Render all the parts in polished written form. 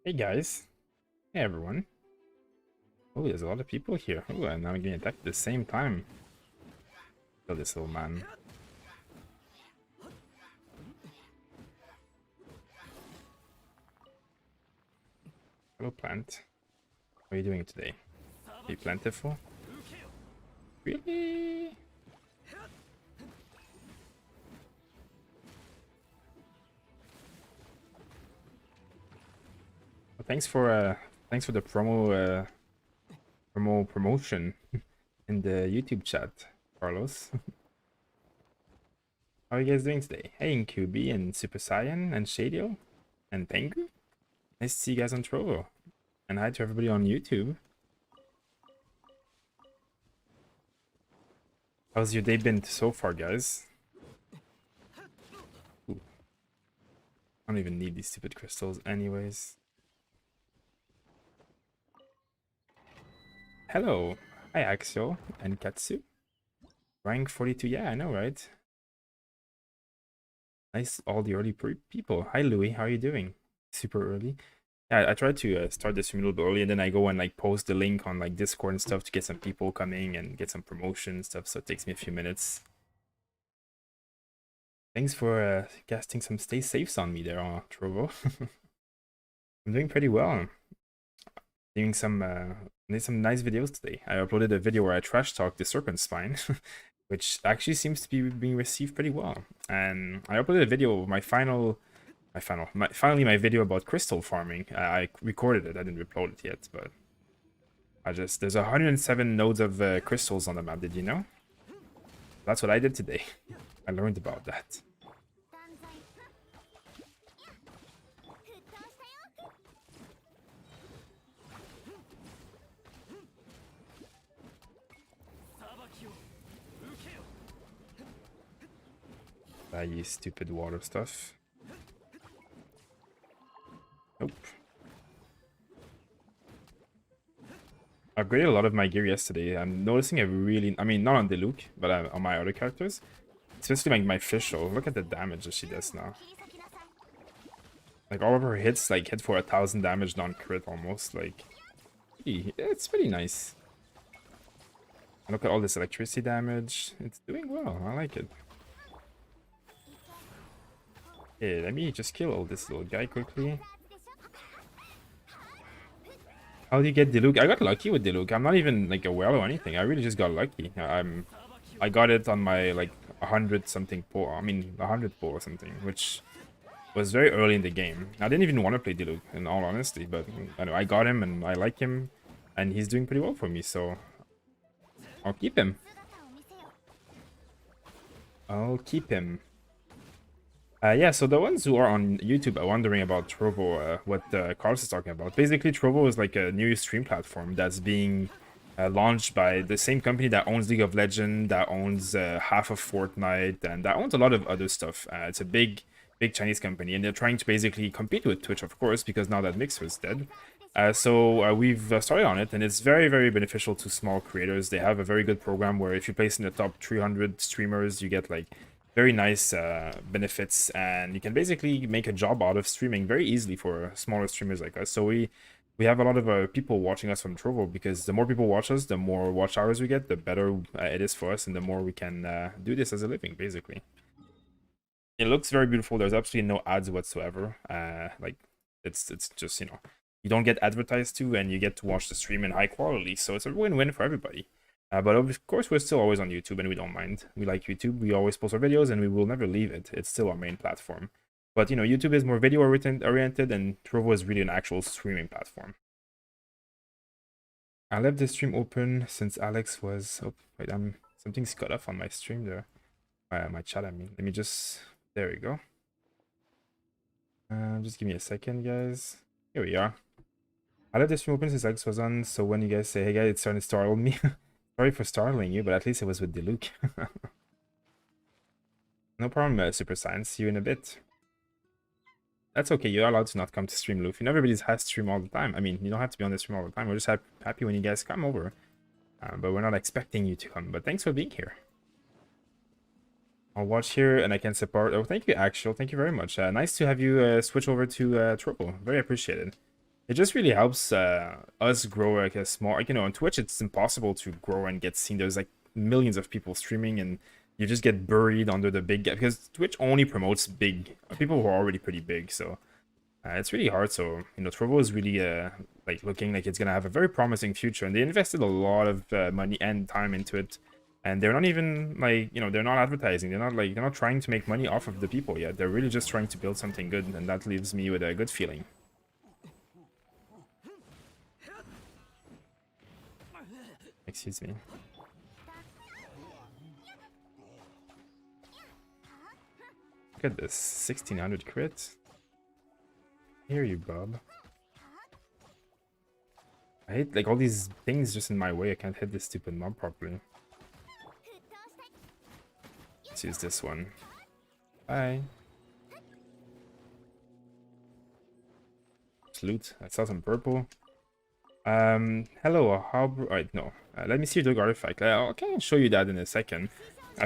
Hey guys. Hey everyone. Oh, there's a lot of people here. Oh, and I'm getting attacked at the same time. Kill this little man. Hello, plant. How are you doing today? Are you plentiful? Really? Well, thanks for the promotion in the YouTube chat, Carlos. How are you guys doing today? Hey, Incubi and Super Saiyan and Shadio and Pengu. Nice to see you guys on Trovo. And hi to everybody on YouTube. How's your day been so far, guys? Ooh. I don't even need these stupid crystals anyways. Hello. Hi, Axel and Katsu. Rank 42. Yeah, I know, right? Nice, all the early people. Hi, Louis. How are you doing? Super early. Yeah, I tried to start this stream a little bit early, and then I go and like post the link on like Discord and stuff to get some people coming and get some promotion and stuff. So it takes me a few minutes. Thanks for casting some stay safes on me there, Trovo. I'm doing pretty well. Doing some nice videos today. I uploaded a video where I trash talked the serpent spine, which actually seems to be being received pretty well. And I uploaded a video of finally my video about crystal farming. I recorded it. I didn't upload it yet, but there's 107 nodes of crystals on the map. Did you know? That's what I did today. I learned about that. I use stupid water stuff. Nope. I upgraded a lot of my gear yesterday. I'm noticing I mean, not on Diluc, but on my other characters. Especially like my Fischl. Look at the damage that she does now. Like all of her hits like hit for 1,000 damage non-crit almost. Like, it's pretty nice. And look at all this electricity damage. It's doing well. I like it. Okay, let me just kill all this little guy quickly. How do you get Diluc? I got lucky with Diluc. I'm not even like a well or anything. I really just got lucky. I got it on my like 100 something pull. I mean 100 pull or something, which was very early in the game. I didn't even want to play Diluc in all honesty, but I got him and I like him, and he's doing pretty well for me. So I'll keep him. I'll keep him. Yeah, so the ones who are on YouTube are wondering about Trovo, what Carlos is talking about. Basically, Trovo is like a new stream platform that's being launched by the same company that owns League of Legends, that owns half of Fortnite, and that owns a lot of other stuff. It's a big Chinese company, and they're trying to basically compete with Twitch, of course, because now that Mixer is dead. So we've started on it, and it's very beneficial to small creators. They have a very good program where if you place in the top 300 streamers, you get like very nice benefits, and you can basically make a job out of streaming very easily for smaller streamers like us. So we have a lot of people watching us from Trovo, because the more people watch us, the more watch hours we get, the better it is for us, and the more we can do this as a living, basically. It looks very beautiful. There's absolutely no ads whatsoever. Like it's just, you don't get advertised to, and you get to watch the stream in high quality, so it's a win-win for everybody. But of course, we're still always on YouTube, and we don't mind. We like YouTube. We always post our videos, and we will never leave it. It's still our main platform. But, YouTube is more video-oriented, and Trovo is really an actual streaming platform. I left the stream open since Alex was... Oh, wait, something's cut off on my stream there. My chat, I mean. Let me just... There we go. Just give me a second, guys. Here we are. I left the stream open since Alex was on, so when you guys say, hey guys, it's starting to startle me. Sorry for startling you, but at least it was with Diluc. No problem, Super Science. See you in a bit. That's okay. You're allowed to not come to stream, Luffy. Not everybody has to stream all the time. I mean, you don't have to be on the stream all the time. We're just happy when you guys come over. But we're not expecting you to come. But thanks for being here. I'll watch here and I can support. Oh, thank you, Axel. Thank you very much. Nice to have you switch over to Trovo. Very appreciated. It just really helps us grow like a small, like, you know, on Twitch it's impossible to grow and get seen. There's like millions of people streaming, and you just get buried under the big gap because Twitch only promotes big people who are already pretty big. So it's really hard. So, you know, Trovo is really like looking like it's gonna have a very promising future, and they invested a lot of money and time into it. And they're not even like, you know, they're not advertising. They're not trying to make money off of the people yet. They're really just trying to build something good, and that leaves me with a good feeling. Excuse me. Look at this 1600 crit. Here you, Bob. I hate like all these things just in my way. I can't hit this stupid mob properly. Let's use this one. Bye. Loot. I saw some purple. Hello, how... Right, no. Let me see your Diluc artifact. I can show you that in a second.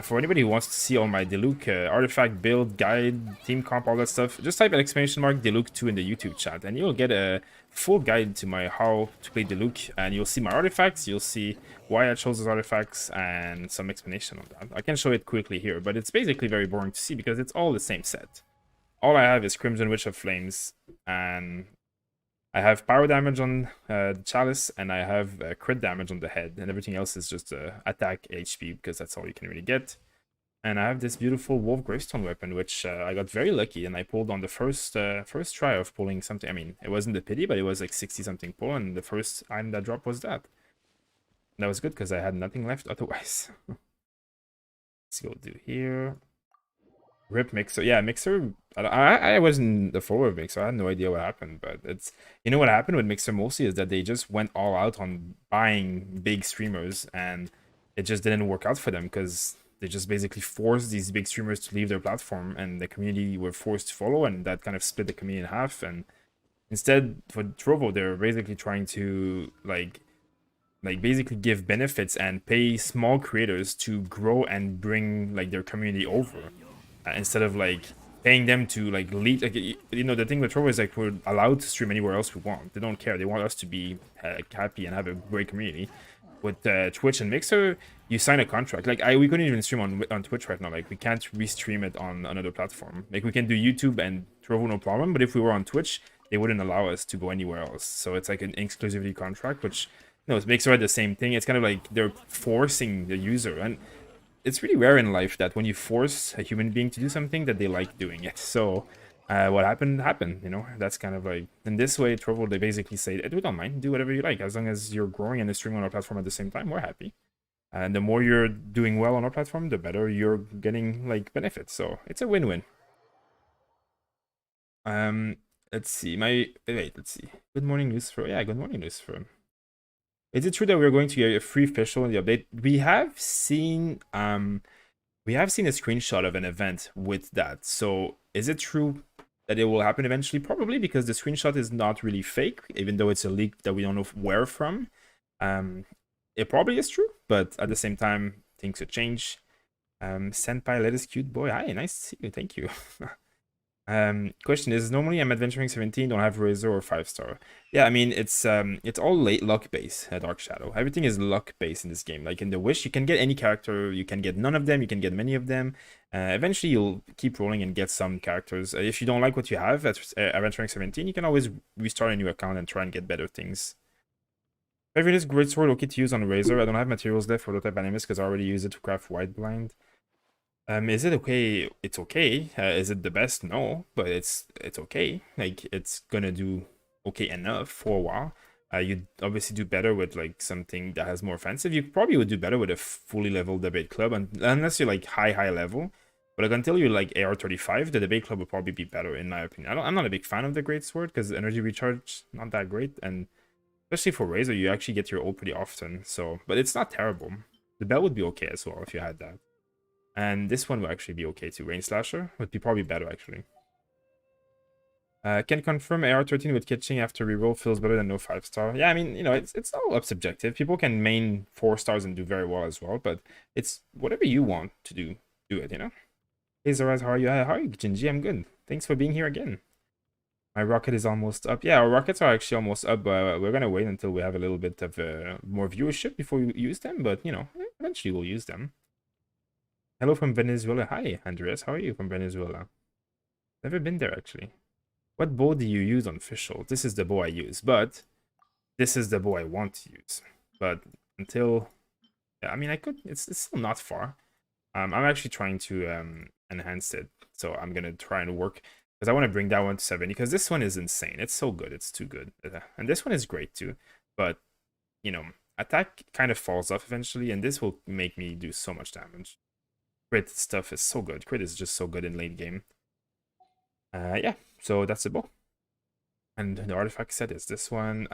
For anybody who wants to see all my Diluc artifact build, guide, team comp, all that stuff, just type an exclamation mark Diluc2 in the YouTube chat, and you'll get a full guide to my how to play Diluc, and you'll see my artifacts, you'll see why I chose those artifacts, and some explanation on that. I can show it quickly here, but it's basically very boring to see because it's all the same set. All I have is Crimson Witch of Flames, and I have power damage on the chalice, and I have crit damage on the head, and everything else is just attack HP because that's all you can really get. And I have this beautiful Wolf Gravestone weapon, which I got very lucky, and I pulled on the first try of pulling something. I mean, it wasn't the pity, but it was like 60-something pull, and the first item that dropped was that. And that was good because I had nothing left otherwise. Let's go do here. Rip Mixer. Yeah, Mixer. I wasn't the follower of Mixer. I had no idea what happened, but it's, you know, what happened with Mixer mostly is that they just went all out on buying big streamers, and it just didn't work out for them because they just basically forced these big streamers to leave their platform, and the community were forced to follow, and that kind of split the community in half. And instead, for Trovo, they're basically trying to like basically give benefits and pay small creators to grow and bring like their community over. Instead of like paying them to like lead, like, you know, the thing with Trovo is like we're allowed to stream anywhere else we want. They don't care. They want us to be happy and have a great community. With Twitch and Mixer, you sign a contract. Like we couldn't even stream on Twitch right now. Like we can't restream it on another platform. Like we can do YouTube and Trovo no problem, but if we were on Twitch, they wouldn't allow us to go anywhere else. So it's like an exclusivity contract, which, you know, Mixer had the same thing. It's kind of like they're forcing the user, and it's really rare in life that when you force a human being to do something that they like doing it. So what happened, you know. That's kind of like, in this way, Trovo, they basically say, we don't mind, do whatever you like. As long as you're growing and streaming on our platform at the same time, we're happy. And the more you're doing well on our platform, the better you're getting like benefits. So it's a win-win. Let's see. Let's see. Good morning, Lucifer. Yeah, good morning, Lucifer. Is it true that we're going to get a free facial in the update? We have seen a screenshot of an event with that. So is it true that it will happen eventually? Probably, because the screenshot is not really fake, even though it's a leak that we don't know where from. It probably is true, but at the same time, things could change. Senpai, let us cute boy. Hi, nice to see you. Thank you. Question is, normally I'm adventuring 17, don't have Razor or 5-star. Yeah, I mean, it's all late luck based at Dark Shadow. Everything is luck based in this game. Like in the Wish, you can get any character, you can get none of them, you can get many of them. Eventually you'll keep rolling and get some characters. If you don't like what you have at adventuring 17, you can always restart a new account and try and get better things. Favorite great sword, okay to use on Razor. I don't have materials left for the type animus because I already used it to craft White Blind. Is it okay? It's okay. Is it the best? No, but it's okay. Like, it's gonna do okay enough for a while. You'd obviously do better with like something that has more offensive. You probably would do better with a fully leveled debate club, unless you're like high level. But like until you're like AR35, the debate club would probably be better in my opinion. I'm not a big fan of the great sword because energy recharge not that great, and especially for Razor, you actually get your ult pretty often. So, but it's not terrible. The belt would be okay as well if you had that. And this one will actually be okay too. Rain Slasher would be probably better, actually. Can confirm AR13 with kitching after reroll feels better than no 5-star. Yeah, I mean, you know, it's all up subjective. People can main 4 stars and do very well as well, but it's whatever you want to do it, you know? Hey, Zaraz, how are you? How are you, Jinji? I'm good. Thanks for being here again. My rocket is almost up. Yeah, our rockets are actually almost up, but we're gonna wait until we have a little bit of more viewership before we use them. But you know, eventually we'll use them. Hello from Venezuela. Hi, Andreas. How are you from Venezuela? Never been there actually. What bow do you use on official? This is the bow I use, but this is the bow I want to use. But until, yeah, I mean, I could. It's still not far. I'm actually trying to enhance it, so I'm gonna try and work because I want to bring that one to 70 because this one is insane. It's so good. It's too good, and this one is great too. But you know, attack kind of falls off eventually, and this will make me do so much damage. Crit stuff is so good. Crit is just so good in late game. Yeah. So that's the bow. And the artifact set is this one.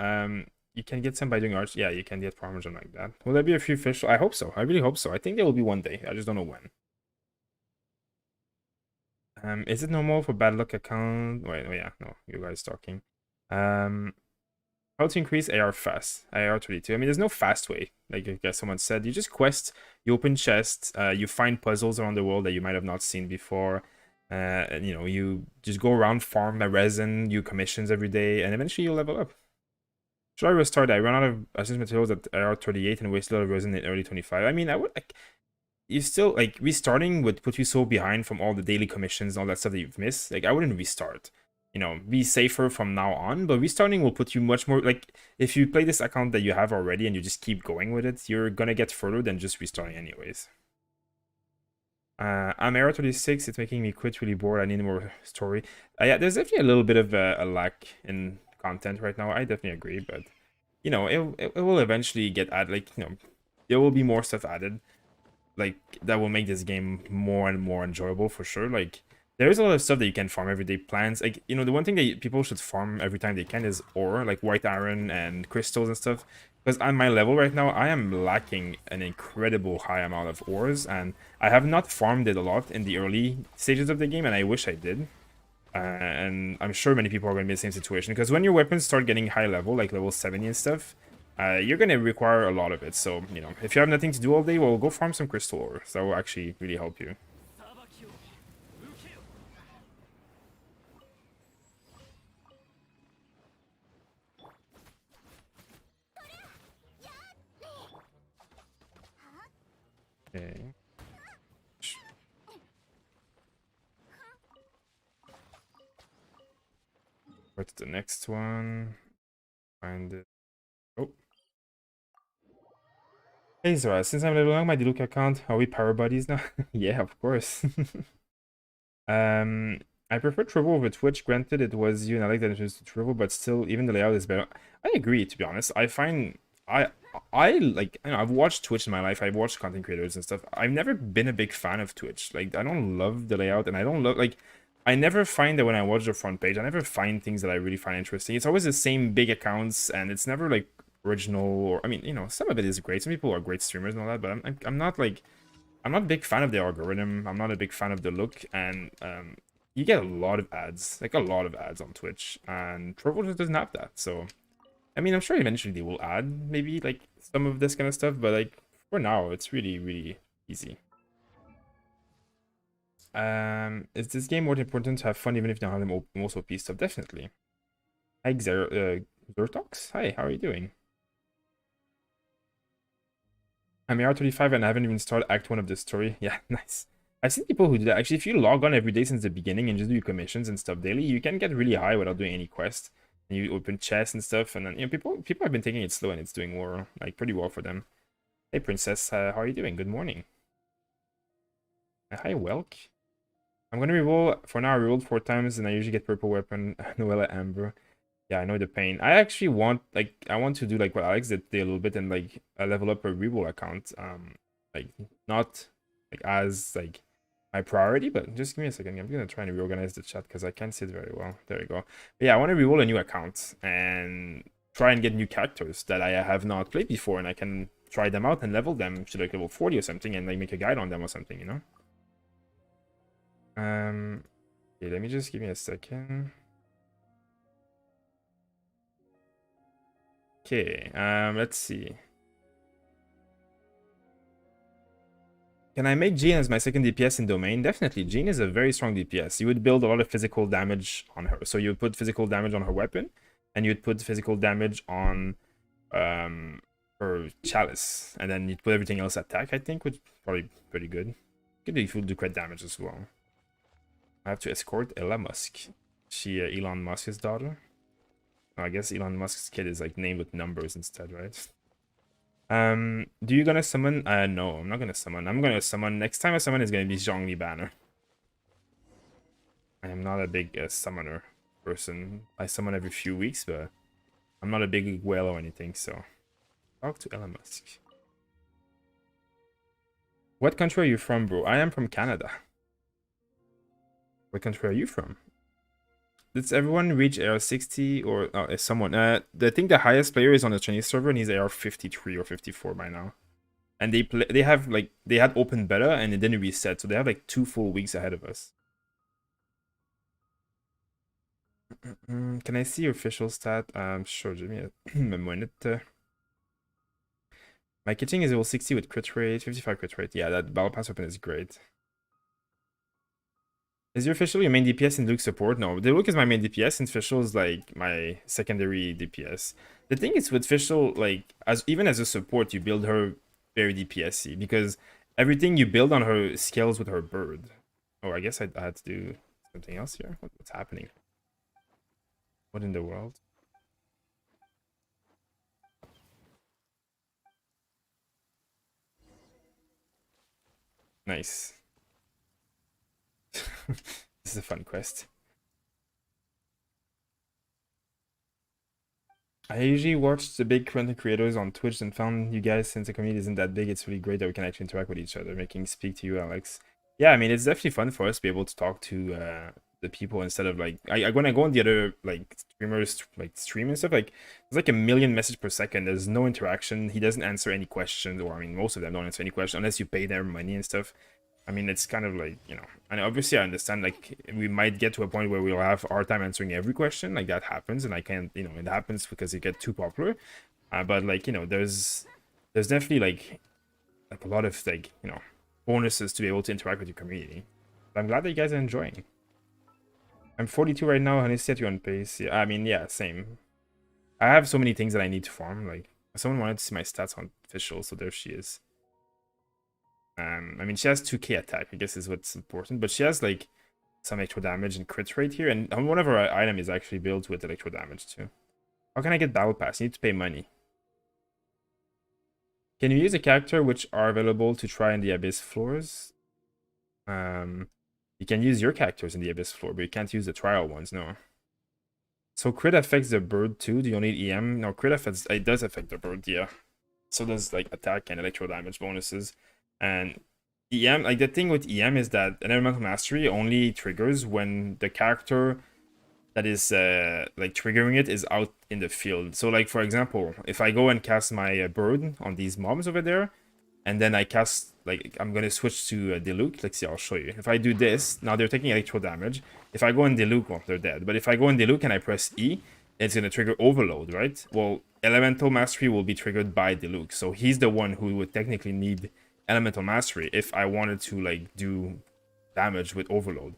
You can get some by doing arts. Yeah, you can get farmers like that. Will there be a few fish? I hope so. I really hope so. I think there will be one day. I just don't know when. Is it normal for bad luck account? Wait, oh yeah, no, you guys talking. How to increase AR fast? AR42. I mean, there's no fast way. Like I guess someone said, you just quest, you open chests, you find puzzles around the world that you might have not seen before. And, you know, you just go around, farm a resin, you commissions every day, and eventually you'll level up. Should I restart? I ran out of assistance materials at AR38 and wasted a lot of resin in early 25. I mean, I would like you still like restarting would put you so behind from all the daily commissions and all that stuff that you've missed. Like I wouldn't restart. You know, be safer from now on, but restarting will put you much more like if you play this account that you have already and you just keep going with it, you're gonna get further than just restarting anyways. I'm Era 36, it's making me quit really bored. I need more story. Yeah, there's definitely a little bit of a lack in content right now. I definitely agree, but you know, it will eventually get added. Like, you know, there will be more stuff added like that will make this game more and more enjoyable for sure. Like there is a lot of stuff that you can farm every day. Plants, like you know, the one thing that people should farm every time they can is ore, like white iron and crystals and stuff. Because on my level right now, I am lacking an incredible high amount of ores, and I have not farmed it a lot in the early stages of the game, and I wish I did. And I'm sure many people are going to be in the same situation because when your weapons start getting high level, like level 70 and stuff, you're going to require a lot of it. So, you know, if you have nothing to do all day, well, go farm some crystal ore. That will actually really help you. Okay. Go to the next one. Find it. Oh. Hey Zora, since I'm leveling up my Diluc account, are we power buddies now? Yeah, of course. I prefer Trovo over Twitch. Granted, it was you and I like that introduced to Trovo, but still, even the layout is better. I agree, to be honest. I find I I like you know I've watched Twitch in my life. I've watched content creators and stuff. I've never been a big fan of Twitch. Like I don't love the layout, and I don't love like I never find that when I watch the front page, I never find things that I really find interesting. It's always the same big accounts, and it's never like original. Or I mean, you know, some of it is great. Some people are great streamers and all that, but I'm not like I'm not a big fan of the algorithm. I'm not a big fan of the look, and you get a lot of ads, like a lot of ads on Twitch, and Trovo just doesn't have that. So, I mean, I'm sure eventually they will add maybe like some of this kind of stuff, but like for now, it's really, really easy. Is this game more important to have fun even if you don't have the most OP stuff? Definitely. Hi, Xertox. Hi, how are you doing? I'm AR35 and I haven't even started Act 1 of this story. Yeah, nice. I've seen people who do that. Actually, if you log on every day since the beginning and just do commissions and stuff daily, you can get really high without doing any quest. And you open chests and stuff, and then you know people have been taking it slow and it's doing more like pretty well for them. Hey princess, how are you doing? Good morning. Hi Welk. I'm gonna reroll for now. I rerolled 4 times and I usually get purple weapon. Noella Amber. Yeah, I know the pain. I actually want like I want to do like what Alex did a little bit and like level up a reroll account. Like not like as like my priority, but just give me a second. I'm gonna try and reorganize the chat because I can't see it very well. There we go. But yeah, I want to reroll a new account and try and get new characters that I have not played before, and I can try them out and level them to like level 40 or something, and like make a guide on them or something, you know. Okay, let me just give me a second. Okay, let's see. Can I make Jean as my second DPS in domain? Definitely. Jean is a very strong DPS. You would build a lot of physical damage on her. So you would put physical damage on her weapon, and you'd put physical damage on her chalice, and then you'd put everything else attack. I think would probably pretty good. Could do crit damage as well. I have to escort Ella Musk. She Elon Musk's daughter. Oh, I guess Elon Musk's kid is like named with numbers instead, right? Do you gonna summon? No, I'm not gonna summon. I'm gonna summon. Next time I summon is gonna be Zhongli Banner. I am not a big summoner person. I summon every few weeks, but I'm not a big whale or anything, so. Talk to Elon Musk. What country are you from, bro? I am from Canada. What country are you from? Does everyone reach AR60 or is someone? I think the highest player is on the Chinese server and he's AR53 or 54 by now. And they had open beta and it didn't reset, so they have like 2 full weeks ahead of us. Can I see your official stat? Sure, give me a minute. My kitchen is level 60 with crit rate, 55 crit rate. Yeah, that battle pass weapon is great. Is your official your main DPS in Luke support? No, the Luke is my main DPS and official is like my secondary DPS. The thing is with official, like even as a support, you build her very DPS-y because everything you build on her scales with her bird. Oh, I guess I had to do something else here. What's happening? What in the world? Nice. This is a fun quest. I usually watch the big content creators on Twitch and found you guys, since the community isn't that big, it's really great that we can actually interact with each other, making speak to you, Alex. Yeah, I mean, it's definitely fun for us to be able to talk to the people instead of like, when I go on the other like streamers like stream and stuff, like there's like a million messages per second. There's no interaction. He doesn't answer any questions, or I mean, most of them don't answer any questions unless you pay them money and stuff. I mean, it's kind of like, you know, and obviously I understand like we might get to a point where we'll have a hard time answering every question, like that happens, and I can't, you know, it happens because you get too popular. But like, you know, there's definitely like a lot of like, you know, bonuses to be able to interact with your community. But I'm glad that you guys are enjoying. I'm 42 right now, and I set you on pace. Yeah, I mean, yeah, same. I have so many things that I need to farm. Like, someone wanted to see my stats on official, so there she is. I mean, she has 2k attack, I guess is what's important, but she has like some electro damage and crit rate here, and one of her item is actually built with electro damage too. How can I get battle pass? You need to pay money. Can you use a character which are available to try in the abyss floors? You can use your characters in the abyss floor, but you can't use the trial ones, no. So crit affects the bird too. Do you need EM? No, crit affects, it does affect the bird, yeah. So does like attack and electro damage bonuses. And EM, like the thing with EM is that an elemental mastery only triggers when the character that is like triggering it is out in the field. So like for example, if I go and cast my bird on these mobs over there, and then I cast, like, I'm gonna switch to Diluc. Let's see, I'll show you. If I do this, now they're taking electro damage. If I go in Diluc, well, they're dead. But if I go in Diluc and I press E, it's gonna trigger Overload, right? Well, Elemental Mastery will be triggered by Diluc, so he's the one who would technically need Elemental Mastery if I wanted to, like, do damage with Overload.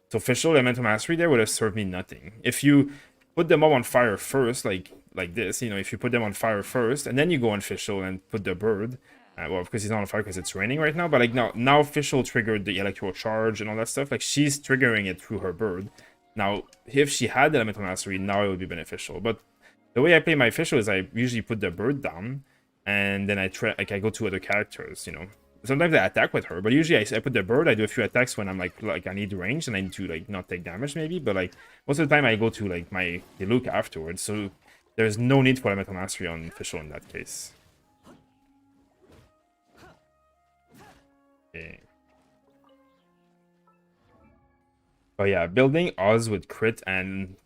So official Elemental Mastery there would have served me nothing. If you put them all on fire first, like this, you know, if you put them on fire first, and then you go on official and put the bird, well, because he's not on fire because it's raining right now, but like now official triggered the electro charge and all that stuff. Like she's triggering it through her bird. Now, if she had the elemental mastery, now it would be beneficial. But the way I play my official is I usually put the bird down, and then I go to other characters. You know, sometimes I attack with her, but usually I put the bird. I do a few attacks when I'm like I need range and I need to like not take damage maybe. But like most of the time I go to like my Diluc afterwards. So there's no need for elemental mastery on official in that case. Okay. But yeah, building Oz with crit and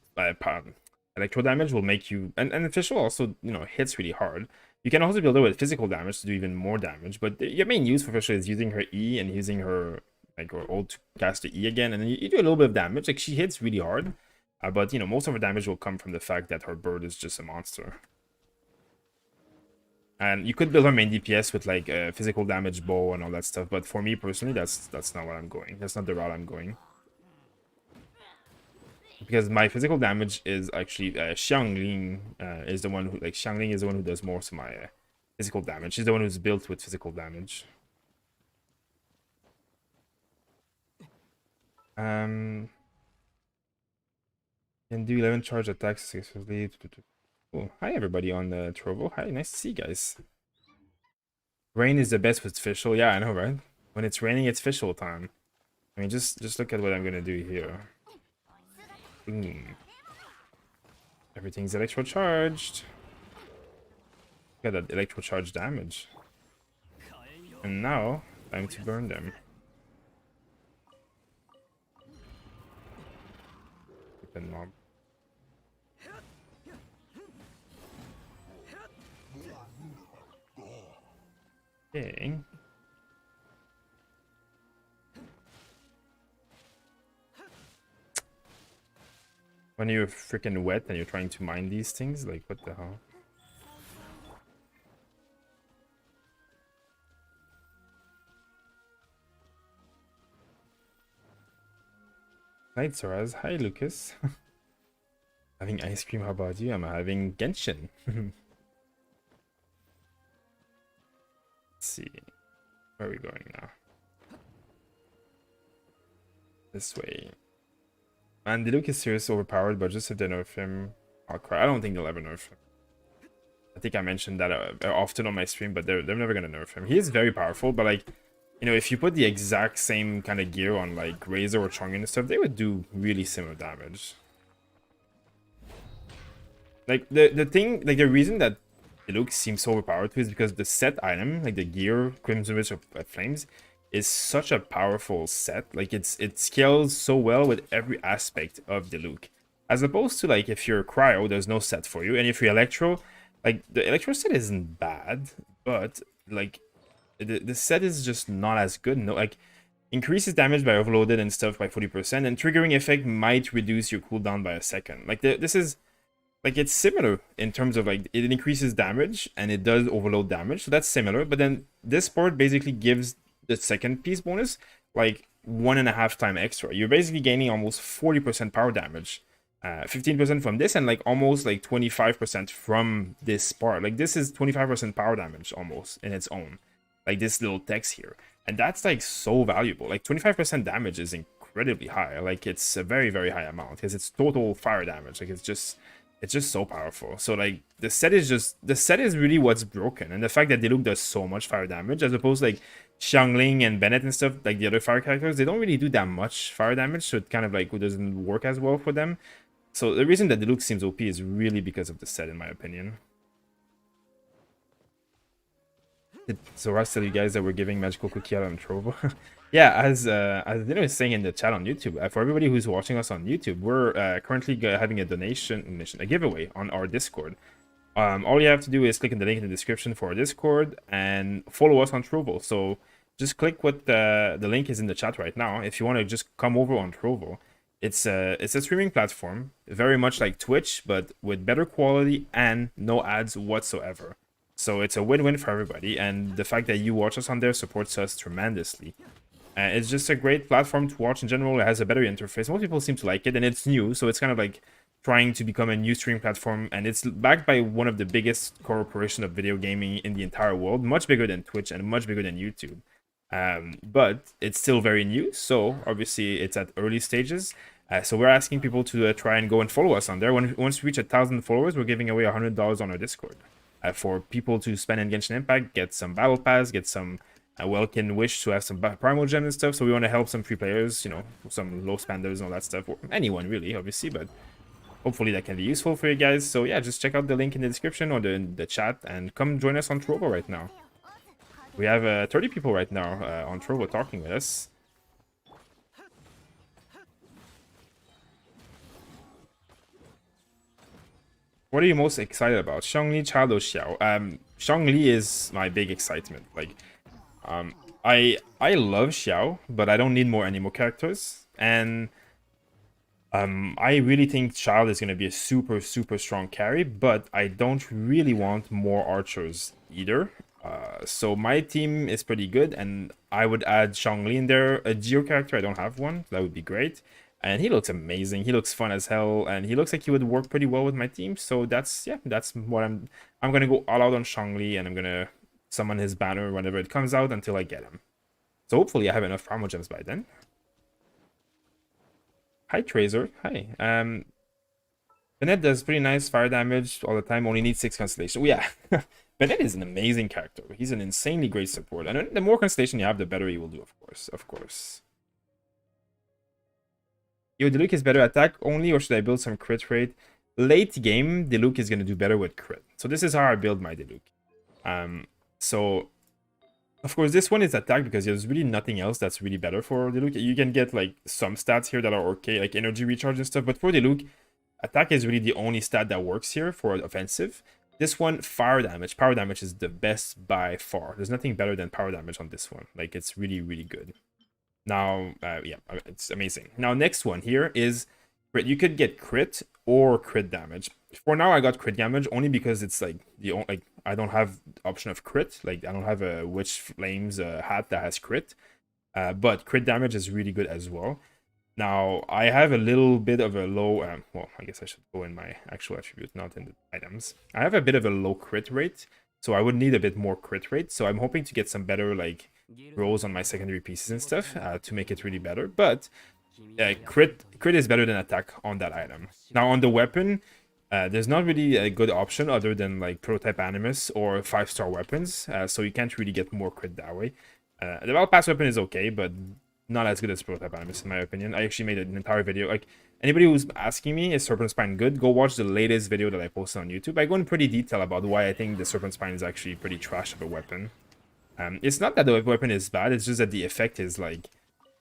electro damage will make you, and official also, you know, hits really hard. You can also build it with physical damage to do even more damage, but your main use for official is using her E and using her like her ult to cast the E again, and then you do a little bit of damage. Like she hits really hard, but you know, most of her damage will come from the fact that her bird is just a monster. And you could build her main DPS with like a physical damage bow and all that stuff, but for me personally, that's not what I'm going. That's not the route I'm going. Because my physical damage is actually Xiangling is the one who Xiangling is the one who does most of my physical damage. She's the one who's built with physical damage. Can do 11 charge attacks successfully. Oh, hi everybody on the Trovo. Hi, nice to see you guys. Rain is the best with fischl. Yeah, I know, right? When it's raining, it's fischl time. I mean, just look at what I'm gonna do here. Boom. Everything's electro charged. Look at that electro charge damage. And now, time to burn them. Open mob. Okay. When you're freaking wet and you're trying to mine these things, like what the hell? Night Soraz. Hi Lucas. Having ice cream, how about you? I'm having Genshin. Let's see. Where are we going now? This way. And the Luke is seriously overpowered, but just if they nerf him, I'll cry. I don't think they'll ever nerf him. I think I mentioned that often on my stream, but they're never gonna nerf him. He is very powerful, but like, you know, if you put the exact same kind of gear on like Razor or Chong'an and stuff, they would do really similar damage. Like the thing, like the reason that the Luke seems so overpowered too is because the set item, like the gear Crimson Witch of Flames, is such a powerful set. Like it scales so well with every aspect of the Luke. As opposed to like if you're Cryo, there's no set for you, and if you're Electro, like the Electro set isn't bad, but like the set is just not as good. No, like increases damage by overloaded and stuff by 40%, and triggering effect might reduce your cooldown by a second. Like this is like it's similar in terms of like it increases damage and it does overload damage, so that's similar. But then this part basically gives the second piece bonus like 1.5 times extra. You're basically gaining almost 40% power damage, 15% from this, and like almost like 25% from this part. Like this is 25% power damage almost in its own, like this little text here, and that's like so valuable. Like 25% damage is incredibly high. Like it's a very, very high amount because it's total fire damage. Like it's just so powerful. So like the set is really what's broken, and the fact that Diluc does so much fire damage as opposed to like Xiangling and Bennett and stuff, like the other fire characters, they don't really do that much fire damage, so it kind of like doesn't work as well for them. So the reason that Diluc seems OP is really because of the set, in my opinion. So Russ tell you guys that we're giving magical cookie out on Trovo. Yeah, as Dino is saying in the chat on YouTube, for everybody who's watching us on YouTube, we're currently having a a giveaway on our Discord. All you have to do is click on the link in the description for our Discord and follow us on Trovo. So just click what the link is in the chat right now if you want to just come over on Trovo. It's a streaming platform, very much like Twitch, but with better quality and no ads whatsoever. So it's a win-win for everybody, and the fact that you watch us on there supports us tremendously. It's just a great platform to watch in general. It has a better interface. Most people seem to like it, and it's new, so it's kind of like trying to become a new streaming platform, and it's backed by one of the biggest corporations of video gaming in the entire world, much bigger than Twitch and much bigger than YouTube. But it's still very new, so obviously it's at early stages. So we're asking people to try and go and follow us on there. Once we reach 1,000 followers, we're giving away $100 on our Discord for people to spend in Genshin Impact, get some battle pass, get some Welkin wish to have some primal gem and stuff. So we want to help some free players, you know, some low spenders and all that stuff, or anyone really, obviously, but hopefully that can be useful for you guys. So yeah, just check out the link in the description or the chat and come join us on Trovo right now. We have 30 people right now on Trovo talking with us. What are you most excited about? Xiangli, Chado, Xiao. Xiangli is my big excitement. Like, I love Xiao, but I don't need more anemo characters. And I really think Child is going to be a super, super strong carry, but I don't really want more archers either. So my team is pretty good, and I would add Zhongli in there. A Geo character, I don't have one. That would be great. And he looks amazing. He looks fun as hell, and he looks like he would work pretty well with my team. So that's, yeah, that's what I'm going to go all out on Zhongli, and I'm going to summon his banner whenever it comes out until I get him. So hopefully I have enough Primal Gems by then. Hi, Tracer. Hi. Bennett does pretty nice fire damage all the time, only needs 6 Constellation. Yeah. Bennett is an amazing character. He's an insanely great support. And the more Constellation you have, the better he will do, of course. Of course. Yo, Diluc is better attack only, or should I build some crit rate? Late game, Diluc is going to do better with crit. So this is how I build my Diluc. So of course, this one is attack because there's really nothing else that's really better for Diluc. You can get like some stats here that are okay, like energy recharge and stuff, but for Diluc, attack is really the only stat that works here for offensive. This one, fire damage. Power damage is the best by far. There's nothing better than power damage on this one. Like, it's really, really good. Now, yeah, it's amazing. Now, next one here is crit. You could get crit or crit damage. For now, I got crit damage only because it's like the only, like, I don't have the option of crit. Like, I don't have a Witch Flames hat that has crit. But crit damage is really good as well. Now, I have a little bit of a low, well, I guess I should go in my actual attribute, not in the items. I have a bit of a low crit rate, so I would need a bit more crit rate. So I'm hoping to get some better, like, rolls on my secondary pieces and stuff to make it really better. But crit is better than attack on that item. Now, on the weapon, there's not really a good option other than, like, Prototype Animus or 5-star weapons, so you can't really get more crit that way. The Battle Pass weapon is okay, but not as good as Prototype Animus, in my opinion. I actually made an entire video. Like, anybody who's asking me, is Serpent Spine good? Go watch the latest video that I posted on YouTube. I go in pretty detail about why I think the Serpent Spine is actually pretty trash of a weapon. It's not that the weapon is bad, it's just that the effect is, like,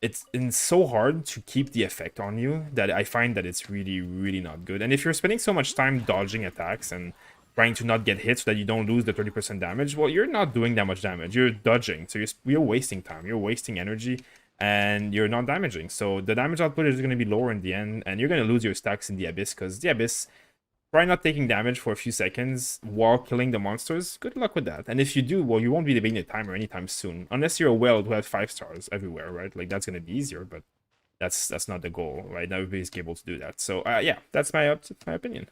it's so hard to keep the effect on you that I find that it's really, really not good. And if you're spending so much time dodging attacks and trying to not get hit so that you don't lose the 30% damage, well, you're not doing that much damage. You're dodging, so you're wasting time. You're wasting energy, and you're not damaging. So the damage output is going to be lower in the end, and you're going to lose your stacks in the Abyss, because the Abyss, try not taking damage for a few seconds while killing the monsters. Good luck with that. And if you do, well, you won't be debating the timer anytime soon. Unless you're a whale who has 5 stars everywhere, right? Like, that's going to be easier, but that's not the goal, right? Not everybody's able to do that. So, yeah, that's my opinion.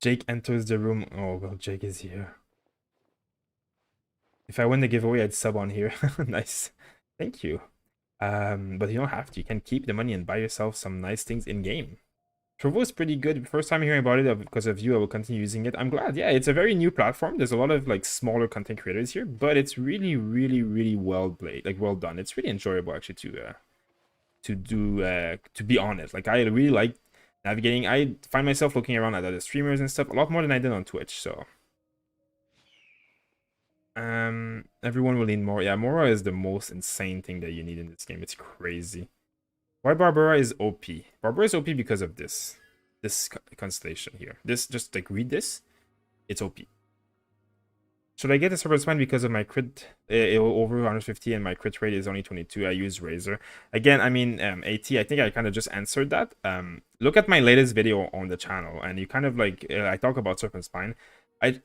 Jake enters the room. Oh, well, Jake is here. If I win the giveaway, I'd sub on here. Nice. Thank you. But you don't have to. You can keep the money and buy yourself some nice things in-game. Trovo is pretty good. First time hearing about it because of you, I will continue using it. I'm glad. Yeah, it's a very new platform. There's a lot of, like, smaller content creators here, but it's really, really, really well played. Like, well done. It's really enjoyable, actually, to be on it. Like, I really like navigating. I find myself looking around at other streamers and stuff a lot more than I did on Twitch, so... everyone will need more. Yeah, Mora is the most insane thing that you need in this game. It's crazy. Why Barbara is OP? Barbara is OP because of this constellation here. This, just like, read this. It's OP. Should I get a Serpent Spine because of my crit over 150 and my crit rate is only 22? I use Razor. Again, I mean, AT, I think I kind of just answered that. Look at my latest video on the channel, and you kind of, like, I talk about Serpent Spine.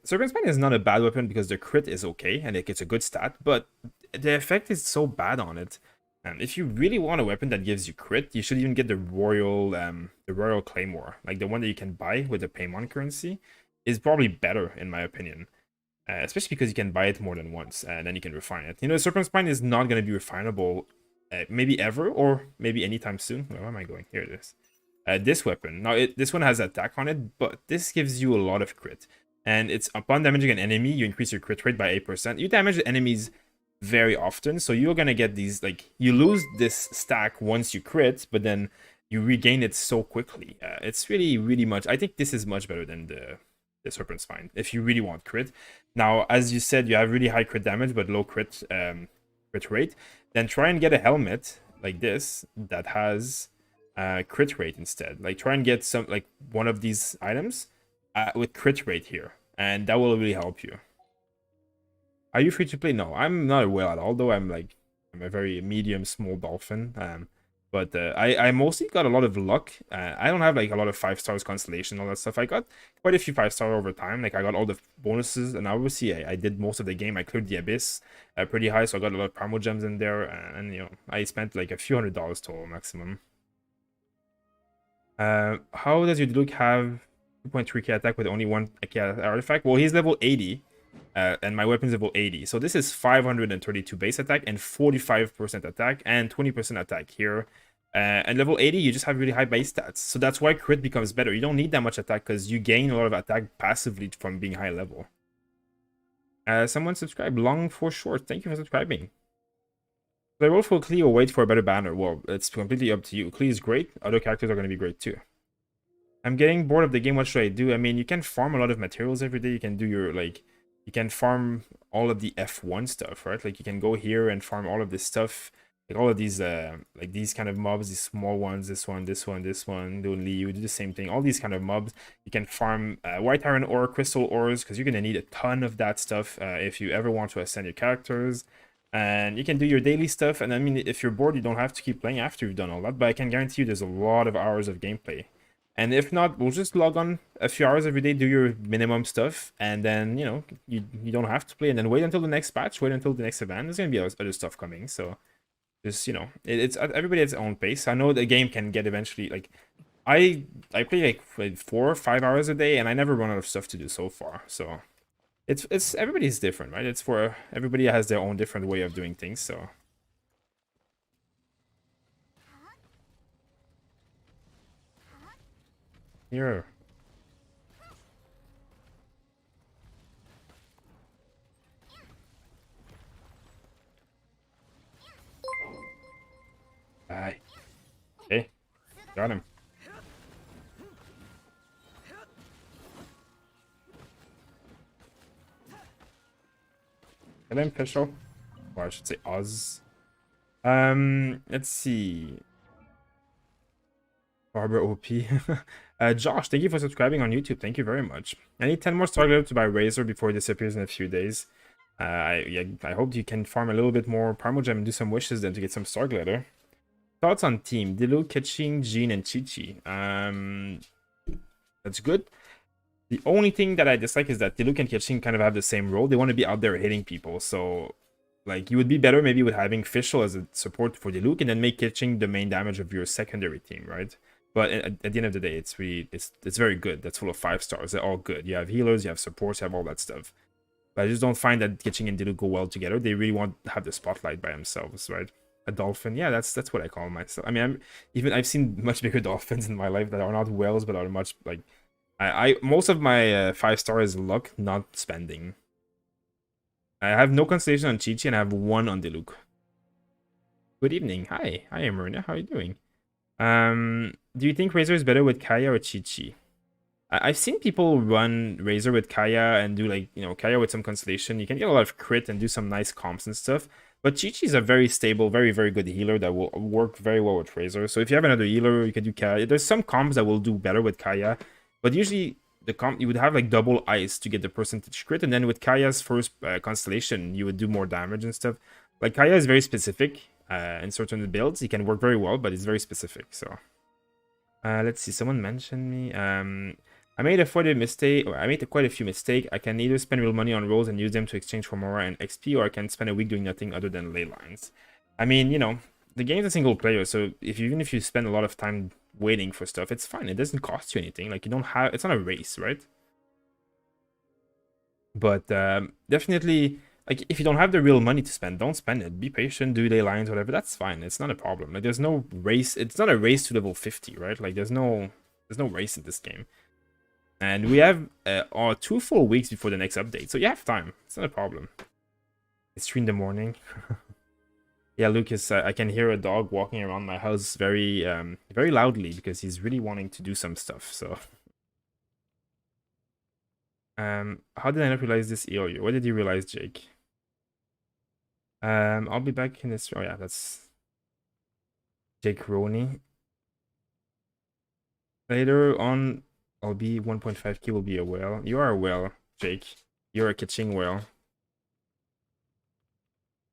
Serpent Spine is not a bad weapon because the crit is okay, and it's a good stat, but the effect is so bad on it. If you really want a weapon that gives you crit, you should even get the Royal Claymore. Like, the one that you can buy with the Paymon currency is probably better, in my opinion. Especially because you can buy it more than once, and then you can refine it. You know, Serpent Spine is not going to be refinable maybe ever, or maybe anytime soon. Where am I going? Here it is. This weapon. Now, this one has attack on it, but this gives you a lot of crit. And it's upon damaging an enemy, you increase your crit rate by 8%. You damage the enemies very often, so you're gonna get these, like, you lose this stack once you crit, but then you regain it so quickly. It's really, really much. I think this is much better than the Serpent Spine if you really want crit. Now, as you said, you have really high crit damage but low crit rate. Then try and get a helmet like this that has crit rate instead. Like, try and get some, like, one of these items with crit rate here, and that will really help you. Are you free to play? No, I'm not a whale at all, though. I'm a very medium small dolphin. But I mostly got a lot of luck. I don't have like a lot of 5 stars constellation, all that stuff. I got quite a few 5 star over time. Like I got all the bonuses, and obviously I did most of the game. I cleared the abyss pretty high, so I got a lot of primal gems in there, and you know I spent like a few $100 total maximum. How does your Diluc have 2.3k attack with only 1k artifact? Well, he's level 80. And my weapon's level 80. So this is 532 base attack and 45% attack and 20% attack here. And level 80, you just have really high base stats. So that's why crit becomes better. You don't need that much attack because you gain a lot of attack passively from being high level. Someone subscribed. Long for short. Thank you for subscribing. So I roll for Klee or wait for a better banner. Well, it's completely up to you. Klee is great. Other characters are going to be great too. I'm getting bored of the game. What should I do? I mean, you can farm a lot of materials every day. You can do your, like, you can farm all of the F1 stuff, right? Like, you can go here and farm all of this stuff. Like, all of these, like, these kind of mobs, these small ones, this one, this one, this one, only you do the same thing. All these kind of mobs. You can farm white iron ore, crystal ores, because you're going to need a ton of that stuff if you ever want to ascend your characters. And you can do your daily stuff. And I mean, if you're bored, you don't have to keep playing after you've done all that. But I can guarantee you there's a lot of hours of gameplay. And if not, we'll just log on a few hours every day, do your minimum stuff, and then, you know, you don't have to play. And then wait until the next patch, wait until the next event. There's going to be other stuff coming. So just, you know, it's everybody at its own pace. I know the game can get eventually, like, I play like 4 or 5 hours a day, and I never run out of stuff to do so far. So it's everybody's different, right? It's for everybody has their own different way of doing things. So here. Bye. Okay, got him. Kill him, Fischl. Or I should say Oz. Let's see. Barber OP. Josh, thank you for subscribing on YouTube. Thank you very much. I need 10 more star glitter to buy Razor before it disappears in a few days. I hope you can farm a little bit more Primal Gem and do some wishes then to get some star glitter. Thoughts on team? Diluc, Keqing, Jean, and Chi-Chi. That's good. The only thing that I dislike is that Diluc and Keqing kind of have the same role. They want to be out there hitting people, so like you would be better maybe with having Fischl as a support for Diluc and then make Keqing the main damage of your secondary team, right? But at the end of the day, it's very good. That's full of 5 stars. They're all good. You have healers, you have supports, you have all that stuff. But I just don't find that Keqing and Diluc go well together. They really want to have the spotlight by themselves, right? A dolphin, yeah, that's what I call myself. I mean, I've seen much bigger dolphins in my life that are not whales, but are much like I most of my 5 star is luck, not spending. I have no constellation on Chi-Chi and I have 1 on Diluc. Good evening. Hi, Marina. How are you doing? Do you think Razor is better with Kaya or Chi-Chi? I've seen people run Razor with Kaya and do, like, you know, Kaya with some constellation. You can get a lot of crit and do some nice comps and stuff. But Chi-Chi is a very stable, very, very good healer that will work very well with Razor. So if you have another healer, you can do Kaya. There's some comps that will do better with Kaya. But usually the comp, you would have like double ice to get the percentage crit. And then with Kaya's first constellation, you would do more damage and stuff. Like, Kaya is very specific in certain builds. He can work very well, but it's very specific. So let's see. Someone mentioned me. I made quite a few mistakes. I can either spend real money on rolls and use them to exchange for Mora and XP, or I can spend a week doing nothing other than ley lines. I mean, you know, the game's a single player, so even if you spend a lot of time waiting for stuff, it's fine. It doesn't cost you anything. Like, it's not a race, right? But definitely, like, if you don't have the real money to spend, don't spend it. Be patient, do ley lines, whatever. That's fine. It's not a problem. Like, there's no race. It's not a race to level 50, right? Like, there's no race in this game. And we have 2 full weeks before the next update, so you have time. It's not a problem. It's 3 in the morning. Yeah, Lucas, I can hear a dog walking around my house very, very loudly because he's really wanting to do some stuff. So, how did I not realize this earlier? What did you realize, Jake? I'll be back in this. Oh yeah, that's Jake Roney. Later on, I'll be 1.5k. Will be a whale. You are a whale, Jake. You're a Keqing whale.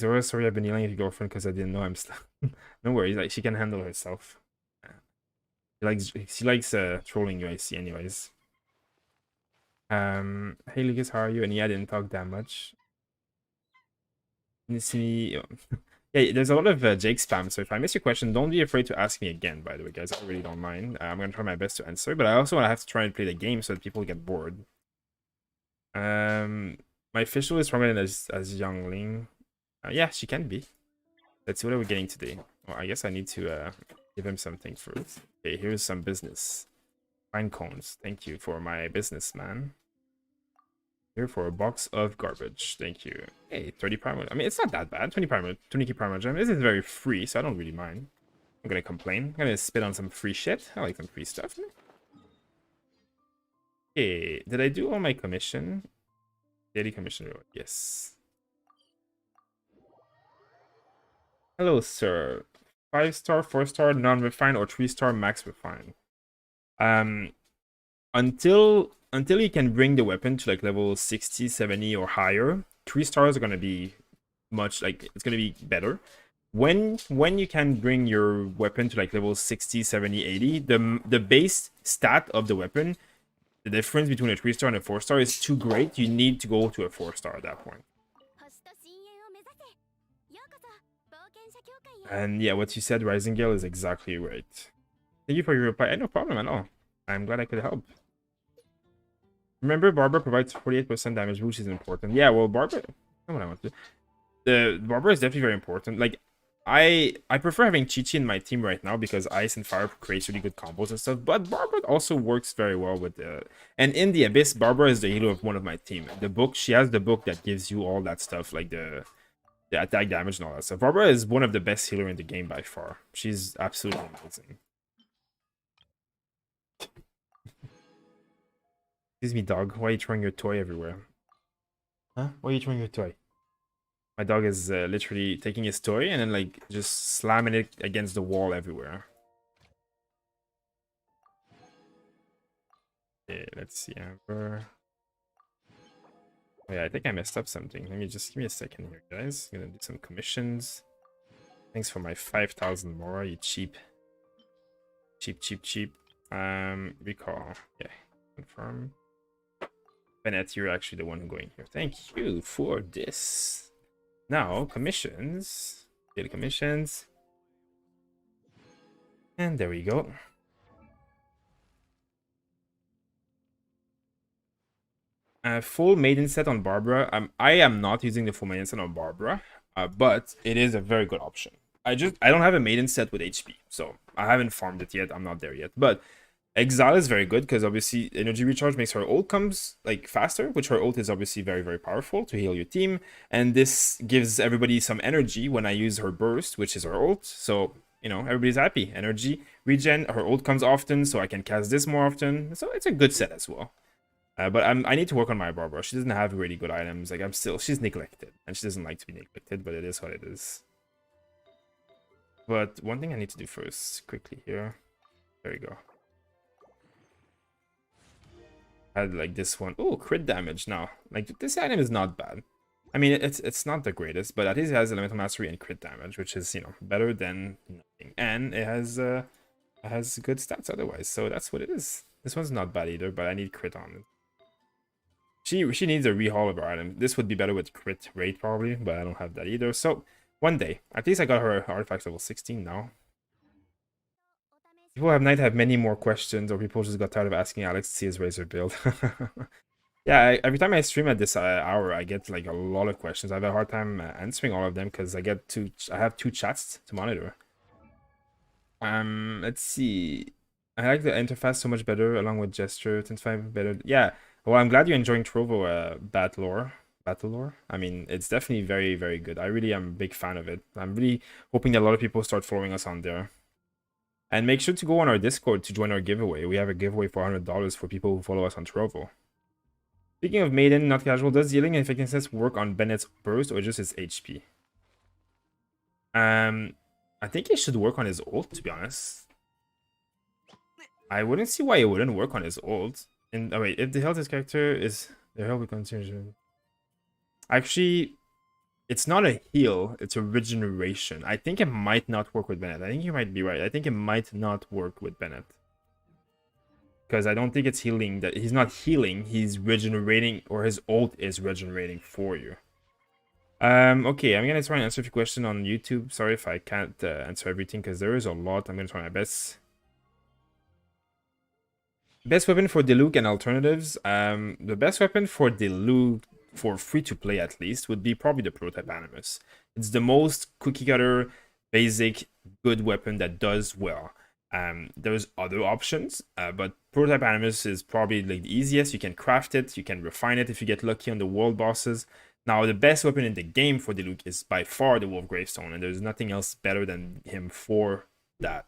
Zora, sorry, I've been yelling at your girlfriend because I didn't know I'm still. No worries, like she can handle herself. She likes trolling you, I see, anyways. Hey Lucas, how are you? And yeah, I didn't talk that much. You see me. Yeah, there's a lot of Jake spam, so if I miss your question, don't be afraid to ask me again, by the way, guys. I really don't mind. I'm gonna try my best to answer, but I also want to have to try and play the game so that people get bored. My official is stronger than as Youngling. Yeah, she can be. Let's see what are we getting today. Well, I guess I need to give him something first. Okay, here's some business. Pine cones. Thank you for my business, man. Here for a box of garbage. Thank you. Hey, 30 primal. I mean, it's not that bad. 20 primal, 20 primal gem. This is very free, so I don't really mind. I'm gonna complain. I'm gonna spit on some free shit. I like some free stuff. Okay, did I do all my commission? Daily commission reward. Yes. Hello, sir. 5-star, 4-star, non-refined, or 3-star max refined. Until you can bring the weapon to like level 60, 70 or higher, 3 stars are gonna be much like it's gonna be better. When you can bring your weapon to like level 60, 70, 80, the base stat of the weapon, the difference between a 3-star and a 4-star is too great. You need to go to a 4-star at that point. And yeah, what you said, Rising Gale, is exactly right. Thank you for your reply. No problem at all. I'm glad I could help. Remember, Barbara provides 48% damage, which is important. Yeah, well, Barbara... What I want to do. The Barbara is definitely very important. Like, I prefer having Chi-Chi in my team right now because Ice and Fire creates really good combos and stuff. But Barbara also works very well with the... And in the Abyss, Barbara is the healer of one of my team. The book, she has the book that gives you all that stuff, like the attack damage and all that stuff. Barbara is one of the best healer in the game by far. She's absolutely amazing. Excuse me, dog. Why are you throwing your toy everywhere? Huh? Why are you throwing your toy? My dog is literally taking his toy and then like just slamming it against the wall everywhere. Okay, let's see. Amber. Oh yeah, I think I messed up something. Let me just give me a second here, guys. I'm gonna do some commissions. Thanks for my 5,000 more, you cheap. Cheap. Recall. Yeah, confirm. Bennett, you're actually the one who's going here. Thank you for this. Now, commissions. Daily commissions. And there we go. Full maiden set on Barbara. I am not using the full maiden set on Barbara, but it is a very good option. I don't have a maiden set with HP, so I haven't farmed it yet. I'm not there yet, but Exile is very good because obviously energy recharge makes her ult comes like faster, which her ult is obviously very powerful to heal your team, and this gives everybody some energy when I use her burst, which is her ult. So you know everybody's happy. Energy regen. Her ult comes often, so I can cast this more often. So it's a good set as well. But I need to work on my Barbara. She doesn't have really good items. Like she's neglected, and she doesn't like to be neglected. But it is what it is. But one thing I need to do first, quickly here. There we go. I had like this one. Oh, crit damage now. Like this item is not bad. I mean, it's not the greatest, but at least it has elemental mastery and crit damage, which is better than nothing. And it has good stats otherwise. So that's what it is. This one's not bad either, but I need crit on it. She needs a rehaul of her item. This would be better with crit rate probably, but I don't have that either. So one day, at least I got her artifacts level 16 now. People have many more questions, or people just got tired of asking Alex to see his Razor build. Yeah, every time I stream at this hour, I get like a lot of questions. I have a hard time answering all of them because I have two chats to monitor. Let's see. I like the interface so much better along with gesture. 10-5 better. Yeah. Well, I'm glad you're enjoying Trovo Battle Lore. I mean, it's definitely very good. I really am a big fan of it. I'm really hoping that a lot of people start following us on there. And make sure to go on our Discord to join our giveaway. We have a giveaway for $100 for people who follow us on Trovo. Speaking of Maiden, not casual, does healing and effectiveness work on Bennett's burst or just his HP? I think it should work on his ult, to be honest. I wouldn't see why it wouldn't work on his ult. And wait, if the health of his character is the health we continue. Actually, It's not a heal, it's a regeneration. I think it might not work with Bennett. I think you might be right. I think it might not work with Bennett. Because I don't think it's healing. That he's not healing, he's regenerating, or his ult is regenerating for you. Okay, I'm gonna try and answer a few questions on YouTube. Sorry if I can't answer everything because there is a lot. I'm gonna try my best. Best weapon for Diluc and alternatives. The best weapon for Diluc, for free to play at least, would be probably the Prototype Animus. It's the most cookie cutter, basic, good weapon that does well. There's other options, but Prototype Animus is probably like the easiest. You can craft it, you can refine it if you get lucky on the world bosses. Now, the best weapon in the game for Diluc is by far the Wolf Gravestone, and there's nothing else better than him for that.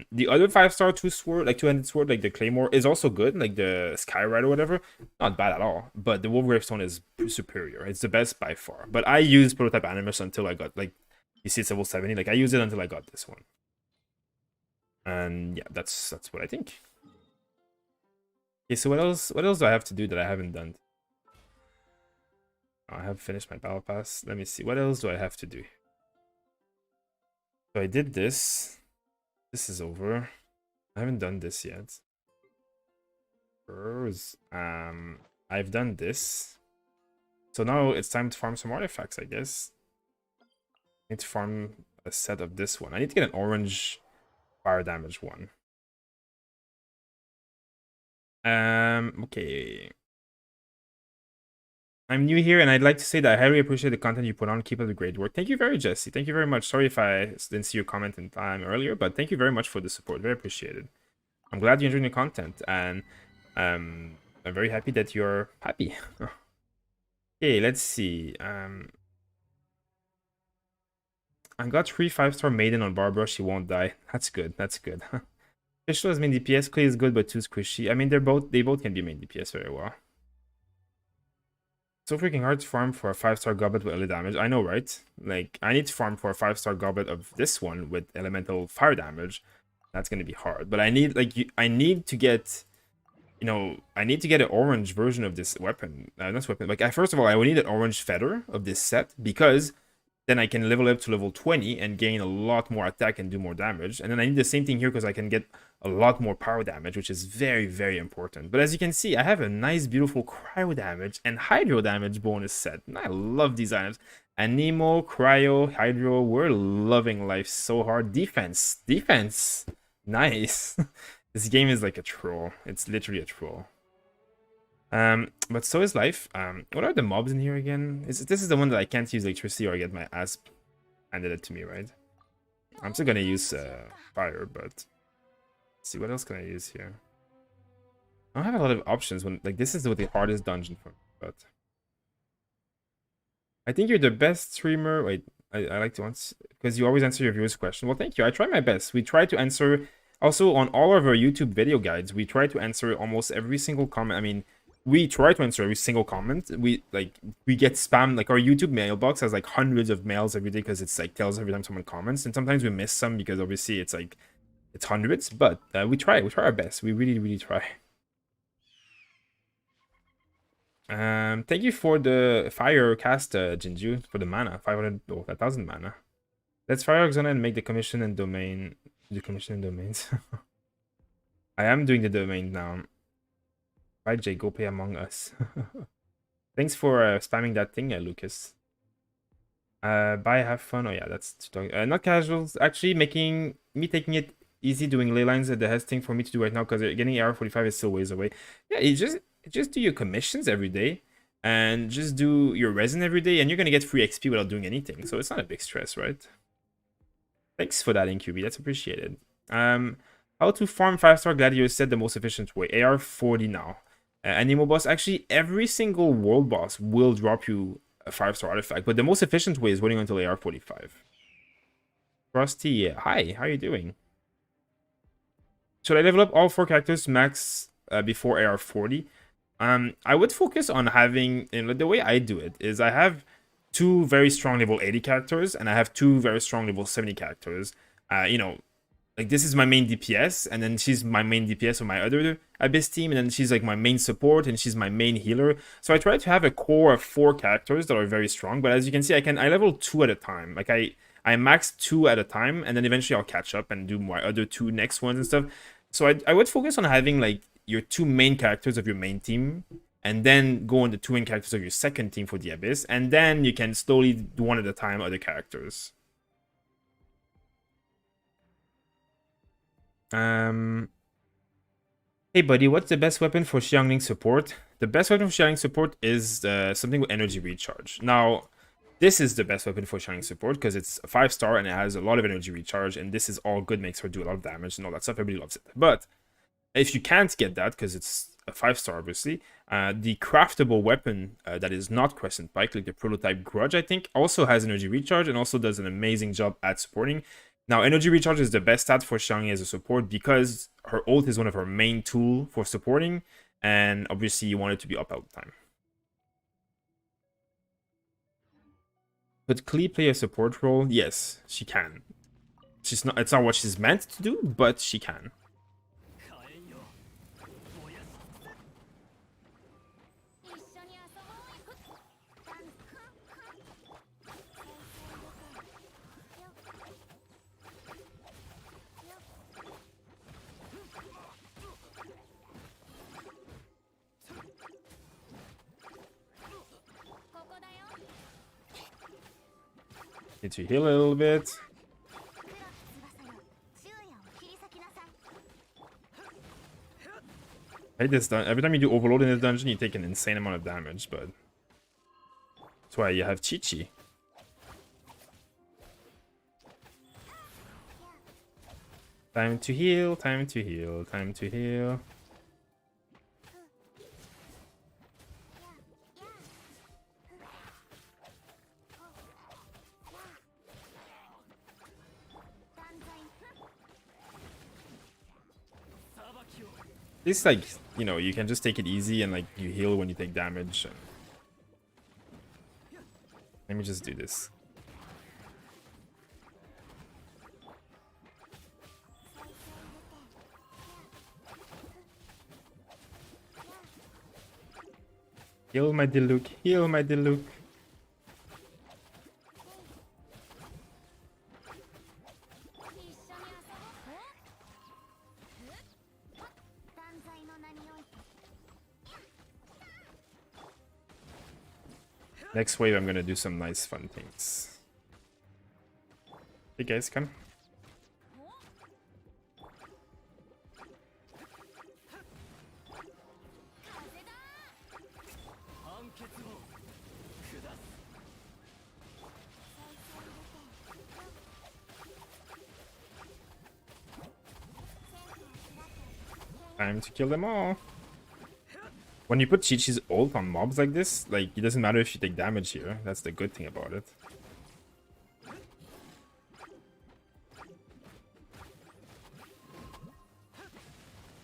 The other 5-star two-handed sword, like the Claymore, is also good, like the Skyride or whatever. Not bad at all, but the Wolf Gravestone is superior. It's the best by far. But I used Prototype Animus until I got, like, you see it's level 70. Like, I used it until I got this one. And yeah, that's what I think. Okay, so what else do I have to do that I haven't done? I have finished my battle pass. Let me see. What else do I have to do? So I did this. This is over. I haven't done this yet. I've done this. So now it's time to farm some artifacts, I guess. I need to farm a set of this one. I need to get an orange fire damage one. Okay. I'm new here, and I'd like to say that I highly appreciate the content you put on. Keep up the great work. Thank you very much, Jesse. Thank you very much. Sorry if I didn't see your comment in time earlier, but thank you very much for the support. Very appreciated. I'm glad you're enjoying the content, and I'm very happy that you're happy. Okay, let's see. I got 3 5-star maiden on Barbara. She won't die. That's good. That's good. Fischl is main DPS. Clay is good, but too squishy. I mean, they both can be main DPS very well. So freaking hard to farm for a 5-star goblet with early damage. I know, right? Like, I need to farm for a 5-star goblet of this one with elemental fire damage. That's gonna be hard. But I need, like, I need to get, you know, I need to get an orange version of this weapon. Not weapon. Like, first of all, I will need an orange feather of this set because then I can level up to level 20 and gain a lot more attack and do more damage. And then I need the same thing here because I can get a lot more power damage, which is very, very important. But as you can see, I have a nice, beautiful cryo damage and hydro damage bonus set. And I love these items. Anemo, cryo, hydro, we're loving life so hard. Defense. Defense. Nice. This game is like a troll. It's literally a troll. But so is life. What are the mobs in here again? This is the one that I can't use electricity or I get my ass handed it to me, right? I'm still gonna use fire, but let's see, what else can I use here? I don't have a lot of options when, like, this is the hardest dungeon for me, but I think you're the best streamer. Wait, I like to answer because you always answer your viewers' question. Well, thank you. I try my best. We try to answer also on all of our YouTube video guides. We try to answer almost every single comment. I mean, we try to answer every single comment. We get spammed. Like, our YouTube mailbox has like hundreds of mails every day because it's like tells every time someone comments, and sometimes we miss some because obviously it's like it's hundreds. But we try our best. We really try. Thank you for the fire cast, Jinju, for the mana, 500 or 1,000 mana. Let's fire Oxana and make the commission and domain. The commission and domains. I am doing the domain now. Right, Jay, go play Among Us. Thanks for spamming that thing, Lucas. Bye, have fun. Oh yeah, that's not casuals. Actually, taking it easy, doing ley lines at the best thing for me to do right now because getting AR45 is still ways away. Yeah, you just do your commissions every day and just do your resin every day, and you're gonna get free XP without doing anything. So it's not a big stress, right? Thanks for that, InQB. That's appreciated. How to farm 5-star gladiator said the most efficient way. AR40 now. Anemo boss, actually every single world boss will drop you a 5-star artifact, but the most efficient way is waiting until AR45. Frosty, hi, how are you doing? Should I level up all 4 characters to max before AR40? I would focus on having, the way I do it is I have 2 very strong level 80 characters and I have 2 very strong level 70 characters. You know, like this is my main DPS, and then she's my main DPS on my other Abyss team, and then she's like my main support, and she's my main healer. So I try to have a core of 4 characters that are very strong. But as you can see, I level 2 at a time. Like I max 2 at a time, and then eventually I'll catch up and do my other 2 next ones and stuff. So I would focus on having like your 2 main characters of your main team, and then go on the 2 main characters of your second team for the Abyss, and then you can slowly do one at a time other characters. Hey buddy, what's the best weapon for Xiangling support? The best weapon for Xiangling support is something with energy recharge. Now, this is the best weapon for Xiangling support because it's a 5-star and it has a lot of energy recharge, and this is all good, makes her do a lot of damage and all that stuff. Everybody loves it. But if you can't get that because it's a 5-star, obviously, the craftable weapon that is not Crescent Pike, like the prototype Grudge, I think, also has energy recharge and also does an amazing job at supporting. Now, energy recharge is the best stat for Xiangling as a support because her ult is one of her main tool for supporting, and obviously you want it to be up all the time. Could Klee play a support role? Yes, she can. It's not what she's meant to do, but she can. Need to heal a little bit. I hate this every time you do overload in this dungeon, you take an insane amount of damage, but that's why you have Chi-Chi. Time to heal, time to heal, time to heal. It's like, you know, you can just take it easy and like you heal when you take damage. Let me just do this. Heal my Diluc, heal my Diluc. Next wave, I'm gonna do some nice fun things. Hey guys, come. Time to kill them all. When you put Chi-Chi's ult on mobs like this, like, it doesn't matter if you take damage here. That's the good thing about it.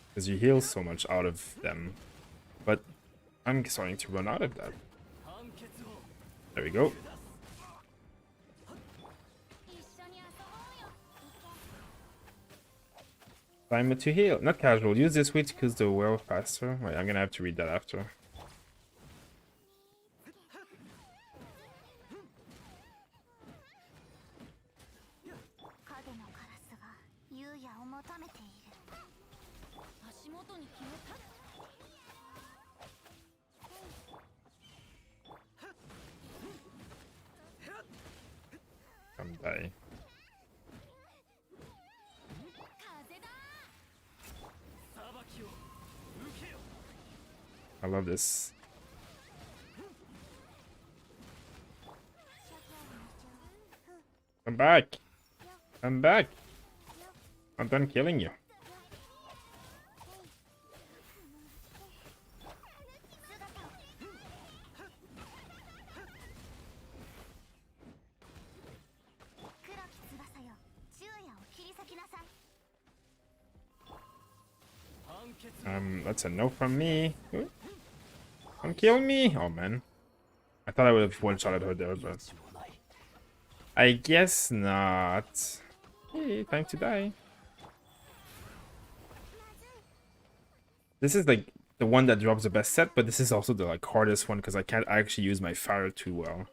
Because you heal so much out of them. But I'm starting to run out of that. There we go. Time to heal. Not casual. Use this way to kill the well faster. Wait, I'm gonna have to read that after. Come die. I love this. Come back. Come back. I'm done killing you. That's a no from me. Don't kill me. Oh man. I thought I would have one-shotted her there, but I guess not. Hey, time to die. This is like the one that drops the best set, but this is also the like hardest one because I can't actually use my fire too well.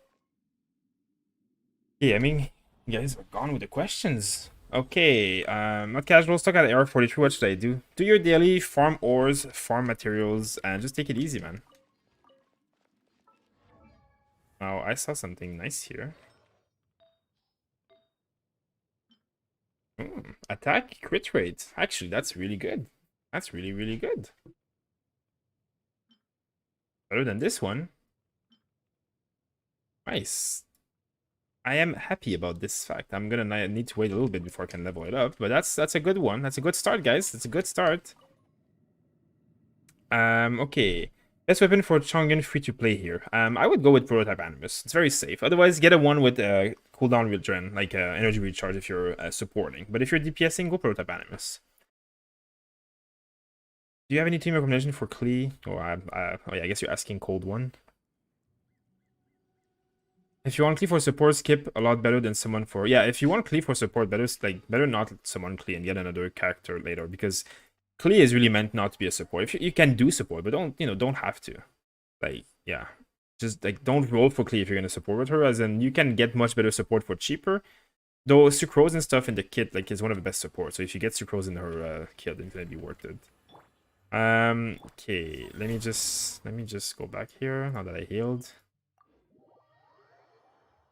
Yeah, I mean, you guys are gone with the questions. Okay, not casual, stuck at AR42, what should I do? Do your daily, farm ores, farm materials, and just take it easy, man. Oh, I saw something nice here. Attack crit rate. Actually, that's really good. That's really, really good. Better than this one. Nice. I am happy about this fact. I'm gonna need to wait a little bit before I can level it up, but that's a good one. That's a good start, guys. That's a good start. Okay. Best weapon for Chongyun free to play here. I would go with Prototype Animus. It's very safe. Otherwise, get a one with cooldown regen, like energy recharge if you're supporting. But if you're DPSing, go Prototype Animus. Do you have any team recommendation for Klee? Oh, oh yeah, I guess you're asking Cold One. If you want Klee for support, skip a lot better than someone for... Yeah, if you want Klee for support, better not summon Klee and get another character later, because Klee is really meant not to be a support. If you can do support, but don't have to. Like, yeah. Just, like, don't roll for Klee if you're gonna support with her, as in, you can get much better support for cheaper. Though Sucrose and stuff in the kit, like, is one of the best supports, so if you get Sucrose in her kit, it's gonna be worth it. Okay, let me just go back here, now that I healed.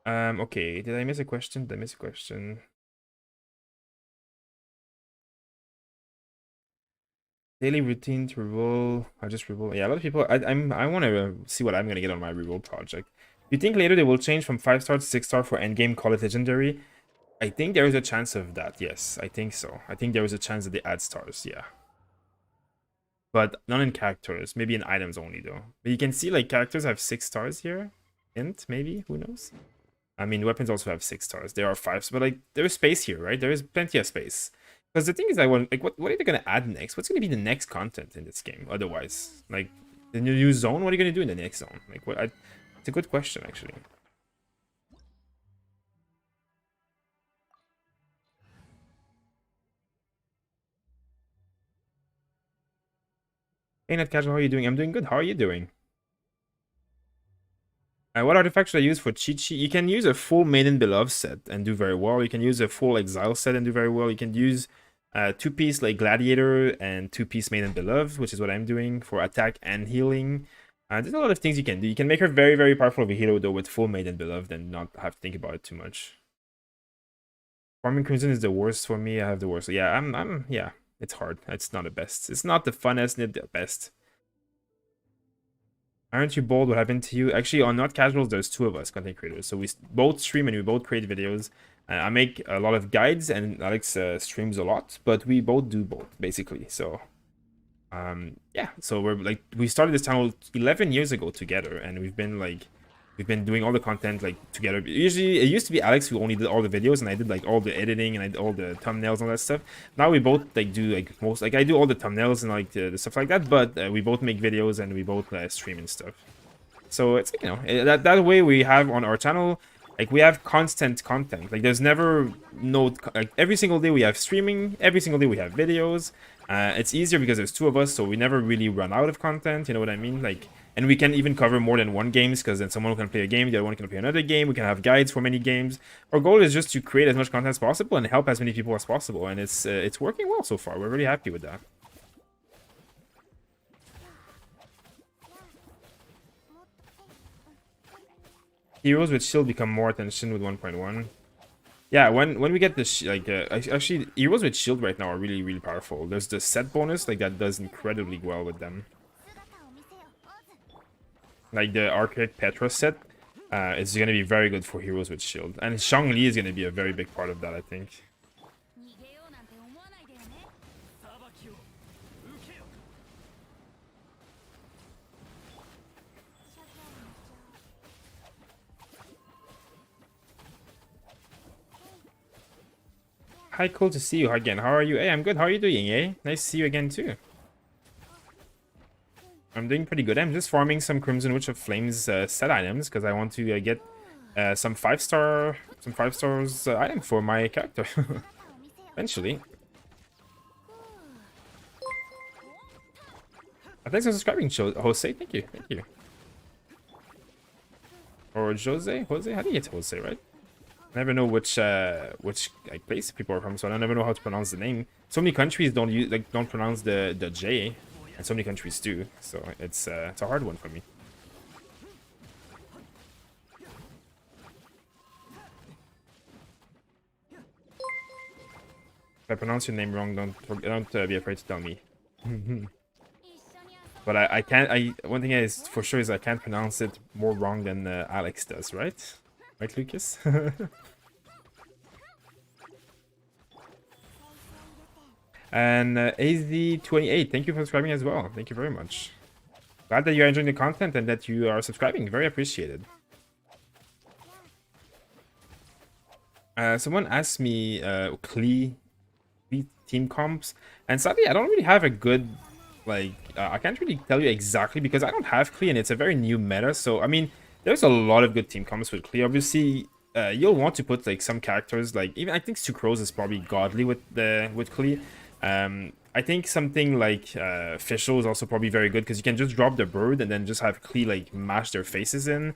Okay, did I miss a question? Did I miss a question? Daily routine to reroll. I just reroll. Yeah, a lot of people. I want to see what I'm gonna get on my reroll project. You think later they will change from 5-star to 6-star for endgame, call it legendary? I think there is a chance of that. Yes, I think so. I think there is a chance that they add stars. Yeah, but not in characters. Maybe in items only though. But you can see like characters have 6 stars here. Int maybe. Who knows? I mean, weapons also have 6 stars. There are 5s, but like there is space here, right? There is plenty of space. Because the thing is, I want like, what are they gonna add next? What's gonna be the next content in this game? Otherwise, like the new zone. What are you gonna do in the next zone? Like, what? It's a good question actually. Hey, Not Casual, how are you doing? I'm doing good. How are you doing? What artifact should I use for Chi-Chi? You can use a full Maiden Beloved set and do very well. You can use a full Exile set and do very well. You can use 2-piece like Gladiator and 2-piece Maiden Beloved, which is what I'm doing for attack and healing. There's a lot of things you can do. You can make her very, very powerful of a hero though with full Maiden Beloved and not have to think about it too much. Farming Crimson is the worst for me. I have the worst. Yeah, yeah, it's hard. It's not the best. It's not the funnest, not the best. Aren't you bold? What happened to you? Actually, on Not Casuals, there's 2 of us, content creators. So we both stream and we both create videos. I make a lot of guides and Alex streams a lot, but we both do both, basically. So, yeah. So we started this channel 11 years ago together, and we've been doing all the content like together. Usually, it used to be Alex who only did all the videos, and I did like all the editing and I did all the thumbnails and all that stuff. Now we both like do like most like I do all the thumbnails and like the stuff like that, but we both make videos and we both stream and stuff. So it's like, that way we have on our channel, like we have constant content. Like there's never no like every single day we have streaming, every single day we have videos. It's easier because there's 2 of us, so we never really run out of content. You know what I mean? Like. And we can even cover more than one games, because then someone can play a game, the other one can play another game. We can have guides for many games. Our goal is just to create as much content as possible and help as many people as possible. And it's working well so far. We're really happy with that. Heroes with shield become more attention with 1.1. Yeah, when we get this, actually, heroes with shield right now are really, really powerful. There's the set bonus, like that does incredibly well with them. Like the Archaic Petra set, it's going to be very good for heroes with shield. And Shangli is going to be a very big part of that, I think. Hi, cool to see you again. How are you? Hey, I'm good. How are you doing, eh? Nice to see you again, too. I'm doing pretty good. I'm just farming some Crimson Witch of Flames set items because I want to get some 5-star item for my character. Eventually. Thanks for subscribing, Jose. Thank you. Thank you. Or Jose? Jose? How do you get Jose, right? I never know which like place people are from, so I never know how to pronounce the name. So many countries don't use don't pronounce the J, and so many countries do. So it's a hard one for me. If I pronounce your name wrong, don't be afraid to tell me. But I can't. One thing is for sure is I can't pronounce it more wrong than Alex does, right? Right, Lucas? And AZ28, thank you for subscribing as well. Thank you very much. Glad that you're enjoying the content and that you are subscribing. Very appreciated. Someone asked me Klee team comps, and sadly I don't really have a good I can't really tell you exactly because I don't have Klee and it's a very new meta. So I mean, there's a lot of good team comps with Klee. Obviously, you'll want to put like some characters like even I think Sucrose is probably godly with Klee. I think something like Fischl is also probably very good because you can just drop the bird and then just have Klee like mash their faces in.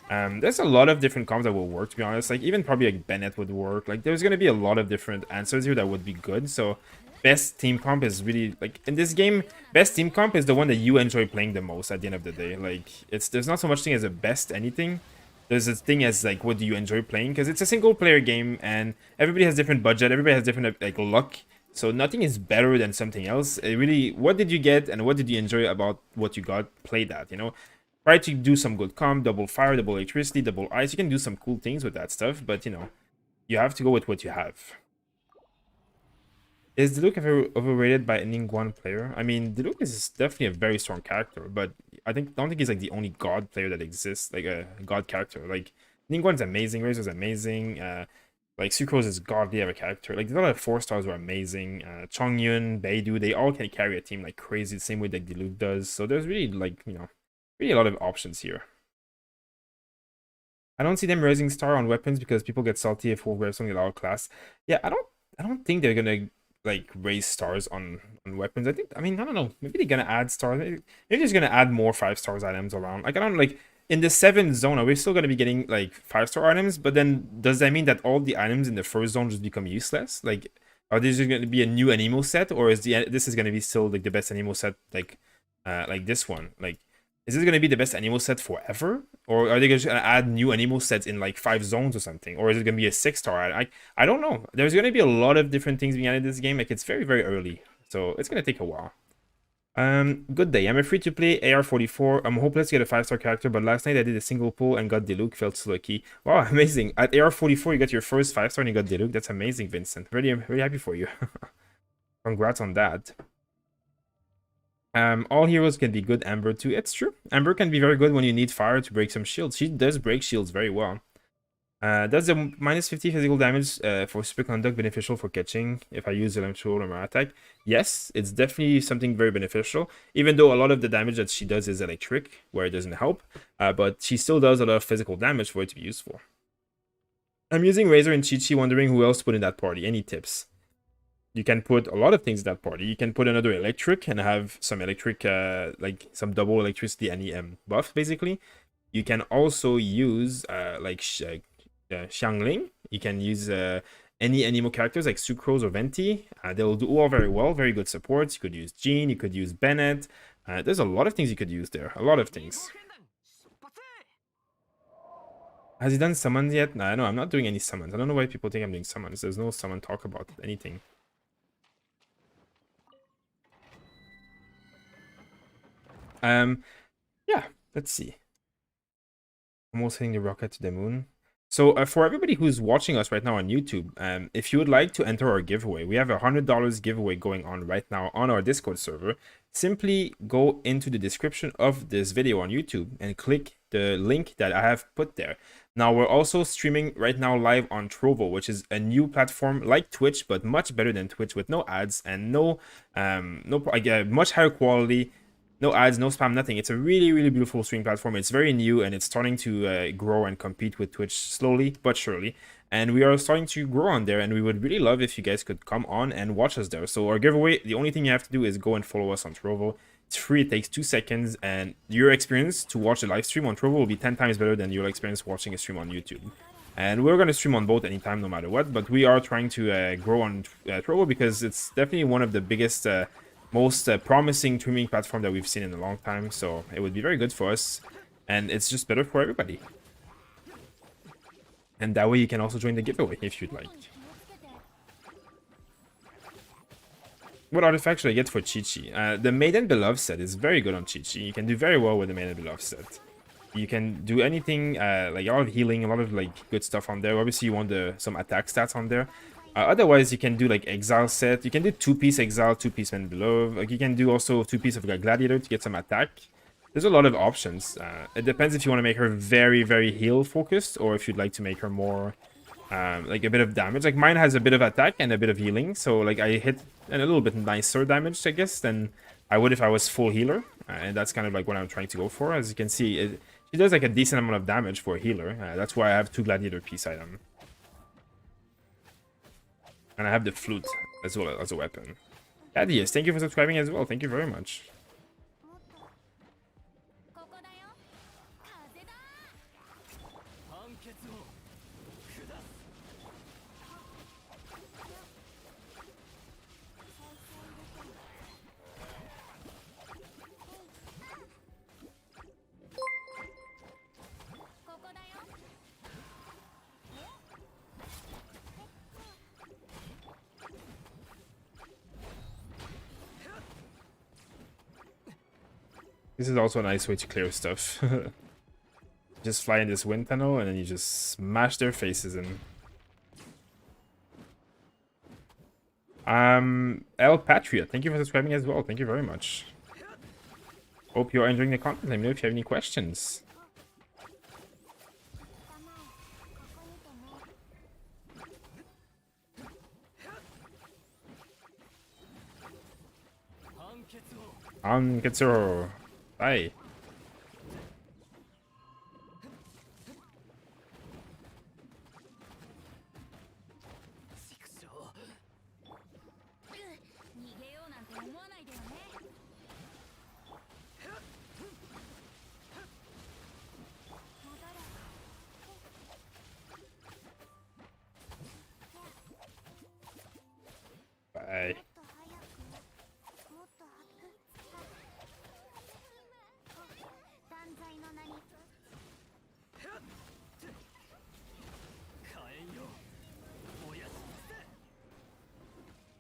There's a lot of different comps that will work, to be honest. Like even probably like Bennett would work. Like there's gonna be a lot of different answers here that would be good. So best team comp is really like in this game, best team comp is the one that you enjoy playing the most at the end of the day. Like there's not so much thing as a best anything. There's a thing as like what do you enjoy playing, because it's a single player game and everybody has different budget, everybody has different like luck. So nothing is better than something else. It really, what did you get and what did you enjoy about what you got? Play that, you know. Try to do some good comp, double fire, double electricity, double ice. You can do some cool things with that stuff, but you know, you have to go with what you have. Is Diluc ever overrated by any one player? I mean, Diluc is definitely a very strong character, but don't think he's like the only god player that exists, like a god character. Like Ningguang's amazing, Razor's amazing, like Sucrose is godly of a character. Like a lot of 4-stars were amazing. Chongyun, Beidou, they all can carry a team like crazy, the same way that Diluc does. So there's really like, you know, really a lot of options here. I don't see them raising star on weapons because people get salty if we'll wear something at class. Yeah, I don't think they're gonna like raise stars on weapons. I mean, I don't know. Maybe they're gonna add stars. Maybe they're just gonna add more 5-stars items around. Like I don't like in the 7th zone, are we still gonna be getting like 5-star items? But then does that mean that all the items in the first zone just become useless? Like, are these just gonna be a new anemo set, or is this is gonna be still like the best anemo set like this one? Like, is this gonna be the best anemo set forever, or are they just gonna add new anemo sets in like 5 zones or something, or is it gonna be a 6-star? I don't know. There's gonna be a lot of different things being added in this game. Like it's very very early, so it's gonna take a while. Good day. I'm a free-to-play AR44. I'm hopeless to get a 5-star character, but last night I did a single pull and got Diluc. Felt so lucky. Wow, amazing. At AR44, you got your first 5-star and you got Diluc. That's amazing, Vincent. Really, really happy for you. Congrats on that. All heroes can be good. Amber too. It's true. Amber can be very good when you need fire to break some shields. She does break shields very well. Does the -50 physical damage for superconduct beneficial for catching if I use electrical or my attack? Yes, it's definitely something very beneficial, even though a lot of the damage that she does is electric, where it doesn't help, but she still does a lot of physical damage for it to be useful. I'm using Razor and Chi-Chi, wondering who else to put in that party. Any tips? You can put a lot of things in that party. You can put another electric and have some electric, like some double electricity any buff, basically. You can also use like Xiangling. You can use any anemo characters like Sucrose or Venti. They'll do all very well, very good supports. You could use Jean, you could use Bennett. There's a lot of things you could use there, a lot of things. Has he done summons yet? No, I'm not doing any summons. I don't know why people think I'm doing summons. There's no summon talk about anything. Yeah, let's see. Almost hitting the rocket to the moon. So for everybody who's watching us right now on YouTube, if you would like to enter our giveaway, we have a $100 giveaway going on right now on our Discord server. Simply go into the description of this video on YouTube and click the link that I have put there. Now we're also streaming right now live on Trovo, which is a new platform like Twitch, but much better than Twitch, with no ads and much higher quality. No ads, no spam, nothing. It's a really, really beautiful streaming platform. It's very new and it's starting to grow and compete with Twitch slowly but surely. And we are starting to grow on there, and we would really love if you guys could come on and watch us there. So our giveaway, the only thing you have to do is go and follow us on Trovo. It's free, it takes 2 seconds, and your experience to watch a live stream on Trovo will be 10 times better than your experience watching a stream on YouTube. And we're going to stream on both anytime, no matter what, but we are trying to grow on Trovo because it's definitely one of the biggest, most promising streaming platform that we've seen in a long time, so it would be very good for us, and it's just better for everybody. And that way you can also join the giveaway if you'd like. What artifact should I get for Chi-Chi? The Maiden Beloved set is very good on Chi-Chi. You can do very well with the Maiden Beloved set. You can do anything, like a lot of healing, a lot of like good stuff on there. Obviously you want some attack stats on there. Otherwise you can do like Exile set. You can do 2-piece Exile, 2-piece Maiden Beloved. Like you can do also 2-piece of a Gladiator to get some attack. There's a lot of options. It depends if you want to make her very, very heal focused, or if you'd like to make her more like a bit of damage. Like mine has a bit of attack and a bit of healing, so like I hit a little bit nicer damage, I guess, than I would if I was full healer. And that's kind of like what I'm trying to go for. As you can see, she does like a decent amount of damage for a healer. That's why I have 2 Gladiator piece items. And I have the flute as well as a weapon. Adios, thank you for subscribing as well. Thank you very much. This is also a nice way to clear stuff. Just fly in this wind tunnel and then you just smash their faces in. El Patriot, thank you for subscribing as well. Thank you very much. Hope you're enjoying the content. Let me know if you have any questions. Anketsu. Bye. Bye.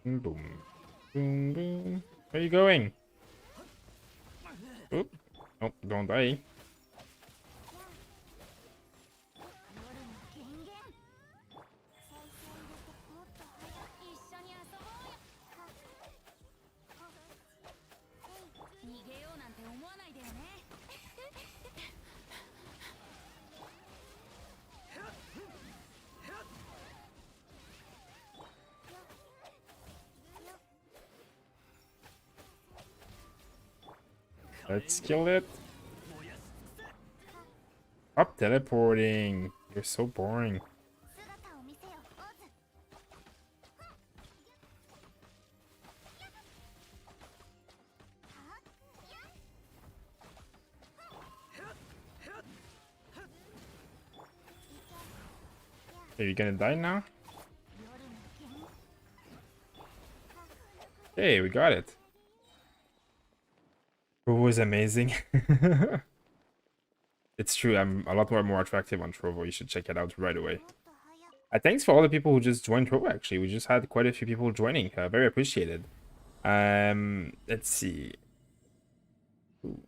Boom, boom, boom. Where are you going? Oop. Oh, don't die. Let's kill it. Stop teleporting. You're so boring. Are you gonna die now? Hey, we got it. Trovo is amazing. It's true, I'm a lot more attractive on Trovo. You should check it out right away. Thanks for all the people who just joined Trovo, actually. We just had quite a few people joining. Very appreciated. Let's see. Ooh.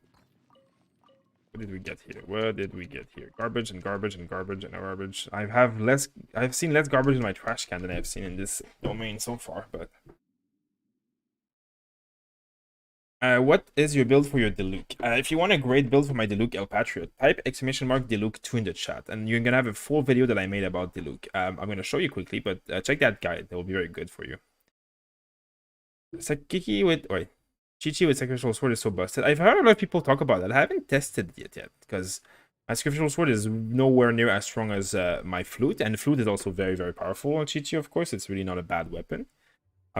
What did we get here? What did we get here? Garbage and garbage and garbage and garbage. I've seen less garbage in my trash can than I've seen in this domain so far, but what is your build for your Diluc? If you want a great build for my Diluc El Patriot, type !Diluc2 in the chat, and you're gonna have a full video that I made about Diluc. I'm gonna show you quickly, but check that guide. That will be very good for you. Sakiki with Chi-Chi with Sacrificial Sword is so busted. I've heard a lot of people talk about that. I haven't tested it yet because my Sacrificial Sword is nowhere near as strong as my Flute, and Flute is also very, very powerful on Chi-Chi, of course. It's really not a bad weapon.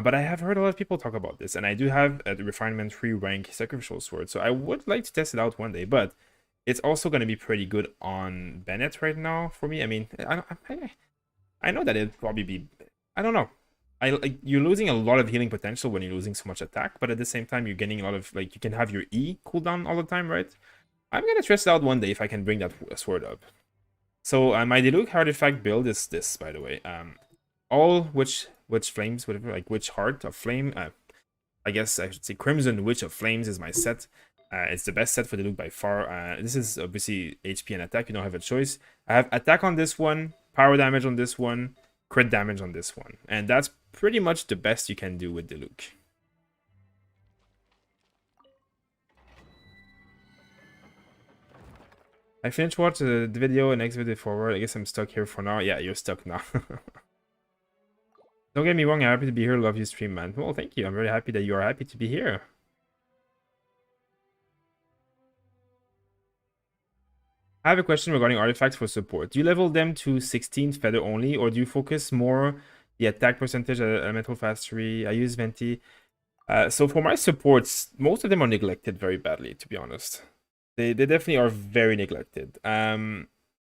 But I have heard a lot of people talk about this, and I do have a refinement 3 rank sacrificial sword, so I would like to test it out one day, but it's also going to be pretty good on Bennett right now for me. I mean, I know that it'd probably be, I don't know. You're losing a lot of healing potential when you're losing so much attack, but at the same time you're getting a lot of, like, you can have your E cooldown all the time, right? I'm gonna test it out one day if I can bring that sword up. So my Diluc artifact build is this, by the way. All witch flames, whatever, like witch heart of flame. I guess I should say Crimson Witch of Flames is my set. It's the best set for the Diluc by far. This is obviously HP and attack. You don't have a choice. I have attack on this one, power damage on this one, crit damage on this one, and that's pretty much the best you can do with Diluc. I finished watching the video and next video forward. I guess I'm stuck here for now. Yeah, you're stuck now. Don't get me wrong, I'm happy to be here. Love you stream, man. Well, thank you. I'm very happy that you are happy to be here. I have a question regarding artifacts for support. Do you level them to 16 feather only, or do you focus more the attack percentage, elemental fast 3? I use Venti. So for my supports, most of them are neglected very badly, to be honest. They definitely are very neglected.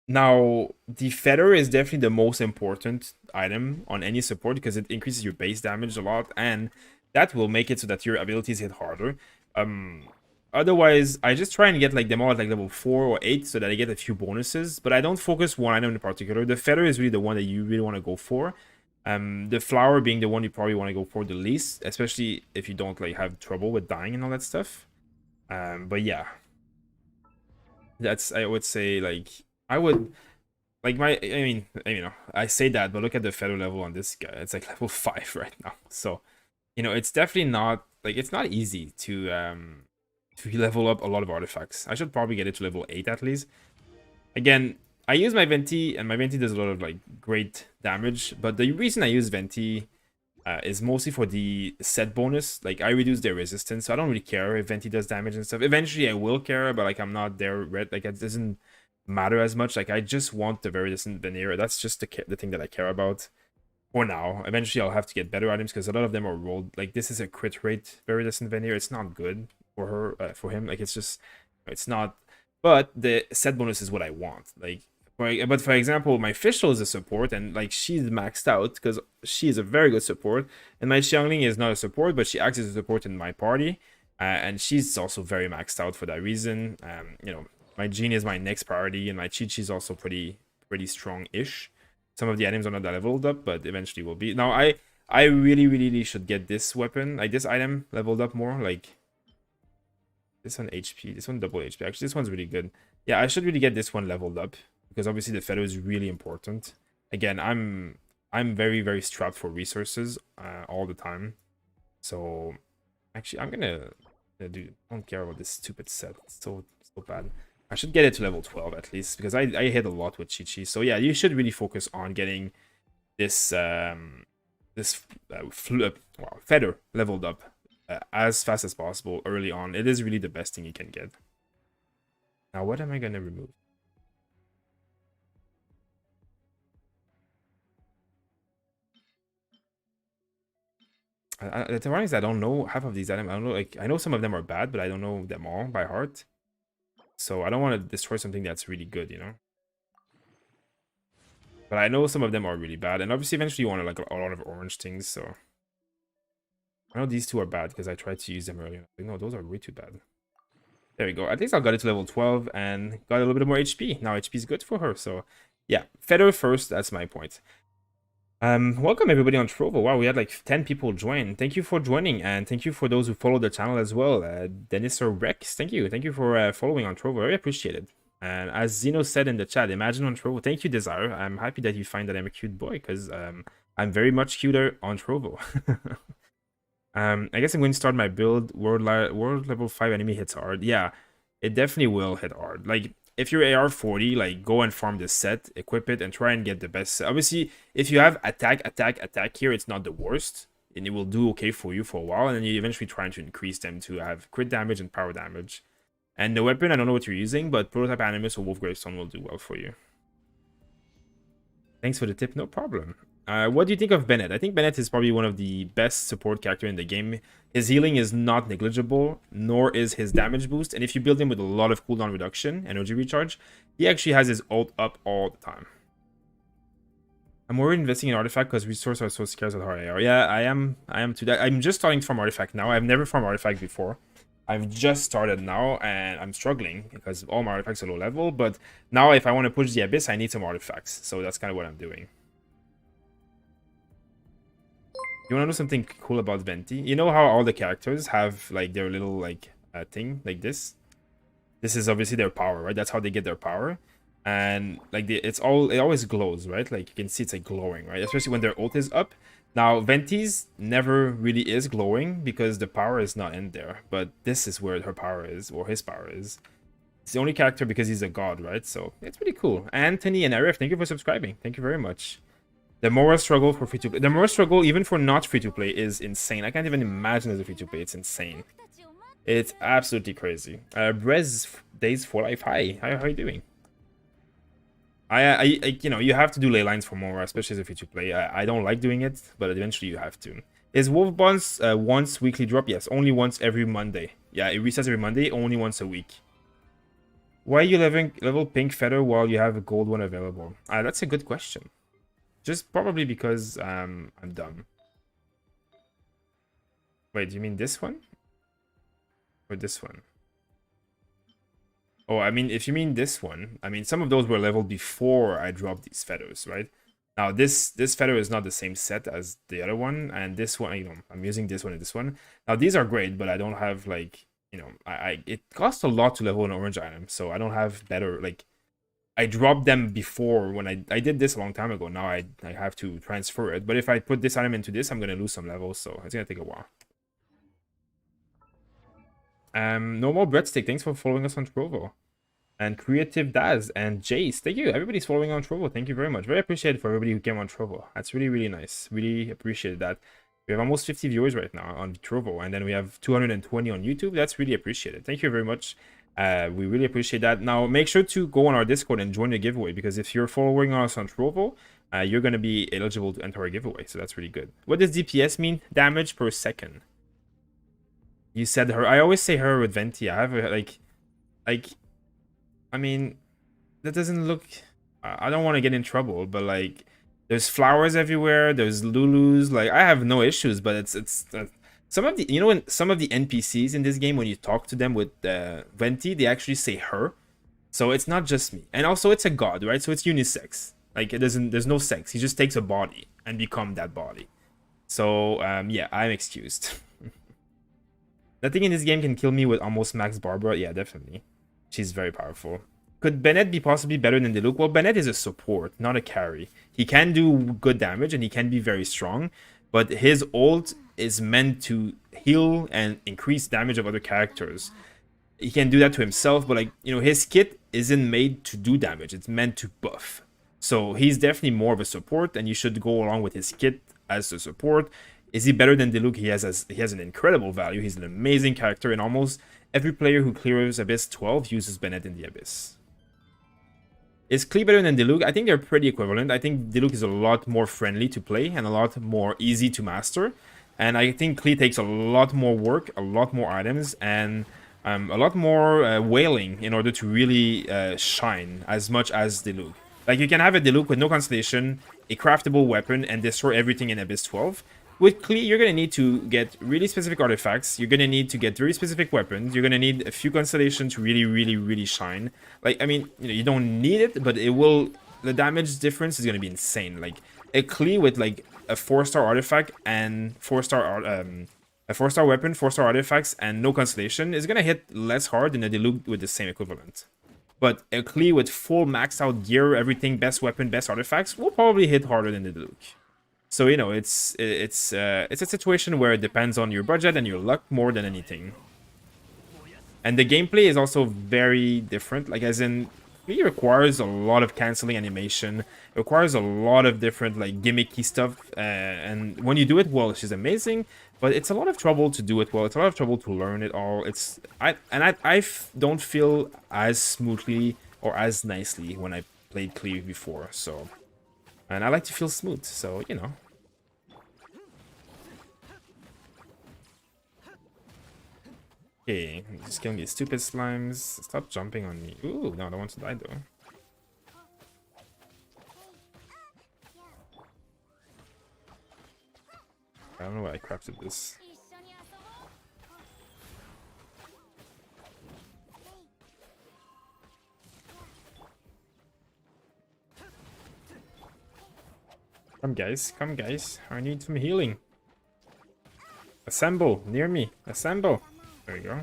Now, the feather is definitely the most important item on any support because it increases your base damage a lot, and that will make it so that your abilities hit harder. Otherwise, I just try and get like them all at like level 4 or 8 so that I get a few bonuses, but I don't focus one item in particular. The feather is really the one that you really want to go for. The flower being the one you probably want to go for the least, especially if you don't like have trouble with dying and all that stuff. But yeah, that's, I would say, like, I would like I mean, you know, I say that, but look at the feather level on this guy. It's like level 5 right now. So, you know, it's definitely not like, it's not easy to level up a lot of artifacts. I should probably get it to level 8 at least. Again, I use my Venti, and my Venti does a lot of like great damage, but the reason I use Venti is mostly for the set bonus. Like, I reduce their resistance, so I don't really care if Venti does damage and stuff. Eventually I will care, but like, I'm not there yet. Like, it doesn't matter as much. Like, I just want the Viridescent Veneer. That's just the thing that I care about for now. Eventually I'll have to get better items because a lot of them are rolled. Like, this is a crit rate Viridescent Veneer. It's not good for her, for him. Like, it's just, it's not. But the set bonus is what I want. Like, but for example, my Fischl is a support, and like, she's maxed out because she is a very good support, and my Xiangling is not a support, but she acts as a support in my party, and she's also very maxed out for that reason. You know, my Jean is my next priority, and my Chi-Chi is also pretty strong-ish. Some of the items are not that leveled up, but eventually will be. Now, I really should get this weapon, like this item, leveled up more. Like, this one HP, this one double HP. Actually, this one's really good. Yeah, I should really get this one leveled up because obviously the feather is really important. Again, I'm very strapped for resources all the time. So actually, I'm gonna don't care about this stupid set. It's so bad. I should get it to level 12 at least because I hit a lot with Chi-Chi. So yeah, you should really focus on getting this feather leveled up as fast as possible early on. It is really the best thing you can get. Now, what am I gonna remove? The ironic is I don't know half of these items. I don't know, like, I know some of them are bad, but I don't know them all by heart. So I don't want to destroy something that's really good, you know. But I know some of them are really bad, and obviously eventually you want to like a lot of orange things. So I know these two are bad because I tried to use them earlier. Like, no, those are way too bad. There we go. At least I got it to level 12 and got a little bit more HP. Now HP is good for her. So yeah, feather first. That's my point. Welcome everybody on Trovo. Wow, we had like 10 people join. Thank you for joining, and thank you for those who follow the channel as well. Dennis or Rex, thank you for following on Trovo. Very appreciated. And as Zeno said in the chat, imagine on Trovo. Thank you, Desire. I'm happy that you find that I'm a cute boy because I'm very much cuter on Trovo. I guess I'm going to start my build. World level 5 enemy hits hard. Yeah, it definitely will hit hard. Like, if you're AR40, like, go and farm this set, equip it, and try and get the best set. Obviously, if you have attack here, it's not the worst, and it will do okay for you for a while, and then you eventually try to increase them to have crit damage and power damage. And the weapon, I don't know what you're using, but Prototype Animus or Wolf Gravestone will do well for you. Thanks for the tip, no problem. What do you think of Bennett? I think Bennett is probably one of the best support character in the game. His healing is not negligible, nor is his damage boost. And if you build him with a lot of cooldown reduction, energy recharge, he actually has his ult up all the time. I'm worried investing in artifact because resources are so scarce at hard AR. Yeah, I am too. I'm just starting to farm artifact now. I've never farmed artifact before. I've just started now and I'm struggling because all my artifacts are low level. But now if I want to push the abyss, I need some artifacts. So that's kind of what I'm doing. You want to know something cool about Venti? You know how all the characters have like their little like thing like this? This is obviously their power, right? That's how they get their power. And like it always glows, right? Like you can see it's like glowing, right? Especially when their ult is up. Now Venti's never really is glowing because the power is not in there, but this is where her power is, or his power is. It's the only character because he's a god, right? So it's pretty cool. Anthony and Arif, thank you for subscribing. Thank you very much. The moral struggle for free-to-play. The moral struggle even for not free-to-play is insane. I can't even imagine as a free-to-play. It's insane. It's absolutely crazy. Brez Days for Life. Hi, how are you doing? I you know, you have to do ley lines for more, especially as a free-to-play. I don't like doing it, but eventually you have to. Is Wolf Bonds once weekly drop? Yes, only once every Monday. Yeah, it resets every Monday, only once a week. Why are you level pink feather while you have a gold one available? That's a good question. Just probably because I'm dumb. Wait, do you mean this one? Or this one? Oh, I mean, if you mean this one, I mean, some of those were leveled before I dropped these feathers, right? Now, this feather is not the same set as the other one, and this one, you know, I'm using this one and this one. Now, these are great, but I don't have, like, you know, it costs a lot to level an orange item, so I don't have better, like, I dropped them before when I did this a long time ago. Now I have to transfer it, but if I put this item into this, I'm going to lose some levels, so it's going to take a while. No more breadstick. Thanks for following us on Trovo. And Creative Daz and Jace. Thank you. Everybody's following on Trovo. Thank you very much. Very appreciated for everybody who came on Trovo. That's really, really nice. Really appreciate that. We have almost 50 viewers right now on Trovo, and then we have 220 on YouTube. That's really appreciated. Thank you very much. We really appreciate that. Now, make sure to go on our Discord and join the giveaway, because if you're following us on Trovo, you're going to be eligible to enter our giveaway. So that's really good. What does DPS mean? Damage per second. You said her. I always say her with Venti. I have a, I mean, that doesn't look... I don't want to get in trouble, but like, there's flowers everywhere. There's Lulus. Like, I have no issues, but it's some of the, you know, when some of the NPCs in this game, when you talk to them with Venti, they actually say her. So it's not just me. And also, it's a god, right? So it's unisex. Like, it doesn't. There's no sex. He just takes a body and become that body. So yeah, I'm excused. Nothing in this game can kill me with almost max Barbara. Yeah, definitely. She's very powerful. Could Bennett be possibly better than Diluc? Well, Bennett is a support, not a carry. He can do good damage and he can be very strong, but his ult is meant to heal and increase damage of other characters. He can do that to himself, but like, you know, his kit isn't made to do damage. It's meant to buff. So he's definitely more of a support, and you should go along with his kit as a support. Is he better than Diluc? He has an incredible value. He's an amazing character, and almost every player who clears Abyss 12 uses Bennett in the Abyss. Is Klee better than Diluc? I think they're pretty equivalent. I think Diluc is a lot more friendly to play and a lot more easy to master. And I think Klee takes a lot more work, a lot more items, and a lot more wailing in order to really shine as much as Diluc. Like, you can have a Diluc with no constellation, a craftable weapon, and destroy everything in Abyss 12. With Klee, you're going to need to get really specific artifacts. You're going to need to get very specific weapons. You're going to need a few constellations to really, really, really shine. Like, I mean, you know, you don't need it, but it will... The damage difference is going to be insane. Like, a Klee with, like, a 4-star artifact and 4-star... a 4-star weapon, 4-star artifacts, and no constellation is going to hit less hard than a Diluc with the same equivalent. But a Klee with full maxed out gear, everything, best weapon, best artifacts, will probably hit harder than the Diluc. So, you know, it's a situation where it depends on your budget and your luck more than anything. And the gameplay is also very different. Like, as in, it requires a lot of canceling animation. It requires a lot of different, like, gimmicky stuff. And when you do it well, it's just amazing. But it's a lot of trouble to do it well. It's a lot of trouble to learn it all. I don't feel as smoothly or as nicely when I played Klee before. So... And I like to feel smooth, so, you know. Okay, just killing these stupid slimes. Stop jumping on me. Ooh, no, I don't want to die, though. I don't know why I crafted this. Come, guys. Come, guys. I need some healing. Assemble. Near me. Assemble. There you go.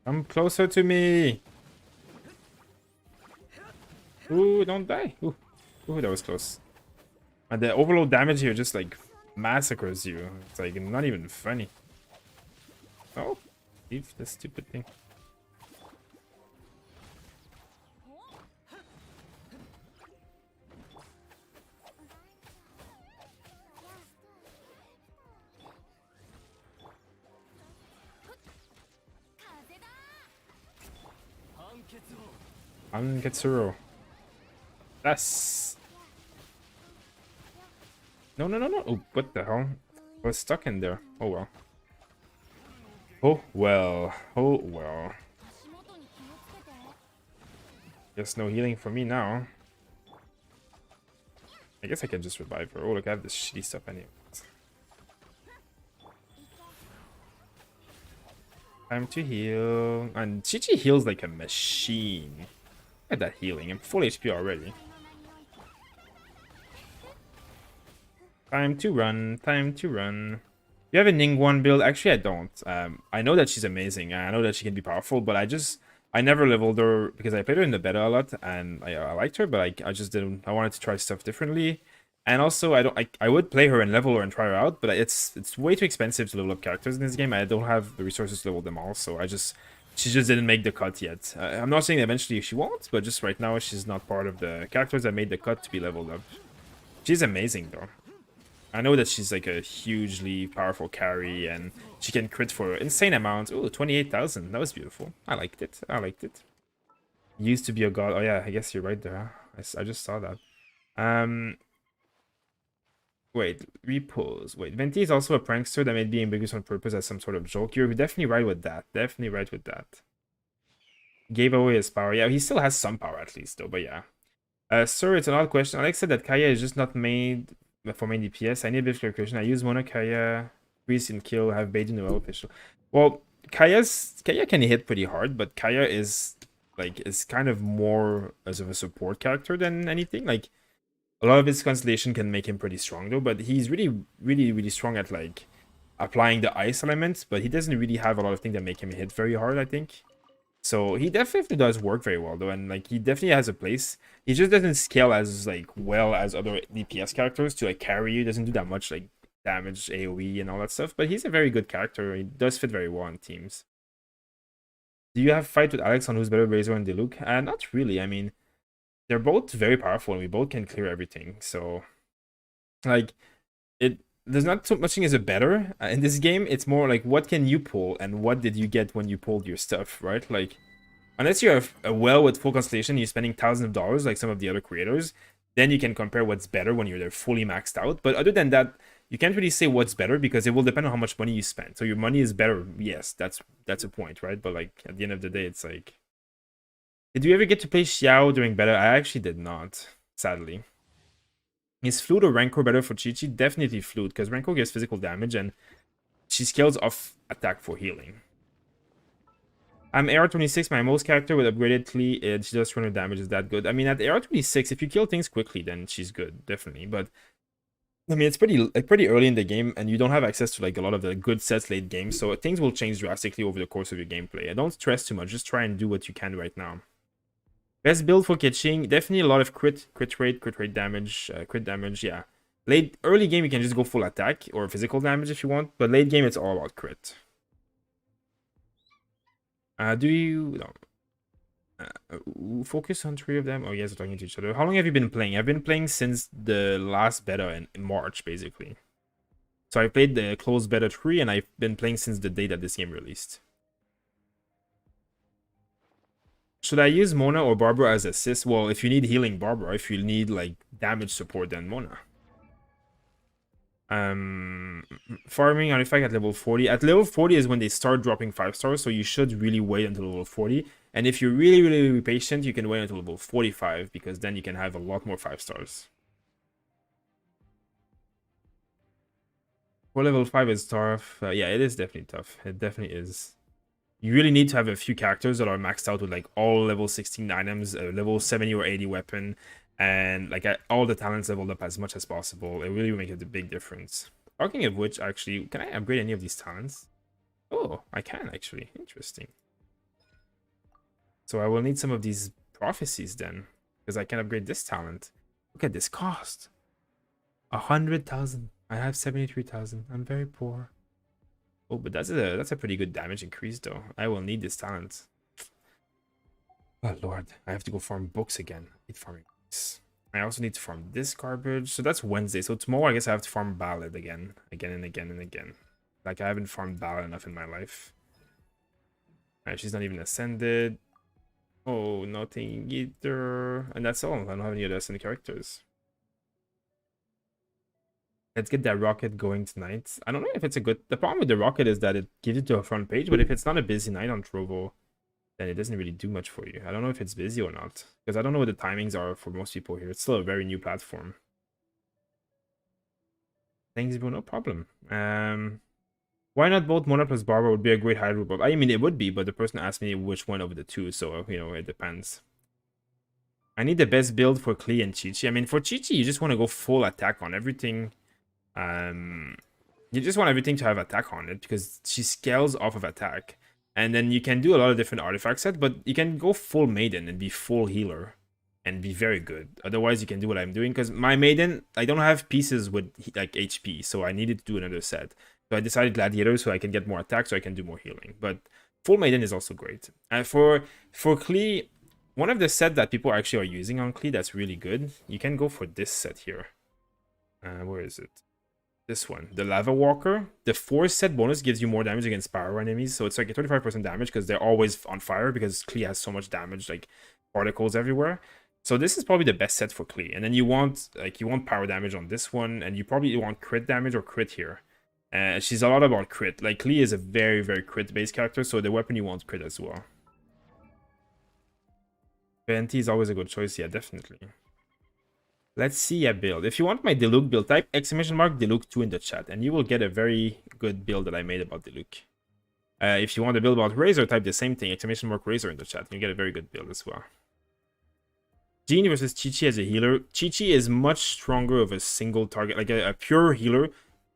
Come closer to me. Ooh, don't die. Ooh, ooh, that was close. And the overload damage here just like massacres you. It's like not even funny. Oh, leave this stupid thing. Angetsuro. Yes. No, no, no, no. Oh, what the hell? I was stuck in there. Oh, well. Oh, well. Oh, well. Guess no healing for me now. I guess I can just revive her. Oh, look, I have this shitty stuff anyway. Time to heal. And Chi-Chi heals like a machine. Look at that healing. I'm full HP already. Time to run. Time to run. You have a Ningguang build? Actually, I don't. I know that she's amazing. I know that she can be powerful, but I never leveled her because I played her in the beta a lot and I liked her, but I just didn't. I wanted to try stuff differently. And also, I would play her and level her and try her out, but it's way too expensive to level up characters in this game. I don't have the resources to level them all, so she just didn't make the cut yet. I'm not saying that eventually she won't, but just right now she's not part of the characters that made the cut to be leveled up. She's amazing though. I know that she's like a hugely powerful carry and she can crit for insane amounts. Oh, 28,000. That was beautiful. I liked it. I liked it. Used to be a god. Oh yeah, I guess you're right there. I just saw that. Wait, repose. Wait, Venti is also a prankster that may be ambiguous on purpose as some sort of joke. You're definitely right with that. Definitely right with that. Gave away his power. Yeah, he still has some power at least, though, but yeah. Sir, it's an odd question. Alex said that Kaya is just not made for main DPS. I need a bit of clarification. I use Mono Kaya, freeze and kill, have bait in the well official. Well, Kaya can hit pretty hard, but Kaya is kind of more as of a support character than anything. Like, a lot of his constellation can make him pretty strong though, but he's really strong at like applying the ice element, but he doesn't really have a lot of things that make him hit very hard, I think. So he definitely does work very well though, and like he definitely has a place. He just doesn't scale as like well as other DPS characters to like carry you. Doesn't do that much like damage, AoE, and all that stuff. But he's a very good character. He does fit very well on teams. Do you have a fight with Alex on who's better, Razor and Diluc? Not really. I mean, they're both very powerful and we both can clear everything, so like there's not so much thing as a better in this game. It's more like what can you pull and what did you get when you pulled your stuff, right? Like unless you have a well with full constellation, you're spending thousands of dollars like some of the other creators, then you can compare what's better when you're there fully maxed out. But other than that, you can't really say what's better because it will depend on how much money you spend. So your money is better, yes, that's a point, right? But like at the end of the day, it's like, did you ever get to play Xiao during beta? I actually did not, sadly. Is Flute or Rancor better for Chi-Chi? Definitely Flute, because Rancor gives physical damage and she scales off attack for healing. I'm AR26, my most character with upgraded Klee, and she does 200 damage. Is that good? I mean, at AR26, if you kill things quickly, then she's good, definitely. But I mean, it's pretty early in the game, and you don't have access to like a lot of the good sets late game, so things will change drastically over the course of your gameplay. Don't stress too much. Just try and do what you can right now. Best build for catching, definitely a lot of crit rate damage, crit damage, yeah. Early game, you can just go full attack or physical damage if you want, but late game, it's all about crit. No. Focus on 3 of them. Oh, you guys are talking to each other. How long have you been playing? I've been playing since the last beta in March, basically. So I played the closed beta 3, and I've been playing since the day that this game released. Should I use Mona or Barbara as assist? Well, if you need healing, Barbara. If you need like damage support, then Mona. Farming artifact at level 40. At level 40 is when they start dropping 5 stars, so you should really wait until level 40. And if you're really patient, you can wait until level 45, because then you can have a lot more 5 stars. For level 5 is tough. Yeah, it is definitely tough. It definitely is. You really need to have a few characters that are maxed out with like all level 16 items, a level 70 or 80 weapon, and like all the talents leveled up as much as possible. It really will make a big difference. Talking of which, actually, can I upgrade any of these talents? Oh, I can actually. Interesting. So I will need some of these prophecies then, because I can upgrade this talent. Look at this cost. 100,000. I have 73,000. I'm very poor. Oh, but that's a pretty good damage increase though. I will need this talent. Oh lord, I have to go farm books again. I hate farming books. I also need to farm this garbage. So that's Wednesday. So tomorrow I guess I have to farm Ballad again. Again and again and again. Like I haven't farmed Ballad enough in my life. Alright, she's not even ascended. Oh, nothing either. And that's all. I don't have any other ascended characters. Let's get that rocket going tonight. I don't know if it's a good... The problem with the rocket is that it gives it to a front page, but if it's not a busy night on Trovo, then it doesn't really do much for you. I don't know if it's busy or not, because I don't know what the timings are for most people here. It's still a very new platform. Thanks, bro. No problem. Why not both Mona plus Barbara would be a great hide group? I mean, it would be, but the person asked me which one of the two, so, you know, it depends. I need the best build for Klee and Chi-Chi. I mean, for Chi-Chi, you just want to go full attack on everything. You just want everything to have attack on it because she scales off of attack, and then you can do a lot of different artifact sets, but you can go full maiden and be full healer and be very good. Otherwise you can do what I'm doing, because my maiden, I don't have pieces with like HP, so I needed to do another set. So I decided gladiator so I can get more attack, so I can do more healing. But full maiden is also great. And for Klee, one of the sets that people actually are using on Klee that's really good, you can go for this set here. Where is it? This one, the Lava Walker. The 4 set bonus gives you more damage against pyro enemies, so it's like a 35% damage because they're always on fire, because Klee has so much damage, like particles everywhere. So this is probably the best set for Klee. And then you want pyro damage on this one, and you probably want crit damage or crit here. She's a lot about crit. Like Klee is a very crit based character, so the weapon you want crit as well. Venti is always a good choice, yeah, definitely. Let's see a build. If you want my Diluc build, type !Diluc2 in the chat, and you will get a very good build that I made about Diluc. If you want a build about Razor, type the same thing, !Razor in the chat, and you get a very good build as well. Jean versus Chi-Chi as a healer. Chi-Chi is much stronger of a single target, like a pure healer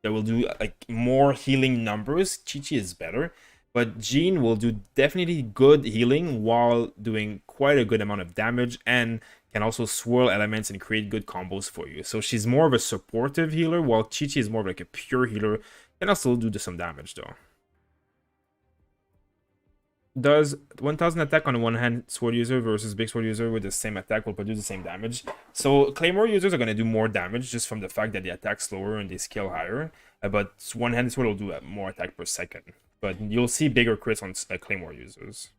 that will do like more healing numbers. Chi-Chi is better, but Jean will do definitely good healing while doing quite a good amount of damage, and can also swirl elements and create good combos for you. So she's more of a supportive healer, while Chi-Chi is more of like a pure healer. Can also do some damage though. Does 1000 attack on one hand sword user versus big sword user with the same attack will produce the same damage? So Claymore users are going to do more damage just from the fact that they attack slower and they scale higher. But one hand sword will do more attack per second. But you'll see bigger crits on Claymore users.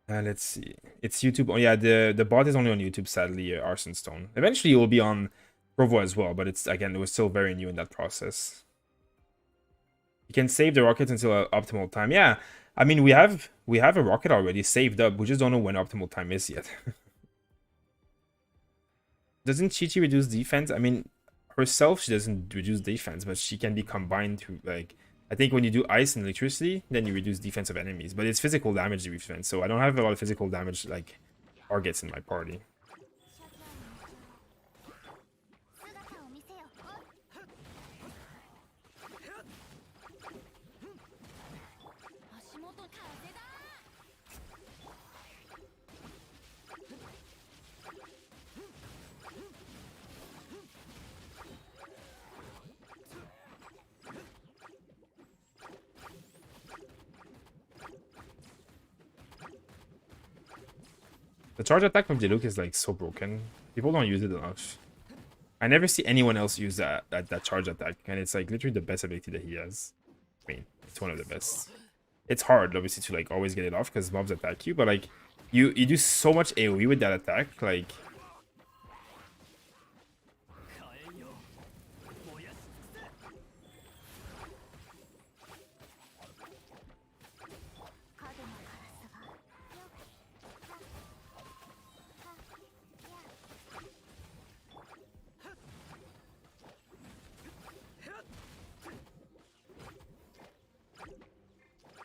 Let's see. It's YouTube. Oh yeah, the bot is only on YouTube, sadly, Arson Stone. Eventually it will be on Provo as well, but it's, again, it was still very new in that process. You can save the rockets until optimal time. Yeah, I mean, we have a rocket already saved up. We just don't know when optimal time is yet. Doesn't Chi-Chi reduce defense? I mean, herself, she doesn't reduce defense, but she can be combined to, like, I think when you do ice and electricity, then you reduce defense of enemies. But it's physical damage defense, so I don't have a lot of physical damage, like, targets in my party. The charge attack from Diluc is like so broken. People don't use it enough. I never see anyone else use that charge attack, and it's like literally the best ability that he has. I mean, it's one of the best. It's hard, obviously, to like always get it off because mobs attack you, but like you do so much AoE with that attack, like.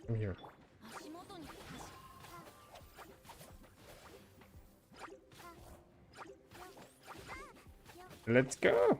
Come here. Let's go.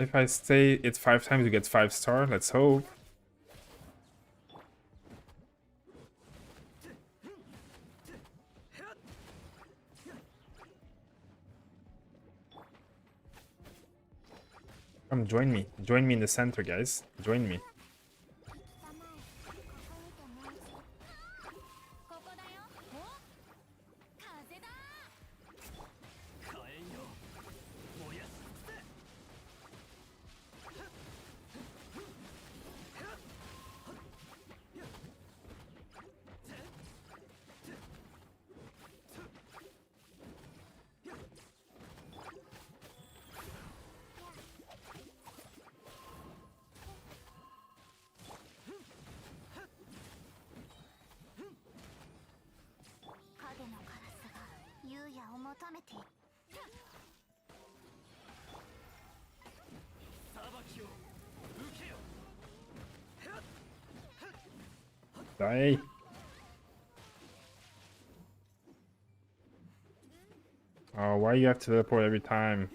If I stay it 5 times, you get 5-star. Let's hope. Come join me. Join me in the center, guys. Join me. Die. Oh, why you have to teleport every time?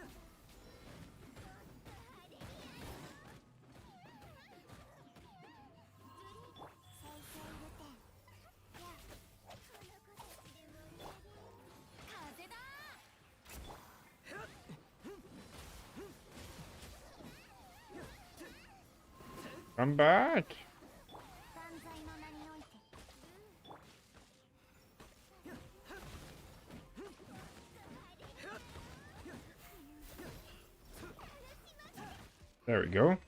Come back. There we go.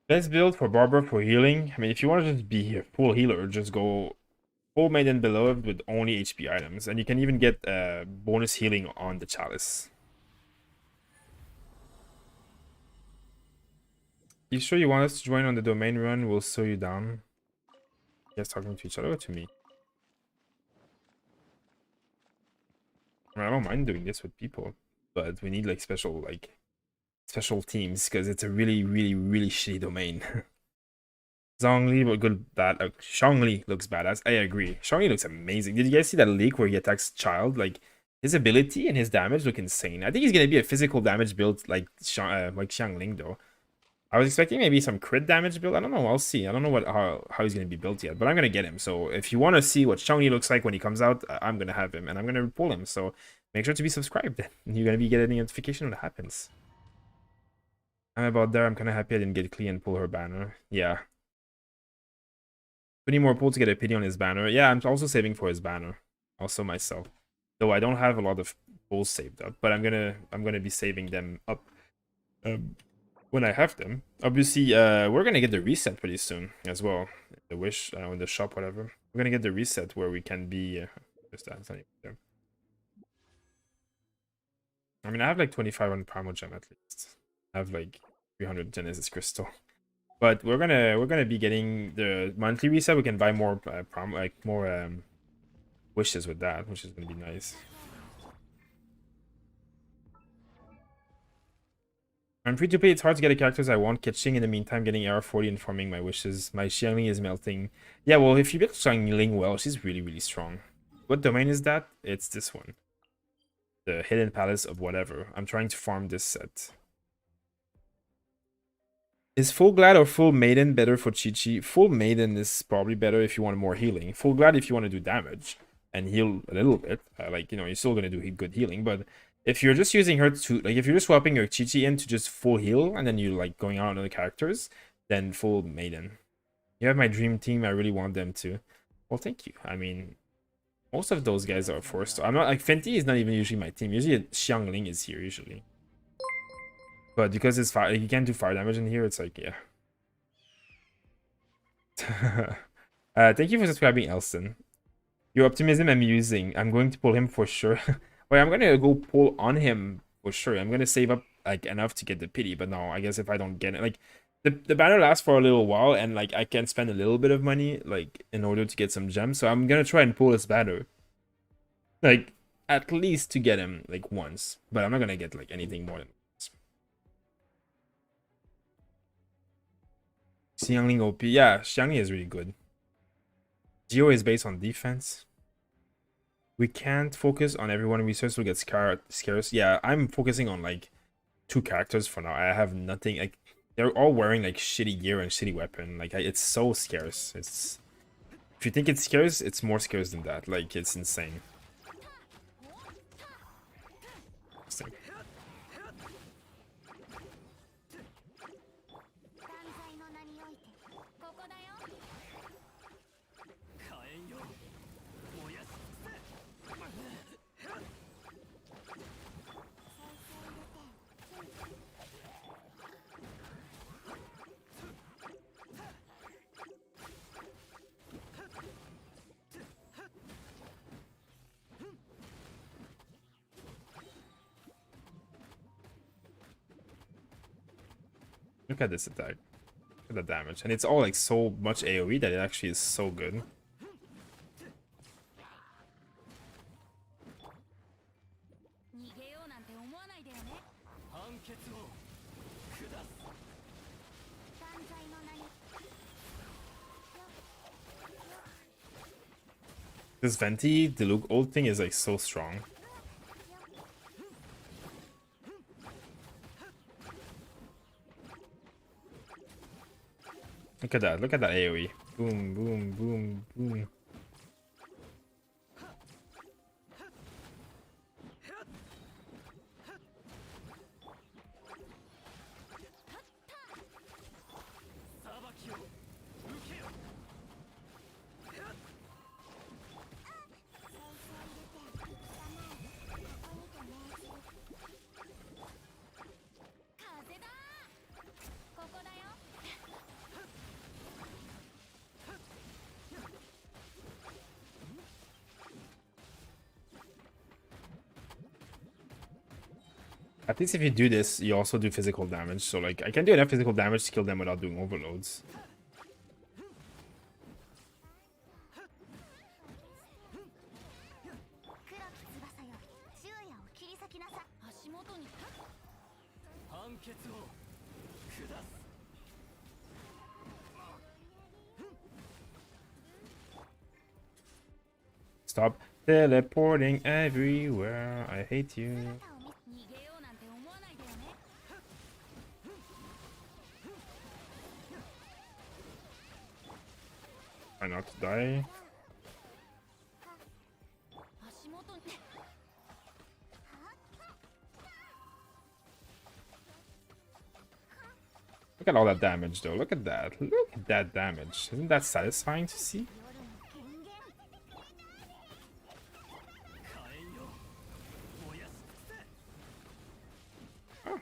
Best build for Barber for healing. I mean, if you want to just be a full healer, just go full Maiden Beloved with only HP items. And you can even get bonus healing on the Chalice. You sure you want us to join on the domain run? We'll slow you down. You guys talking to each other or to me? I mean, I don't mind doing this with people, but we need like special teams because it's a really shitty domain. Zhongli, but good bad. Shangli looks badass. I agree. Shangli looks amazing. Did you guys see that leak where he attacks Child? Like his ability and his damage look insane. I think he's gonna be a physical damage build like Xiangling though. I was expecting maybe some crit damage build. I don't know. I'll see. I don't know how he's gonna be built yet, but I'm gonna get him. So if you want to see what Shangli looks like when he comes out, I'm gonna have him and I'm gonna pull him. So make sure to be subscribed. You're gonna be getting a notification when it happens. I'm about there. I'm kind of happy I didn't get Klee and pull her banner. Yeah. 20 more pull to get a pity on his banner. Yeah, I'm also saving for his banner. Also myself. Though I don't have a lot of pulls saved up, but I'm gonna be saving them up when I have them. Obviously, we're gonna get the reset pretty soon as well. The wish in the shop, whatever. We're gonna get the reset where we can be. Just that. It's not even there. I mean, I have like 25 Primal Gem at least. I have like 300 Genesis Crystal. But we're gonna be getting the monthly reset. We can buy more wishes with that, which is gonna be nice. I'm free to play. It's hard to get the characters I want. Catching in the meantime, getting AR40 and forming my wishes. My Xiangling is melting. Yeah, well, if you build Xiangling well, she's really strong. What domain is that? It's this one. The Hidden Palace of whatever. I'm trying to farm this set. Is Full Glad or Full Maiden better for Chi-Chi? Full Maiden is probably better if you want more healing. Full Glad if you want to do damage and heal a little bit. Like, you know, you're still going to do good healing. But if you're just using her to, like, if you're just swapping your Chi-Chi into just full heal and then you like going out on other characters, then Full Maiden. You have my dream team. I really want them to. Well, thank you. I mean, most of those guys are 4-star. I'm not, like, Fenty is not even usually my team. Usually Xiangling is here, usually. But because it's fire, like, you can't do fire damage in here, it's like, yeah. Thank you for subscribing, Elston. Your optimism I'm using. I'm going to pull him for sure. Wait, I'm gonna go pull on him for sure. I'm gonna save up like enough to get the pity, but no, I guess if I don't get it, like the banner lasts for a little while, and like I can spend a little bit of money like in order to get some gems. So I'm gonna try and pull this banner, like at least to get him like once, but I'm not gonna get like anything more than once. Xiangling OP, yeah, Xiangling is really good. Geo is based on defense. We can't focus on everyone. Resource will get scarce. Yeah, I'm focusing on like 2 characters for now. I have nothing. Like they're all wearing like shitty gear and shitty weapon. Like it's so scarce. It's if you think it's scarce, it's more scarce than that. Like it's insane. Look at this attack. Look at the damage. And it's all like so much AoE that it actually is so good. This Venti, the Luke ult thing is like so strong. Look at that. Look at that AoE. Boom, boom, boom, boom. At least if you do this, you also do physical damage. So like, I can do enough physical damage to kill them without doing overloads. Stop teleporting everywhere. I hate you. Try not to die. Look at all that damage though. Look at that. Look at that damage. Isn't that satisfying to see? Oh.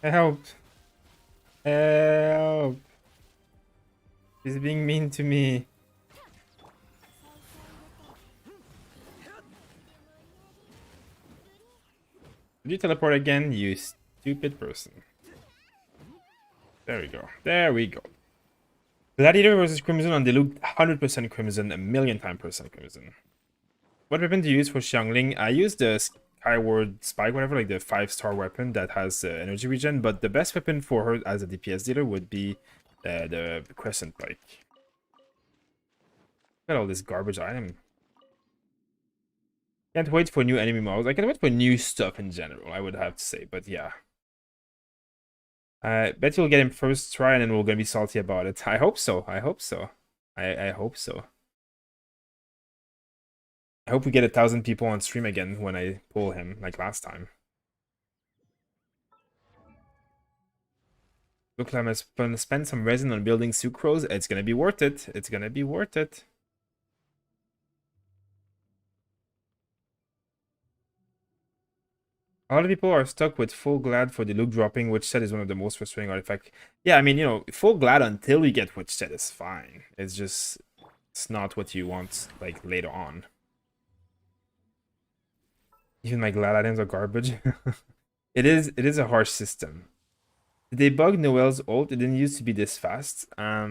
Help. Help. He's being mean to me. Did you teleport again, you stupid person? There we go. There we go. Gladiator versus Crimson on Diluc, 100% Crimson, a million time percent Crimson. What weapon do you use for Xiangling? I use the Skyward Spike, whatever, like the 5-star weapon that has energy regen, but the best weapon for her as a DPS dealer would be the Crescent Pike. Look at all this garbage item. Can't wait for new enemy models. I can wait for new stuff in general, I would have to say, but yeah. I bet you'll get him first try and then we're gonna be salty about it. I hope so. I hope so. I hope so. I hope we get 1,000 people on stream again when I pull him, like last time. Look like I'm gonna spend some resin on building sucrose. It's gonna be worth it. It's gonna be worth it. A lot of people are stuck with full glad for the look dropping, which set is one of the most frustrating artifacts. Yeah, I mean, you know, full glad until you get which set is fine. It's just, it's not what you want, like, later on. Even my glad items are garbage. It is a harsh system. Did they bug Noel's ult? It didn't used to be this fast. I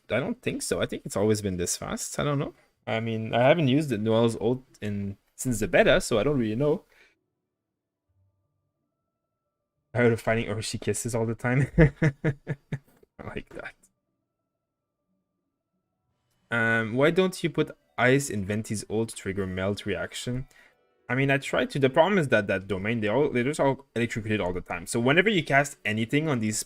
don't think so. I think it's always been this fast. I don't know. I mean, I haven't used the Noel's ult since the beta, so I don't really know. I heard of finding Urshi kisses all the time. I like that. Why don't you put ice in Venti's ult to trigger melt reaction? I mean, I tried to. The problem is that that domain, they just all electrocuted all the time. So whenever you cast anything on these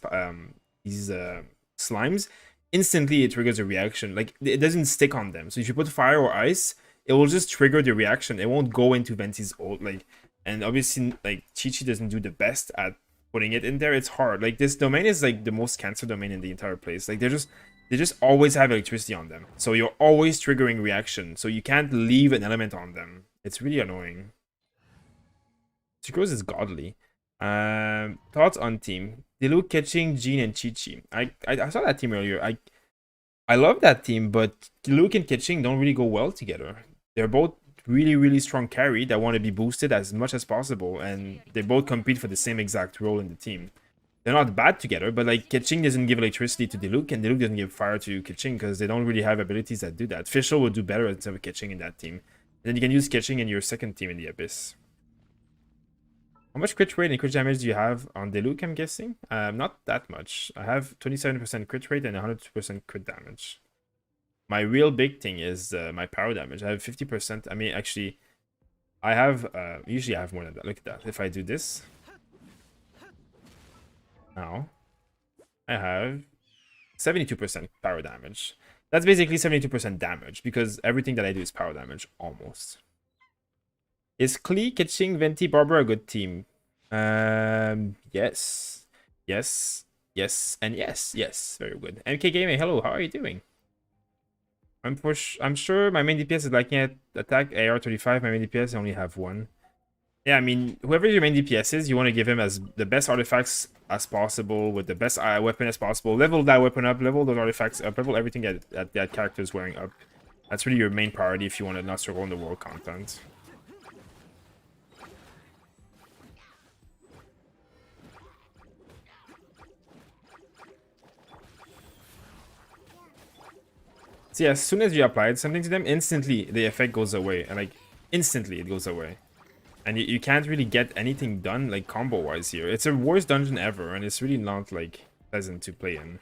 slimes, instantly it triggers a reaction. Like, it doesn't stick on them. So if you put fire or ice, it will just trigger the reaction. It won't go into Venti's ult. Like, and obviously, like, Chi-Chi doesn't do the best at putting it in there. It's hard. Like, this domain is like the most cancer domain in the entire place. Like, they just always have electricity on them. So you're always triggering reaction. So you can't leave an element on them. It's really annoying. Sucrose is godly. Thoughts on team. Diluc, Ketching, Jean, and Chi-Chi. I saw that team earlier. I love that team, but Diluc and Ketching don't really go well together. They're both really, really strong carry that want to be boosted as much as possible, and they both compete for the same exact role in the team. They're not bad together, but like Ketching doesn't give electricity to Diluc, and Diluc doesn't give fire to Ketching because they don't really have abilities that do that. Fischl would do better instead of Ketching in that team. And then you can use Ketching in your second team in the Abyss. How much crit rate and crit damage do you have on Diluc, I'm guessing? Not that much. I have 27% crit rate and 100% crit damage. My real big thing is my power damage. I have 50%. I mean, actually, I have... usually I have more than that. Look at that. If I do this... Now, I have 72% power damage. That's basically 72% damage, because everything that I do is power damage, almost. Is Klee, Ketching, Venti, Barber a good team? Yes. Yes. Yes. And yes. Yes. Very good. MK Gaming, hello. How are you doing? I'm sure my main DPS is liking at attack AR35. My main DPS I only have one. Yeah, I mean, whoever your main DPS is, you want to give him as the best artifacts as possible with the best weapon as possible. Level that weapon up, level those artifacts up, level everything that character is wearing up. That's really your main priority if you want to not struggle in the world content. See, as soon as you applied something to them, instantly the effect goes away. And like, instantly it goes away. And you can't really get anything done, like, combo-wise here. It's the worst dungeon ever, and it's really not, like, pleasant to play in.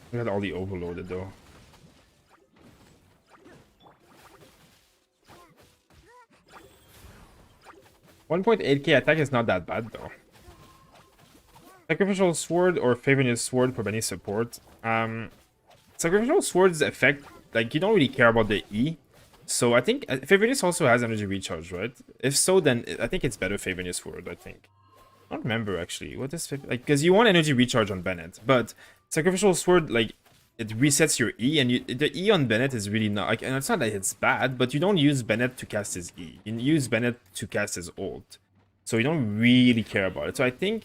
We had all the overloaded though. 1.8k attack is not that bad though. Sacrificial Sword or Favorite Sword for any support. Sacrificial Sword's effect, like, you don't really care about the E. So I think Favorite also has energy recharge, right? If so, then I think it's better Favorite Sword, I think. I don't remember actually. What is like, because you want energy recharge on Bennett, but Sacrificial Sword, like, it resets your E, and the E on Bennett is really not like, and it's not that it's bad, but you don't use Bennett to cast his E. You use Bennett to cast his ult, so you don't really care about it. So I think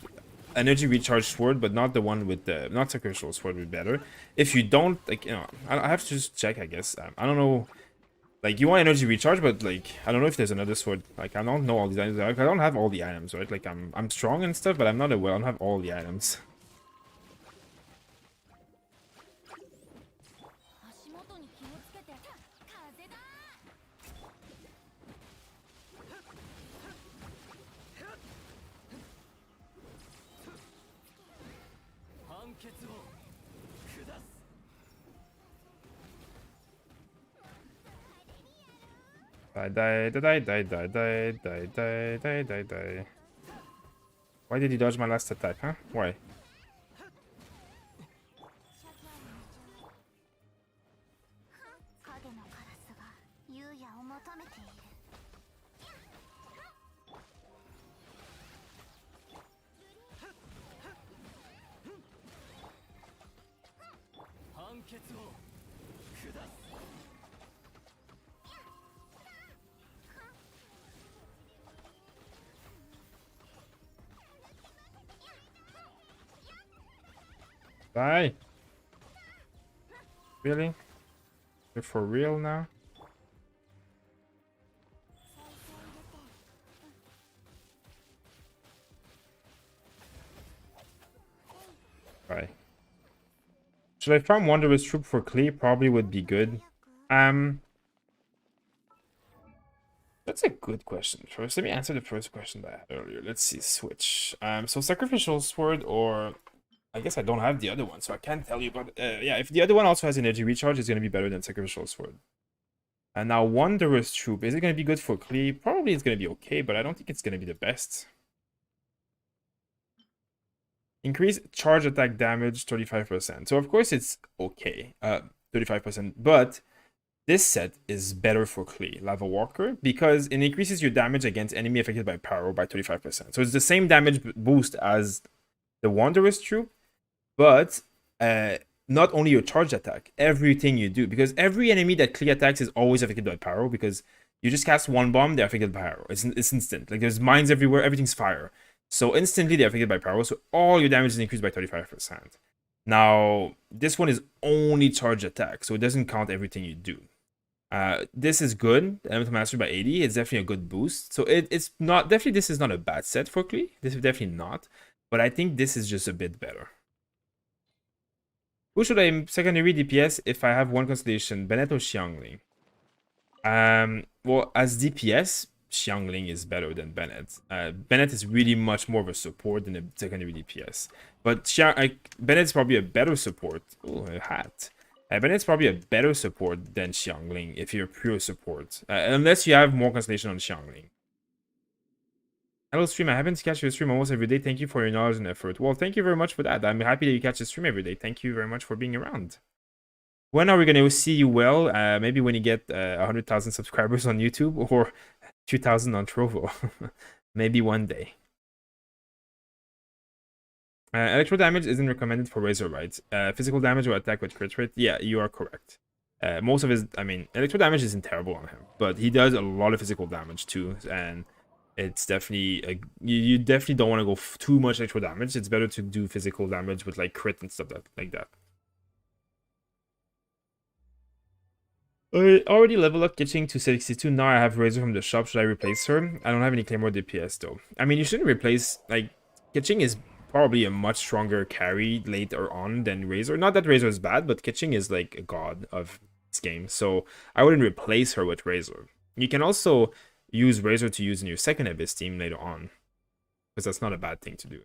energy recharge sword, but not the one with the not sacrificial sword would be better. If you don't like, I have to just check. I guess I don't know. Like you want energy recharge, but like I don't know if there's another sword. Like I don't know all these items. Like, I don't have all the items, right? Like I'm strong and stuff, but I'm not I don't have all the items. Die. Why did you dodge my last attack, huh? Why? Die. Really? You're for real now? Bye. Should I farm Wondrous Troop for Klee? Probably would be good. That's a good question. First, let me answer the first question that I had earlier. Let's see, switch. So Sacrificial Sword, or I guess I don't have the other one, so I can't tell you. But yeah, if the other one also has energy recharge, it's gonna be better than Sacrificial Sword. And now Wondrous Troop, is it gonna be good for Klee? Probably it's gonna be okay, but I don't think it's gonna be the best. Increase charge attack damage 35%. So of course it's okay, 35%, but this set is better for Klee, Lava Walker, because it increases your damage against enemy affected by pyro by 35%. So it's the same damage boost as the Wondrous Troop, but not only your charge attack, everything you do, because every enemy that Klee attacks is always affected by pyro, because you just cast one bomb, they're affected by pyro. It's instant. Like there's mines everywhere, everything's fire. So instantly they're affected by pyro, so all your damage is increased by 35%. Now, this one is only charge attack, so it doesn't count everything you do. This is good. Elemental Mastery by 80. It's definitely a good boost. So it's not definitely this is not a bad set for Klee. This is definitely not. But I think this is just a bit better. Who should I secondary DPS if I have one constellation? Bennett or Xiangling? Well, as DPS, Xiangling is better than Bennett. Bennett is really much more of a support than a secondary DPS. But Bennett's probably a better support. Oh, a hat. Bennett's probably a better support than Xiangling if you're pure support. Unless you have more Constellation on Xiangling. Hello, stream. I happen to catch your stream almost every day. Thank you for your knowledge and effort. Well, thank you very much for that. I'm happy that you catch the stream every day. Thank you very much for being around. When are we going to see you well? Maybe when you get 100,000 subscribers on YouTube or 2,000 on Trovo. Maybe one day. Electro damage isn't recommended for Razor, right? Physical damage or attack with crit rate? Yeah, you are correct. Most of his, I mean, electro damage isn't terrible on him, but he does a lot of physical damage too, and it's definitely, you definitely don't want to go too much electro damage. It's better to do physical damage with like crit and stuff like that. I already leveled up Genshin to 62. Now I have Razor from the shop. Should I replace her? I don't have any Claymore DPS though. I mean, you shouldn't replace, like, Genshin is probably a much stronger carry later on than Razor. Not that Razor is bad, but Genshin is like a god of this game. So I wouldn't replace her with Razor. You can also use Razor to use in your second Abyss team later on, because that's not a bad thing to do.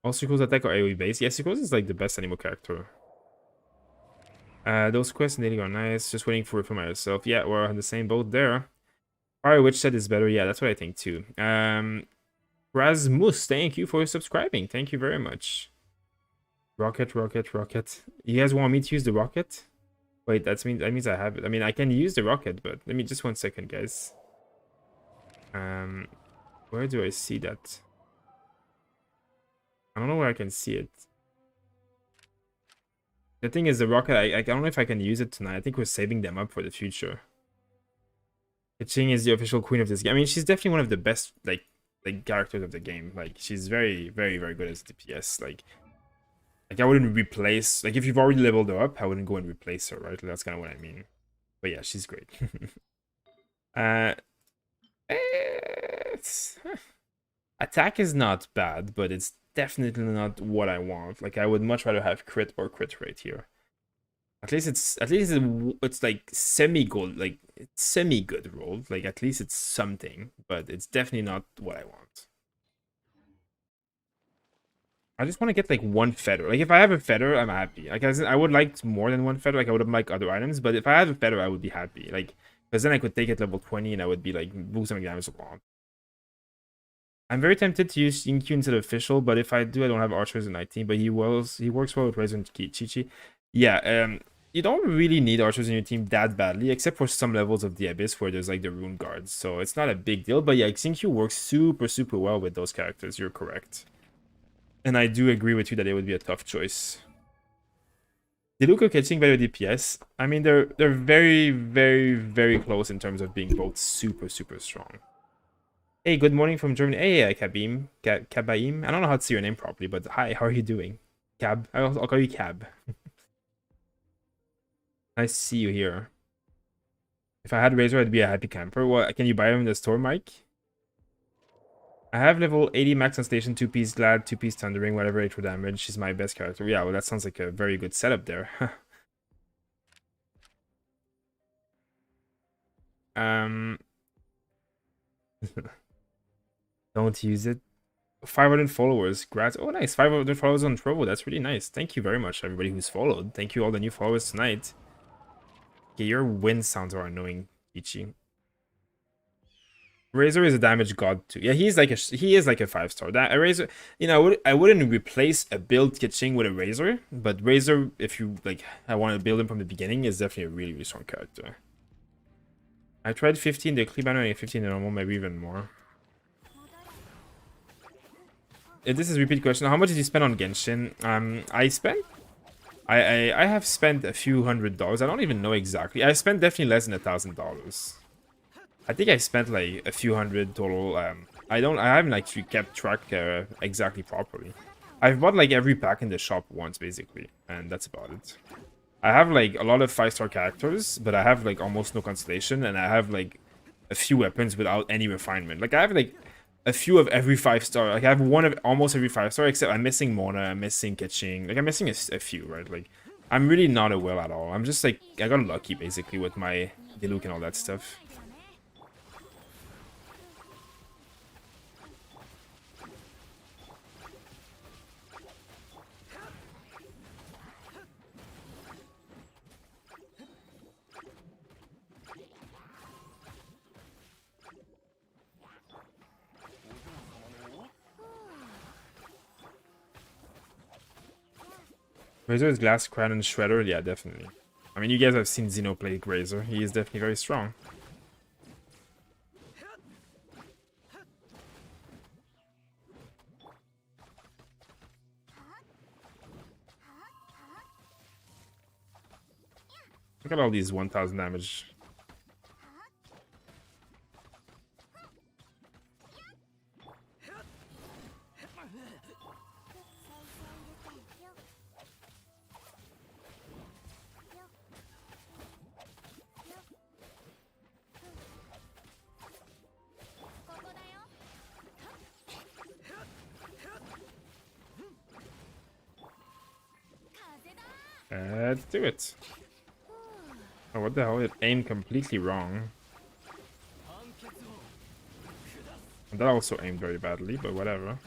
All Suicru's attack are AoE based. Yeah, Suicru's is like the best animo character. Those quests and dating are nice. Just waiting for it for myself. Yeah, we're on the same boat there. Fire Witch set is better. Yeah, that's what I think too. Rasmus, thank you for subscribing. Thank you very much. Rocket. You guys want me to use the rocket? Wait, that means I have it. I mean, I can use the rocket, but let me just 1 second, guys. Where do I see that? I don't know where I can see it. The thing is, the rocket, I don't know if I can use it tonight. I think we're saving them up for the future. Ching is the official queen of this game. I mean, she's definitely one of the best, like, like characters of the game. Like she's very, very, very good as DPS. Like I wouldn't replace, like if you've already leveled her up, I wouldn't go and replace her, right? That's kind of what I mean. But yeah, she's great. uh, attack is not bad, but it's definitely not what I want. Like I would much rather have crit or crit rate here. It's like semi good, like it's semi good rolled. Like at least it's something, but it's definitely not what I want. I just want to get like one feather. Like if I have a feather, I'm happy. Like I would like more than one feather. Like I would have liked other items, but if I have a feather, I would be happy. Like because then I could take it level 20 and I would be like boosting damage a lot. I'm very tempted to use Inkyu instead of official, but if I do, I don't have archers in my team. But he works well with Razor and Chi-Chi. Yeah, you don't really need archers in your team that badly, except for some levels of the Abyss where there's like the rune guards. So it's not a big deal. But yeah, Inkyu works super, super well with those characters. You're correct. And I do agree with you that it would be a tough choice. Diluc catching better DPS. I mean, they're very, very, very close in terms of being both super, super strong. Hey, good morning from Germany. Hey, Kabim. Kabaim. I don't know how to say your name properly, but hi, how are you doing? Cab. I'll call you Cab. Nice to see you here. If I had Razor, I'd be a happy camper. Well, can you buy him in the store, Mike? I have level 80 max on station, 2-piece Glad, 2-piece Thundering, whatever extra damage. She's my best character. Yeah, well, that sounds like a very good setup there. um... Don't use it. 500 followers. Grats. Oh, nice. 500 followers on Trovo. That's really nice. Thank you very much, everybody who's followed. Thank you, all the new followers tonight. Okay, your wind sounds are annoying, Ichi. Razor is a damage god too. Yeah, he is like a 5-star. That a Razor, you know, I wouldn't replace a build Kitching with a Razor, but Razor, if you like, I want to build him from the beginning, is definitely a really, really strong character. I tried 15 the clean banner and 15 the normal, maybe even more. If this is a repeat question, how much did you spend on Genshin? I have spent a few $100s. I don't even know exactly. I spent definitely less than $1,000. I think I spent like a few hundred total. I haven't actually kept track exactly properly. I've bought like every pack in the shop once basically, and that's about it. I have like a lot of 5-star characters, but I have like almost no constellation, and I have like a few weapons without any refinement. Like I have like a few of every 5-star. Like I have one of almost every 5-star, except I'm missing Mona, I'm missing Kitching. Like I'm missing a few, right? Like I'm really not a whale at all. I'm just like, I got lucky basically with my Diluc and all that stuff. Razor is Glass, Crown, and Shredder? Yeah, definitely. I mean, you guys have seen Xeno play Razor. He is definitely very strong. Look at all these 1000 damage. Let's do it. Oh, what the hell? It aimed completely wrong. And that also aimed very badly, but whatever.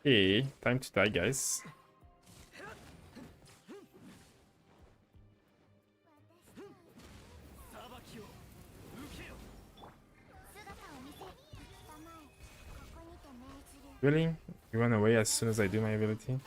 Okay, time to die, guys. Really? You run away as soon as I do my ability?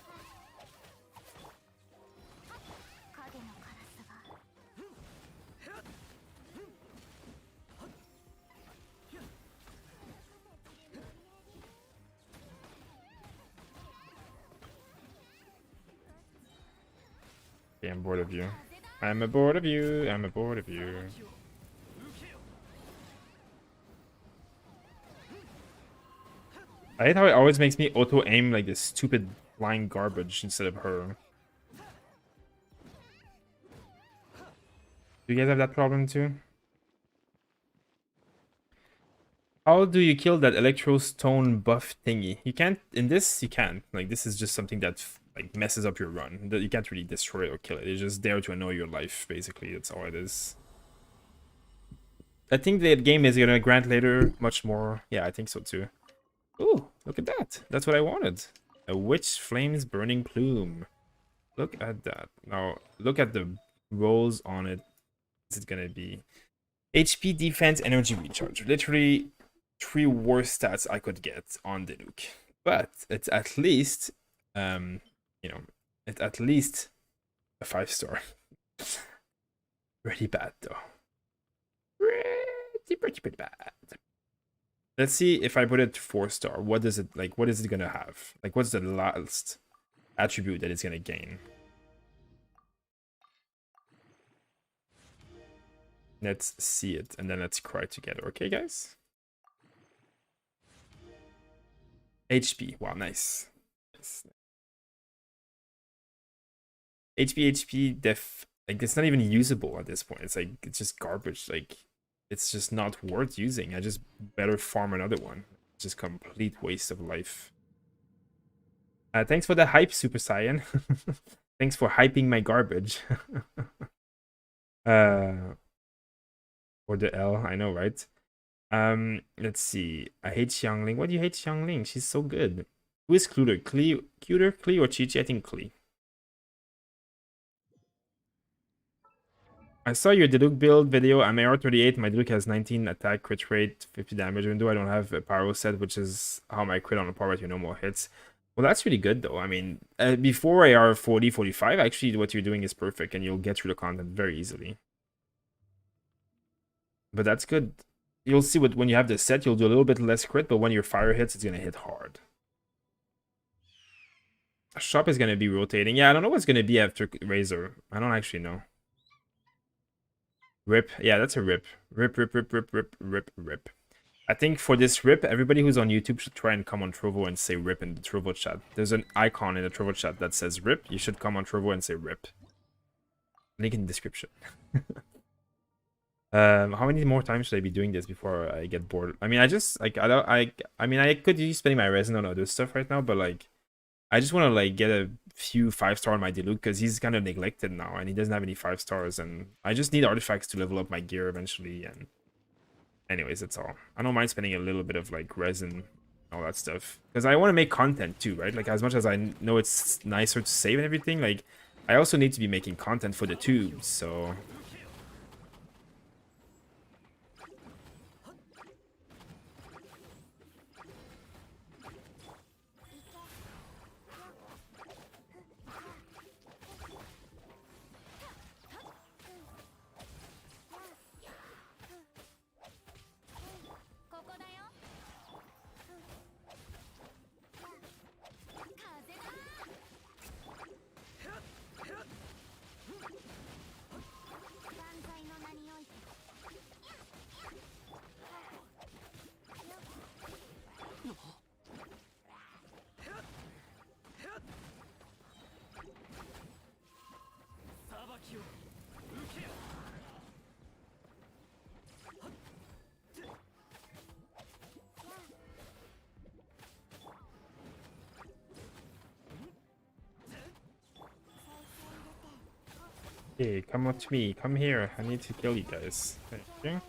Okay, I'm bored of you. I'm bored of you. I'm bored of you. I hate how it always makes me auto-aim like this stupid flying garbage instead of her. Do you guys have that problem too? How do you kill that electro stone buff thingy? You can't, in this, you can't. Like, this is just something that like messes up your run. You can't really destroy it or kill it. It's just there to annoy your life, basically. That's all it is. I think the game is gonna grant later much more. Yeah, I think so too. Ooh, look at that. That's what I wanted. A witch flames burning plume. Look at that. Now, look at the rolls on it. Is it gonna be HP, defense, energy recharge? Literally 3 worst stats I could get on Diluc. But it's at least, you know, it's at least a 5-star. Pretty bad though. Pretty bad. Let's see if I put it 4-star. What does it like? What is it gonna have? Like, what's the last attribute that it's gonna gain? Let's see it, and then let's cry together. Okay, guys? HP. Wow, nice. HP, def. Like, it's not even usable at this point. It's like, it's just garbage. Like, it's just not worth using. I just better farm another one. It's just complete waste of life. Thanks for the hype, Super Saiyan. Thanks for hyping my garbage. Or the L, I know, right? Let's see. I hate Xiangling. Why do you hate Xiangling? She's so good. Who is Cluter? Cuter, Klee, or Chi-Chi? I think Klee. I saw your Diluc build video. I'm AR38. My Diluc has 19 attack, crit rate, 50 damage, even though I don't have a pyro set, which is how my crit on a power rate, no more hits. Well, that's really good, though. I mean, before AR40, 45, actually, what you're doing is perfect, and you'll get through the content very easily. But that's good. You'll see when you have this set, you'll do a little bit less crit, but when your fire hits, it's going to hit hard. Shop is going to be rotating. Yeah, I don't know what's going to be after Razor. I don't actually know. Rip. Yeah, that's a rip. Rip, rip, rip, rip, rip, rip, rip. I think for this rip, everybody who's on YouTube should try and come on Trovo and say rip in the Trovo chat. There's an icon in the Trovo chat that says rip. You should come on Trovo and say rip. Link in the description. How many more times should I be doing this before I get bored? I mean, I just like I mean, I could be spending my resin on other stuff right now, but like I just want to like get a few 5-star on my Diluc because he's kind of neglected now and he doesn't have any 5-stars, and I just need artifacts to level up my gear eventually. And anyways, that's all. I don't mind spending a little bit of like resin, all that stuff, because I want to make content too, right? Like, as much as I know it's nicer to save and everything, like I also need to be making content for the tubes, so. Hey, come up to me. Come here. I need to kill you guys. Thank you.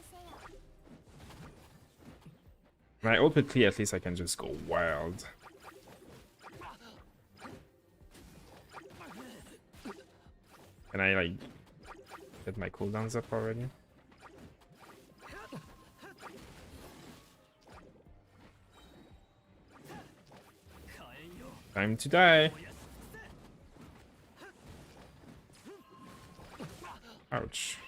When I ult with Klee, at least I can just go wild. Can I, like, get my cooldowns up already? Time to die. Ouch.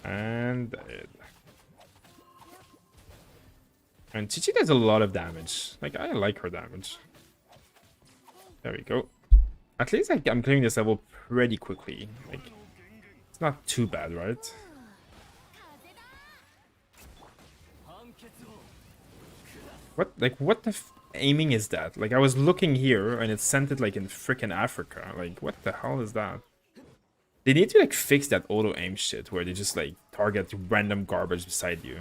And Chichi does a lot of damage. Like, I like her damage. There we go. At least I'm clearing this level pretty quickly. Like, it's not too bad, right? What the aiming is that? Like, I was looking here and it sent it like in freaking Africa. Like, what the hell is that? They need to like fix that auto aim shit where they just like target random garbage beside you.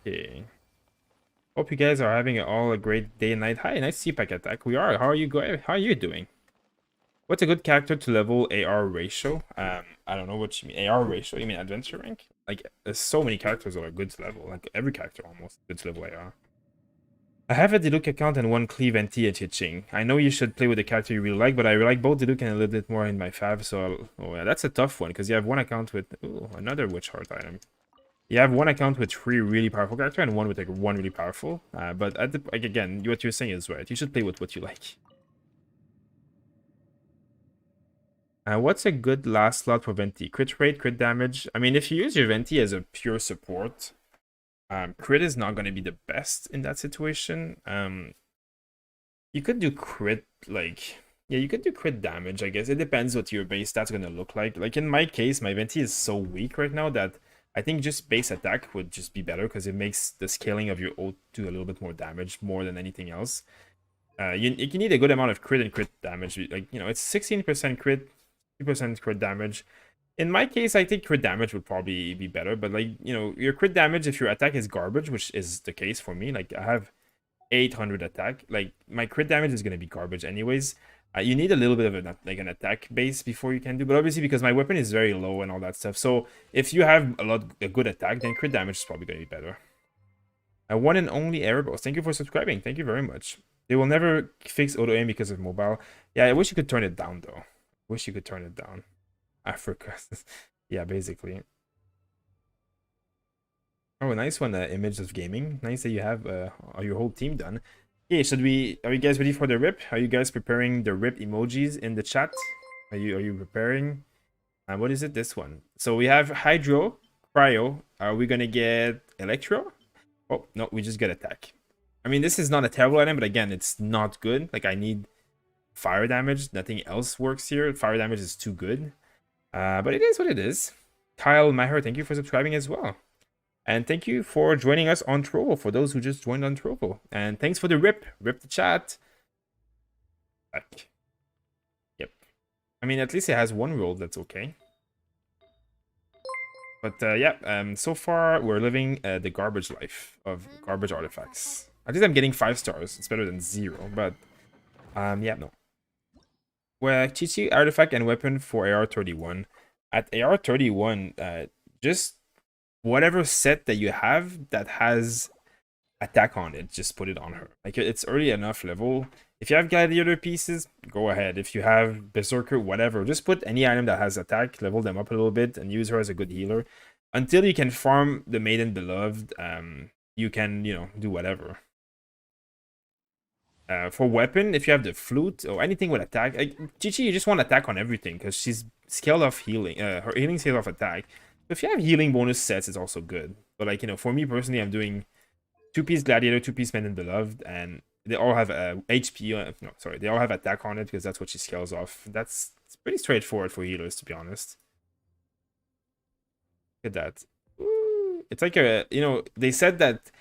Okay. Hope you guys are having all a great day and night. Hi, nice CPAC attack. We are. How are you going? How are you doing? What's a good character to level AR ratio? I don't know what you mean. AR ratio? You mean adventure rank? Like, there's so many characters that are good to level. Like, every character almost good to level AR. I have a Diluc account and one Cleave and Tia Chiching. I know you should play with the character you really like, but I like both Diluc and a little bit more in my fav, so oh yeah, that's a tough one, because you have one account with... Ooh, another Witch Heart item. You have one account with 3 really powerful characters and one with like 1 really powerful. But at the, like, again, what you're saying is right. You should play with what you like. What's a good last slot for Venti? Crit rate, crit damage? I mean, if you use your Venti as a pure support, crit is not going to be the best in that situation. You could do crit, like... Yeah, you could do crit damage, I guess. It depends what your base stats are going to look like. Like, in my case, my Venti is so weak right now that I think just base attack would just be better because it makes the scaling of your ult do a little bit more damage more than anything else. You need a good amount of crit and crit damage. Like, you know, it's 16% crit, 2% crit damage. In my case, I think crit damage would probably be better. But, like, you know, your crit damage, if your attack is garbage, which is the case for me, like, I have 800 attack. Like, my crit damage is going to be garbage anyways. You need a little bit of an attack base before you can do, but obviously because my weapon is very low and all that stuff. So if you have a good attack, then crit damage is probably going to be better. One and only Erebos. Thank you for subscribing. Thank you very much. They will never fix auto aim because of mobile. Yeah, I wish you could turn it down though. Wish you could turn it down. Africa. Yeah, basically. Oh, nice one. Image of gaming. Nice that you have your whole team done. Okay, are you guys ready for the rip? Are you guys preparing the rip emojis in the chat? Are you preparing? What is it? This one. So we have Hydro, Cryo. Are we gonna get Electro? Oh, no, we just get Attack. I mean, this is not a terrible item, but again, it's not good. Like, I need fire damage. Nothing else works here. Fire damage is too good. But it is what it is. Kyle Maher, thank you for subscribing as well. And thank you for joining us on Trovo, for those who just joined on Trovo. And thanks for the rip. Rip the chat. Back. Yep. I mean, at least it has one roll, that's okay. But yeah, so far we're living the garbage life of garbage artifacts. At least I'm getting 5 stars. It's better than 0, but yeah, no. Well, Chichi artifact and weapon for AR31. At AR31, just whatever set that you have that has attack on it, just put it on her. Like, it's early enough level. If you have gladiator pieces, go ahead. If you have berserker, whatever, just put any item that has attack, level them up a little bit, and use her as a good healer. Until you can farm the Maiden Beloved, you can, you know, do whatever. For weapon, if you have the flute or anything with attack, like Chichi, you just want attack on everything because she's scaled off healing. Her healing scaled off attack. If you have healing bonus sets, it's also good. But, like, you know, for me personally, I'm doing 2-piece Gladiator, 2-piece Maiden Beloved, and they all have HP. No, sorry, they all have attack on it because that's what she scales off. It's pretty straightforward for healers, to be honest. Look at that. Ooh, it's like a, you know, they said that,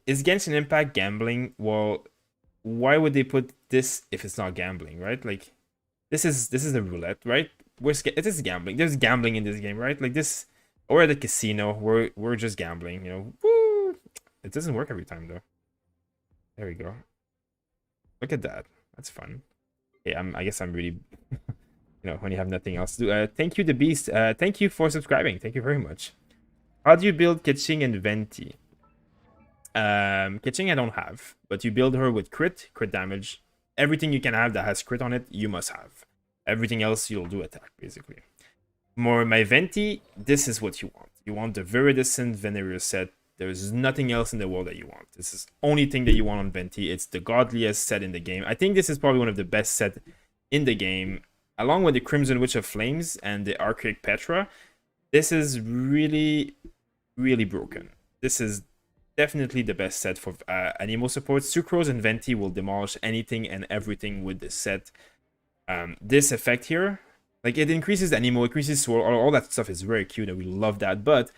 is Genshin Impact gambling? Well, why would they put this if it's not gambling, right? Like, this is a roulette, right? It is gambling. There's gambling in this game, right? Like this. Or at the casino, we're just gambling, you know. Woo! It doesn't work every time though. There we go. Look at that. That's fun. Okay, I guess I'm really, you know, when you have nothing else to do. Thank you, the Beast. Thank you for subscribing. Thank you very much. How do you build Keqing and Venti? Keqing I don't have, but you build her with crit damage. Everything you can have that has crit on it, you must have. Everything else you'll do attack, basically. More my Venti, this is what you want. You want the Viridescent Venereal set. There's nothing else in the world that you want. This is the only thing that you want on Venti. It's the godliest set in the game. I think this is probably one of the best set in the game, along with the Crimson Witch of Flames and the Archaic Petra. This is really, really broken. This is definitely the best set for Anemo support. Sucrose and Venti will demolish anything and everything with this set. This effect here, like it increases the Anemo, increases swirl, all that stuff is very cute and we love that, but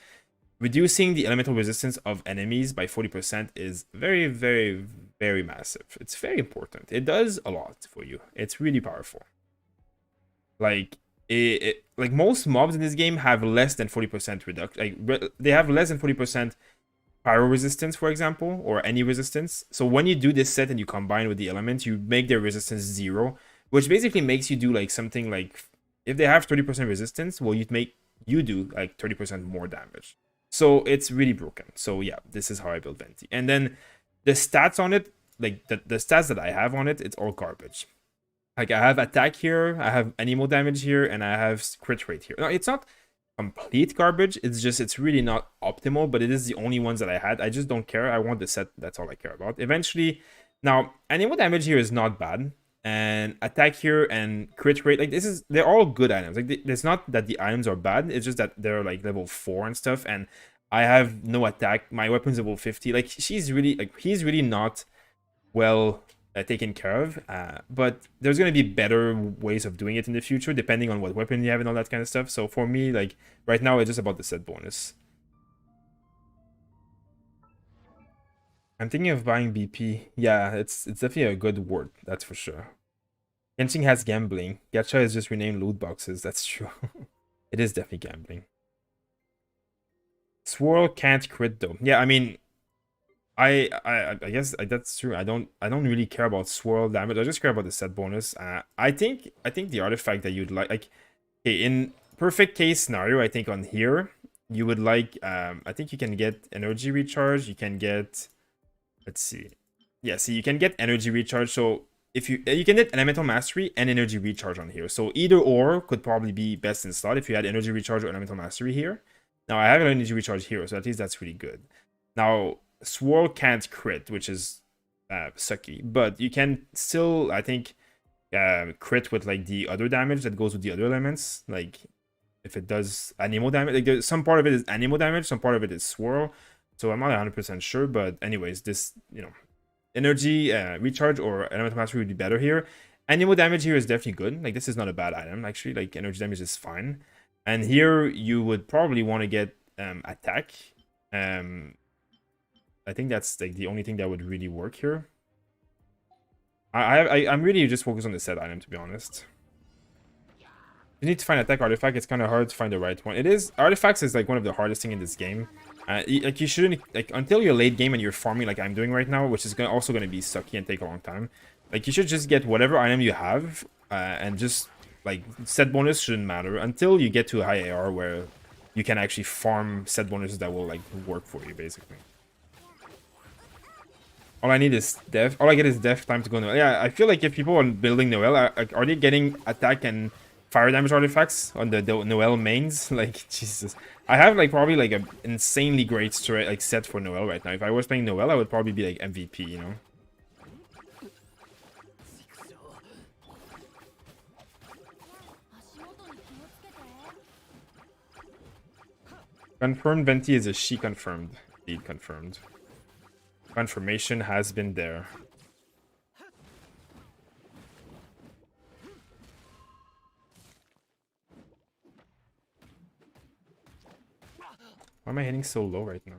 reducing the elemental resistance of enemies by 40% is very, very, very massive. It's very important. It does a lot for you. It's really powerful. Like, like most mobs in this game have less than 40% reduction. Like, they have less than 40% pyro resistance, for example, or any resistance. So when you do this set and you combine with the element, you make their resistance 0, which basically makes you do like something like, if they have 30% resistance, well, you do like 30% more damage. So it's really broken. So yeah, this is how I build Venti. And then the stats on it, like the stats that I have on it, it's all garbage. Like I have attack here, I have animal damage here, and I have crit rate here. No, it's not complete garbage. It's just, it's really not optimal, but it is the only ones that I had. I just don't care. I want the set. That's all I care about. Eventually, now animal damage here is not bad. And attack here and crit rate, like this is, they're all good items. Like it's not that the items are bad, it's just that they're like level 4 and stuff, and I have no attack. My weapon's level 50. Like she's really, like he's really not well taken care of, but there's going to be better ways of doing it in the future depending on what weapon you have and all that kind of stuff. So for me, like right now, it's just about the set bonus. I'm thinking of buying BP. Yeah, it's definitely a good word, that's for sure. Genshin has gambling. Gacha is just renamed loot boxes. That's true. It is definitely gambling. Swirl can't crit though. Yeah, I mean, I guess that's true. I don't really care about swirl damage. I just care about the set bonus. I think the artifact that you'd like okay, in perfect case scenario, I think on here you would like I think you can get energy recharge. You can get, let's see. Yeah, see, you can get energy recharge. So if you can get elemental mastery and energy recharge on here. So either or could probably be best in slot if you had energy recharge or elemental mastery here. Now I have an energy recharge here, so at least that's really good. Now swirl can't crit, which is sucky, but you can still, I think, crit with like the other damage that goes with the other elements. Like if it does animal damage, like some part of it is animal damage, some part of it is swirl. So I'm not 100% sure, but anyways, this, you know, energy recharge or elemental mastery would be better here. Animal damage here is definitely good. Like this is not a bad item actually. Like energy damage is fine. And here you would probably want to get attack. I think that's like the only thing that would really work here. I'm really just focused on the set item, to be honest. You need to find attack artifact. It's kind of hard to find the right one. It is, artifacts is like one of the hardest thing in this game. Like you shouldn't, like until you're late game and you're farming like I'm doing right now, which is also going to be sucky and take a long time. Like you should just get whatever item you have and just like set bonus shouldn't matter until you get to a high AR where you can actually farm set bonuses that will like work for you basically. All I need is death. All I get is death time to go Noel. Yeah, I feel like if people are building Noel, are they getting attack and fire damage artifacts on the Noel mains? Like, Jesus. I have like probably like an insanely great like set for Noel right now. If I was playing Noel, I would probably be like MVP, you know? Confirmed Venti is a she confirmed. Indeed confirmed. Confirmation has been there. Why am I hitting so low right now?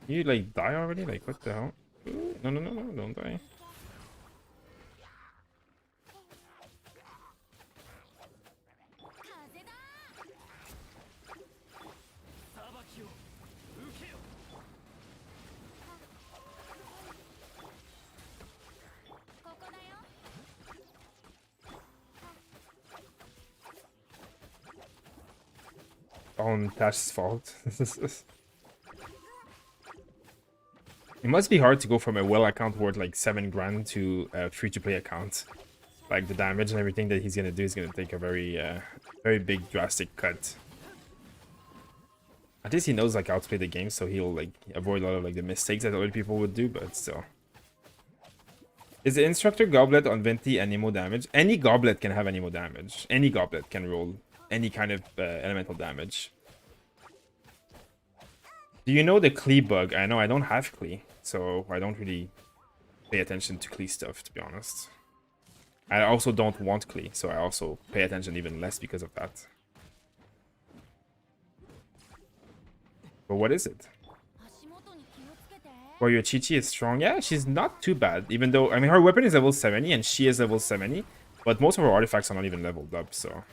You like die already? Like what the hell? Ooh, no, don't die. On Tash's fault. It must be hard to go from a well account worth like 7 grand to a free-to-play account. like the damage and everything that he's gonna do is gonna take a very big drastic cut. At least he knows like how to play the game, so he'll like avoid a lot of like the mistakes that other people would do, but still. Is the instructor goblet on Venti anemo damage? Any goblet can have anemo damage. Any goblet can roll any kind of elemental damage. Do you know the Klee bug? I know I don't have Klee, so I don't really pay attention to Klee stuff, to be honest. I also don't want Klee, so I also pay attention even less because of that. But what is it? Where your Chi-Chi is strong? Yeah, she's not too bad. Even though, I mean, her weapon is level 70 and she is level 70. But most of her artifacts are not even leveled up, so...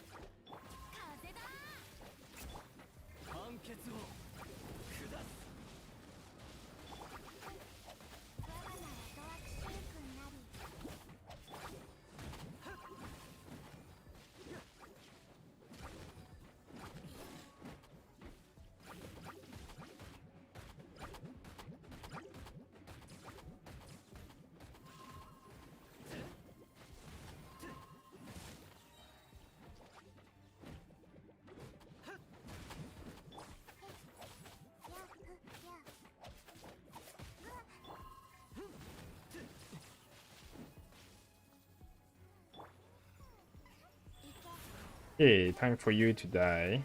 Okay, time for you to die.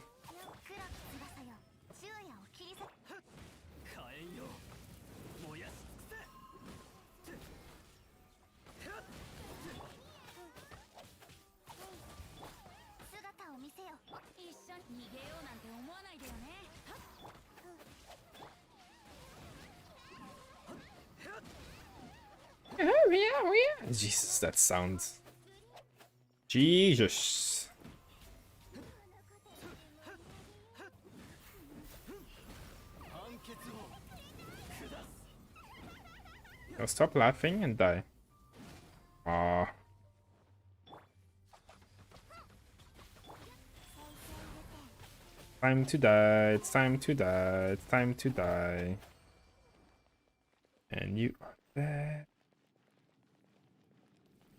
Jesus, that sounds... Jesus. Now stop laughing and die. Ah. Time to die, it's time to die, it's time to die. And you are dead.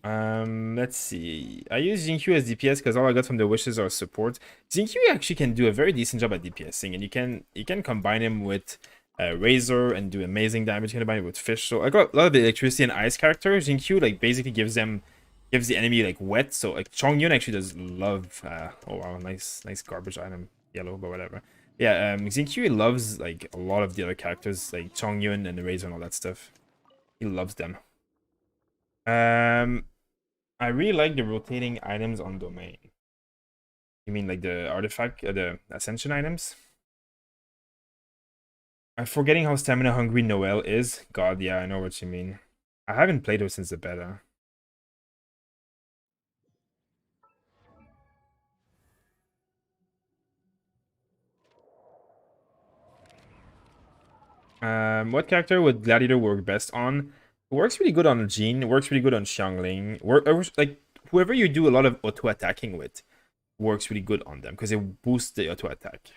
Let's see. I use Jinkyu as DPS because all I got from the wishes are support. Jinkyu actually can do a very decent job at DPSing, and you can combine him with Razor and do amazing damage. You can combine it with Fish. So I got a lot of the electricity and ice characters. Jinkyu like basically gives the enemy like wet. So like Chongyun actually does love. Oh wow, nice garbage item, yellow, but whatever. Yeah, Jinkyu loves like a lot of the other characters like Chongyun and the Razor and all that stuff. He loves them. I really like the rotating items on domain. You mean like the artifact, the ascension items? I'm forgetting how stamina hungry Noelle is. God, yeah, I know what you mean. I haven't played her since the beta. What character would Gladiator work best on? It works really good on Jean. It works really good on Xiangling. Like whoever you do a lot of auto attacking with works really good on them because it boosts the auto attack.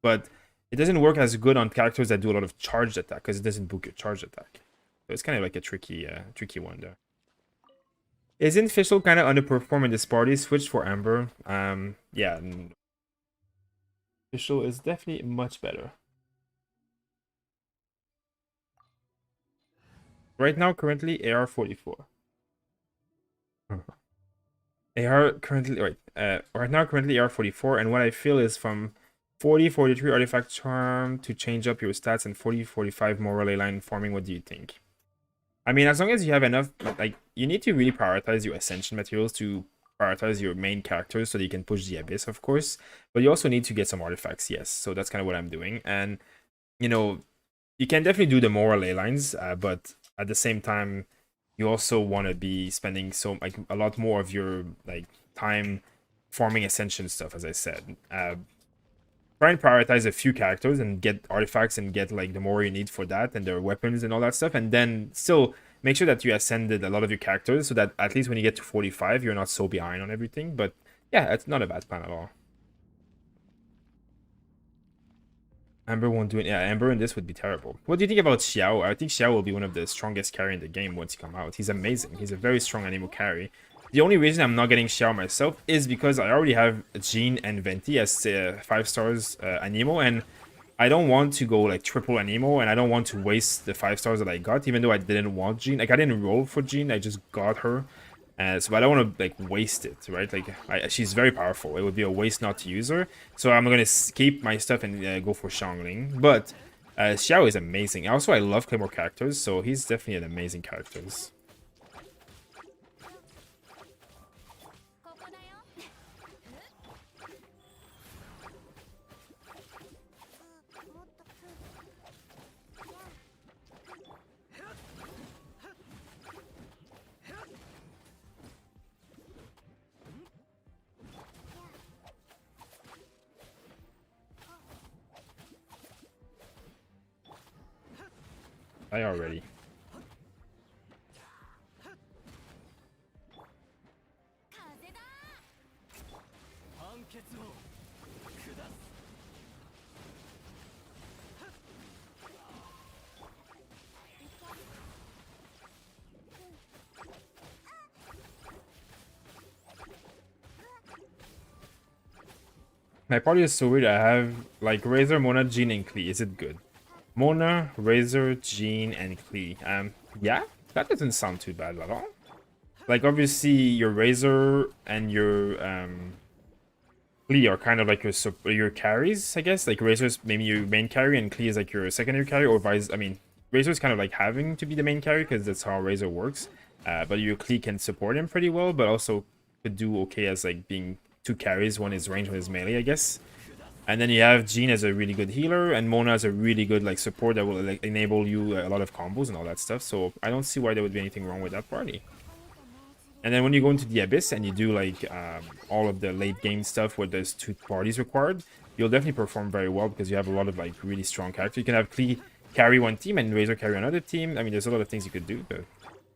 But it doesn't work as good on characters that do a lot of charged attack because it doesn't book your charged attack. So it's kind of like a tricky one there. Isn't Fischl kind of underperforming this party? Switched for Amber. Yeah. Fischl is definitely much better. Right now, currently AR44. Right now, currently AR44, and what I feel is from 40-43 artifact charm to change up your stats and 40-45 moral ley line farming. What do you think? I mean, as long as you have enough, like you need to really prioritize your ascension materials to prioritize your main characters so that you can push the abyss, of course. But you also need to get some artifacts, yes. So that's kind of what I'm doing, and you know, you can definitely do the moral ley lines, but at the same time, you also want to be spending a lot more of your like time farming ascension stuff, as I said. Try and prioritize a few characters and get artifacts and get like the more you need for that and their weapons and all that stuff, and then still make sure that you ascended a lot of your characters so that at least when you get to 45 you're not so behind on everything. But yeah, it's not a bad plan at all. Amber won't do it. Yeah, Amber in this would be terrible. What do you think about Xiao? I think Xiao will be one of the strongest carry in the game once he come out. He's amazing. He's a very strong animal carry. The only reason I'm not getting Xiao myself is because I already have Jean and Venti as 5 stars Anemo, and I don't want to go like triple Anemo, and I don't want to waste the 5 stars that I got, even though I didn't want Jean. Like, I didn't roll for Jean, I just got her. So I don't want to like waste it, right? Like, she's very powerful. It would be a waste not to use her. So I'm gonna keep my stuff and go for Xiangling. But Xiao is amazing. Also, I love Claymore characters, so he's definitely an amazing character. I already. My party is so weird. I have like Razor, Mona, Jean, and Klee. Is it good? Mona, Razor, Jean, and Klee. Yeah, that doesn't sound too bad at all. Like, obviously, your Razor and your Klee are kind of like your carries, I guess. Like, Razor's maybe your main carry, and Klee is like your secondary carry, or vice. I mean, Razor's kind of like having to be the main carry because that's how Razor works. But your Klee can support him pretty well, but also could do okay as like being 2 carries. One is range, one is melee, I guess. And then you have Jean as a really good healer, and Mona as a really good like support that will like enable you a lot of combos and all that stuff. So I don't see why there would be anything wrong with that party. And then when you go into the Abyss and you do like all of the late game stuff where there's 2 parties required, you'll definitely perform very well because you have a lot of like really strong characters. You can have Klee carry one team and Razor carry another team. I mean, there's a lot of things you could do, but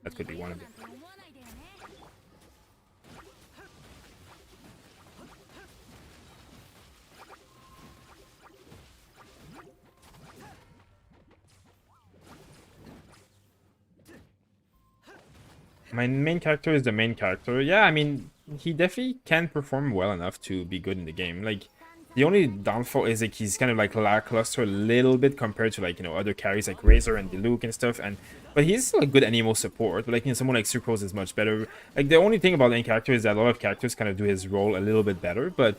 that could be one of them. My main character is the main character. Yeah, I mean, he definitely can perform well enough to be good in the game. Like, the only downfall is like he's kind of like lackluster a little bit compared to like, you know, other carries like Razor and Diluc and stuff. But he's still a good Anemo support. But like, you know, someone like Sucrose is much better. Like, the only thing about the main character is that a lot of characters kind of do his role a little bit better. But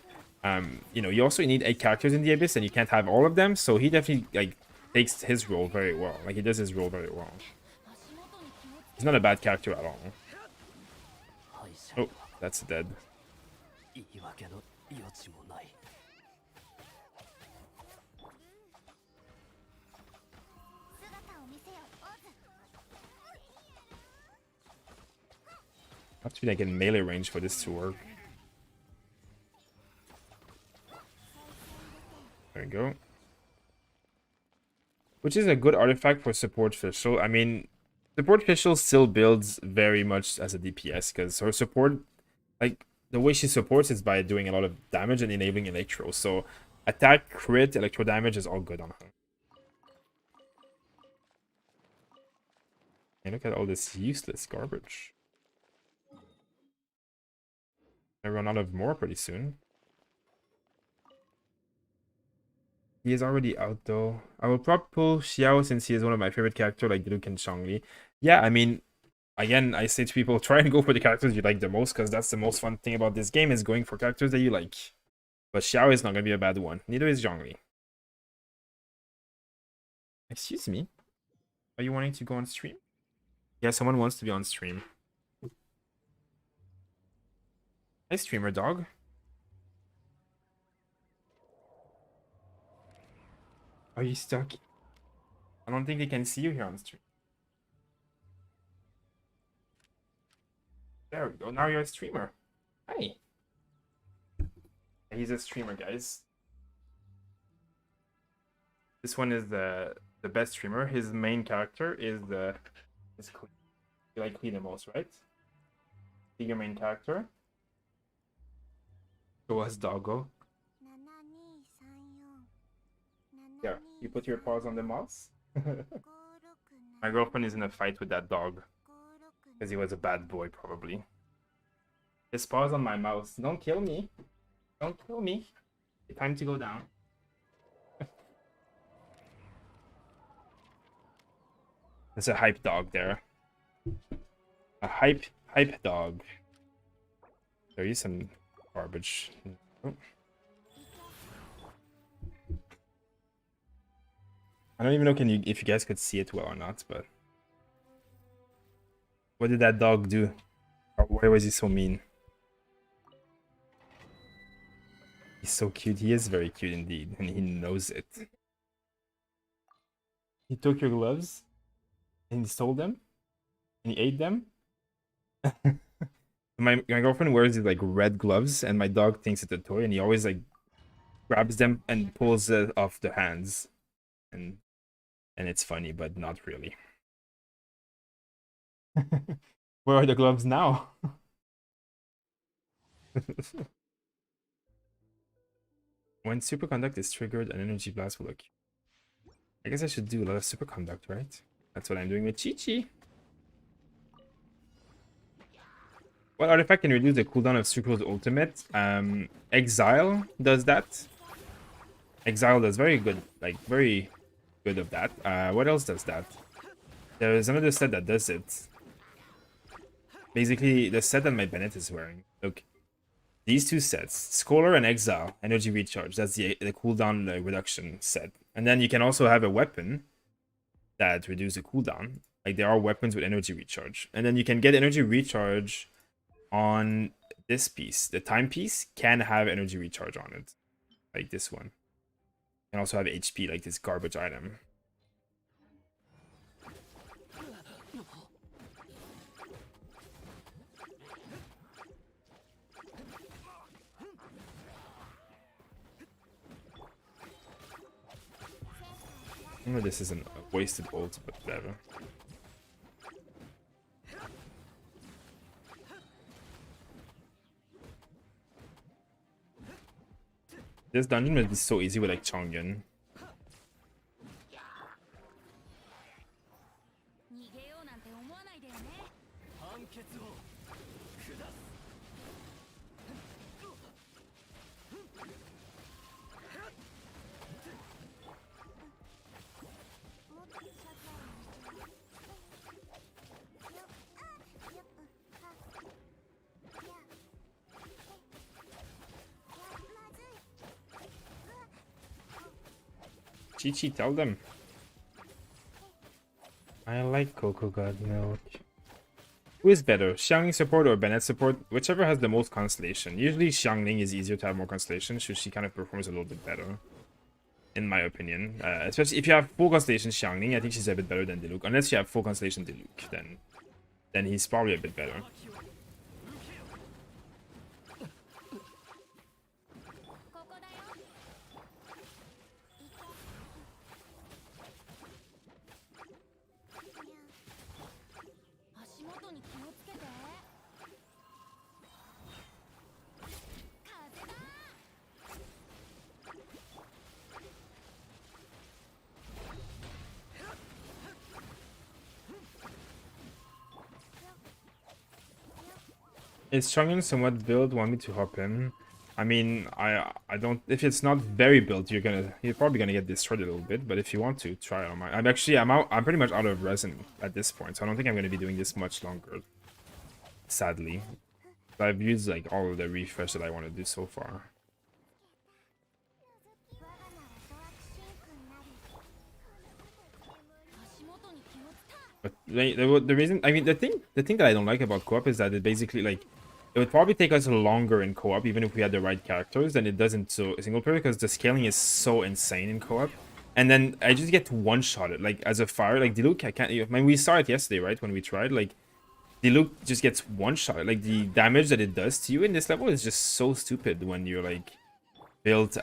you know, you also need 8 characters in the Abyss, and you can't have all of them. So he definitely like takes his role very well. Like, he does his role very well. He's not a bad character at all. Oh, that's dead. I have to be like in melee range for this to work. There we go. Which is a good artifact for support Fischl. I mean, support Fischl still builds very much as a DPS because her support, like, the way she supports is by doing a lot of damage and enabling electro. So attack, crit, electro damage is all good on her. And look at all this useless garbage. I run out of more pretty soon. He is already out though. I will probably pull Xiao since he is one of my favorite characters like Diluc and Zhongli. Yeah, I mean, again, I say to people, try and go for the characters you like the most because that's the most fun thing about this game is going for characters that you like. But Xiao is not going to be a bad one. Neither is Zhongli. Excuse me? Are you wanting to go on stream? Yeah, someone wants to be on stream. Hey, streamer dog. Are you stuck? I don't think they can see you here on stream. There we go. Now you're a streamer. Hi. He's a streamer, guys. This one is the best streamer. His main character is Klee. You like Klee the most, right? Be your main character. Show us doggo. Yeah, you put your paws on the mouse. My girlfriend is in a fight with that dog because he was a bad boy, probably. His paws on my mouse. Don't kill me. Don't kill me. Time to go down. There's a hype dog there. A hype dog. There is some garbage. Oh. I don't even know if you guys could see it well or not, but what did that dog do? Or why was he so mean? He's so cute. He is very cute indeed, and he knows it. He took your gloves, and he stole them, and he ate them. my girlfriend wears these like red gloves, and my dog thinks it's a toy, and he always like grabs them and pulls it off the hands, and it's funny, but not really. Where are the gloves now? When superconduct is triggered, an energy blast will occur. I guess I should do a lot of superconduct, right? That's what I'm doing with Chi-Chi. What artifact can reduce the cooldown of Sucro's ultimate? Exile does that. Exile does very good, like very good of that. What else does that? There is another set that does it. Basically, the set that my Bennett is wearing. Look, these two sets, Scholar and Exile, Energy Recharge. That's the cooldown reduction set. And then you can also have a weapon that reduces the cooldown. Like there are weapons with Energy Recharge. And then you can get Energy Recharge on this piece. The timepiece can have Energy Recharge on it. Like this one. You can also have HP, like this garbage item. I know this isn't a wasted ult, but whatever. This dungeon would be so easy with like Chongyun. Chi-Chi, tell them. I like Cocoa God Milk. Who is better, Xiangling support or Bennett support? Whichever has the most constellation. Usually Xiangling is easier to have more constellation, so she kind of performs a little bit better. In my opinion. Especially if you have full constellation Xiangling, I think she's a bit better than Diluc. Unless you have full constellation Diluc, then he's probably a bit better. Is Chongyun somewhat built? Want me to hop in? I mean, I don't. If it's not very built, you're probably gonna get destroyed a little bit. But if you want to try it on my, I'm pretty much out of resin at this point, so I don't think I'm gonna be doing this much longer. Sadly, I've used like all of the refresh that I want to do so far. But the reason, I mean, the thing that I don't like about co-op is that it basically like it would probably take us longer in co-op even if we had the right characters than it doesn't so single player because the scaling is so insane in co-op. And then I just get to one-shot it like as a fire like Diluc. I can't. I mean, we saw it yesterday, right? When we tried, like Diluc just gets one-shot. Like the damage that it does to you in this level is just so stupid when you're like built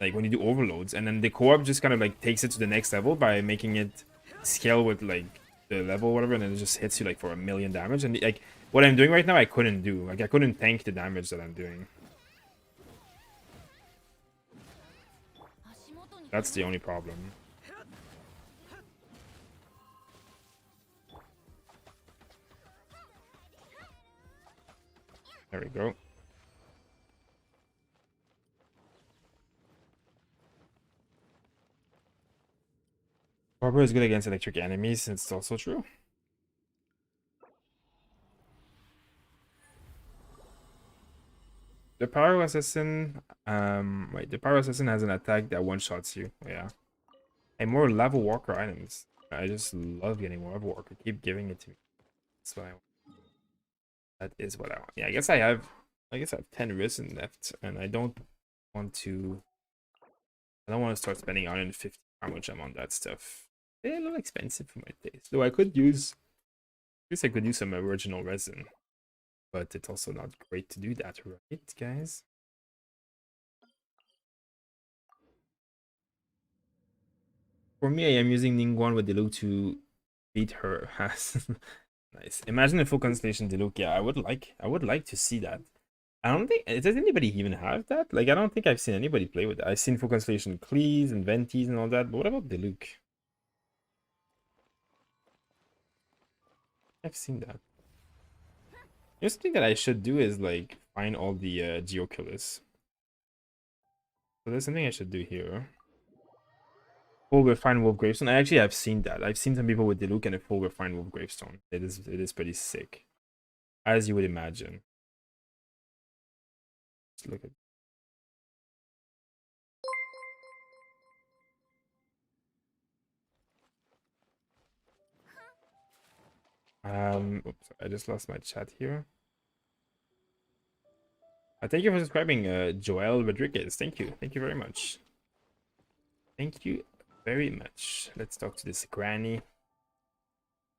like when you do overloads, and then the co-op just kind of like takes it to the next level by making it scale with like the level or whatever, and then it just hits you like for 1,000,000 damage. And like what I'm doing right now, I couldn't do. Like I couldn't tank the damage that I'm doing. That's the only problem. There we go. Barber is good against electric enemies, it's also true. The Pyro Assassin, wait, the Pyro Assassin has an attack that one-shots you. Yeah. And more Lava Walker items. I just love getting more Lava Walker. Keep giving it to me. That's what I want. That is what I want. Yeah, I guess I have 10 risen left, and I don't want to start spending 150 how much I'm on that stuff. They're a little expensive for my taste. Though I guess I could use some original resin. But it's also not great to do that, right, guys? For me, I am using Ningguang with Diluc to beat her. Nice. Imagine a full constellation Diluc. Yeah, I would like to see that. I don't think, does anybody even have that? Like, I don't think I've seen anybody play with that. I've seen full constellation Cleese and Ventis and all that, but what about Diluc? I've seen that. Just think that I should do is like find all the Geo killers. So there's something I should do here. Full refined wolf gravestone. I actually have seen that. I've seen some people with Diluc and a full refined wolf gravestone. It is pretty sick, as you would imagine. Let's look at. Oops, I just lost my chat here. Thank you for subscribing, Joel Rodriguez. Thank you very much. Thank you very much. Let's talk to this granny.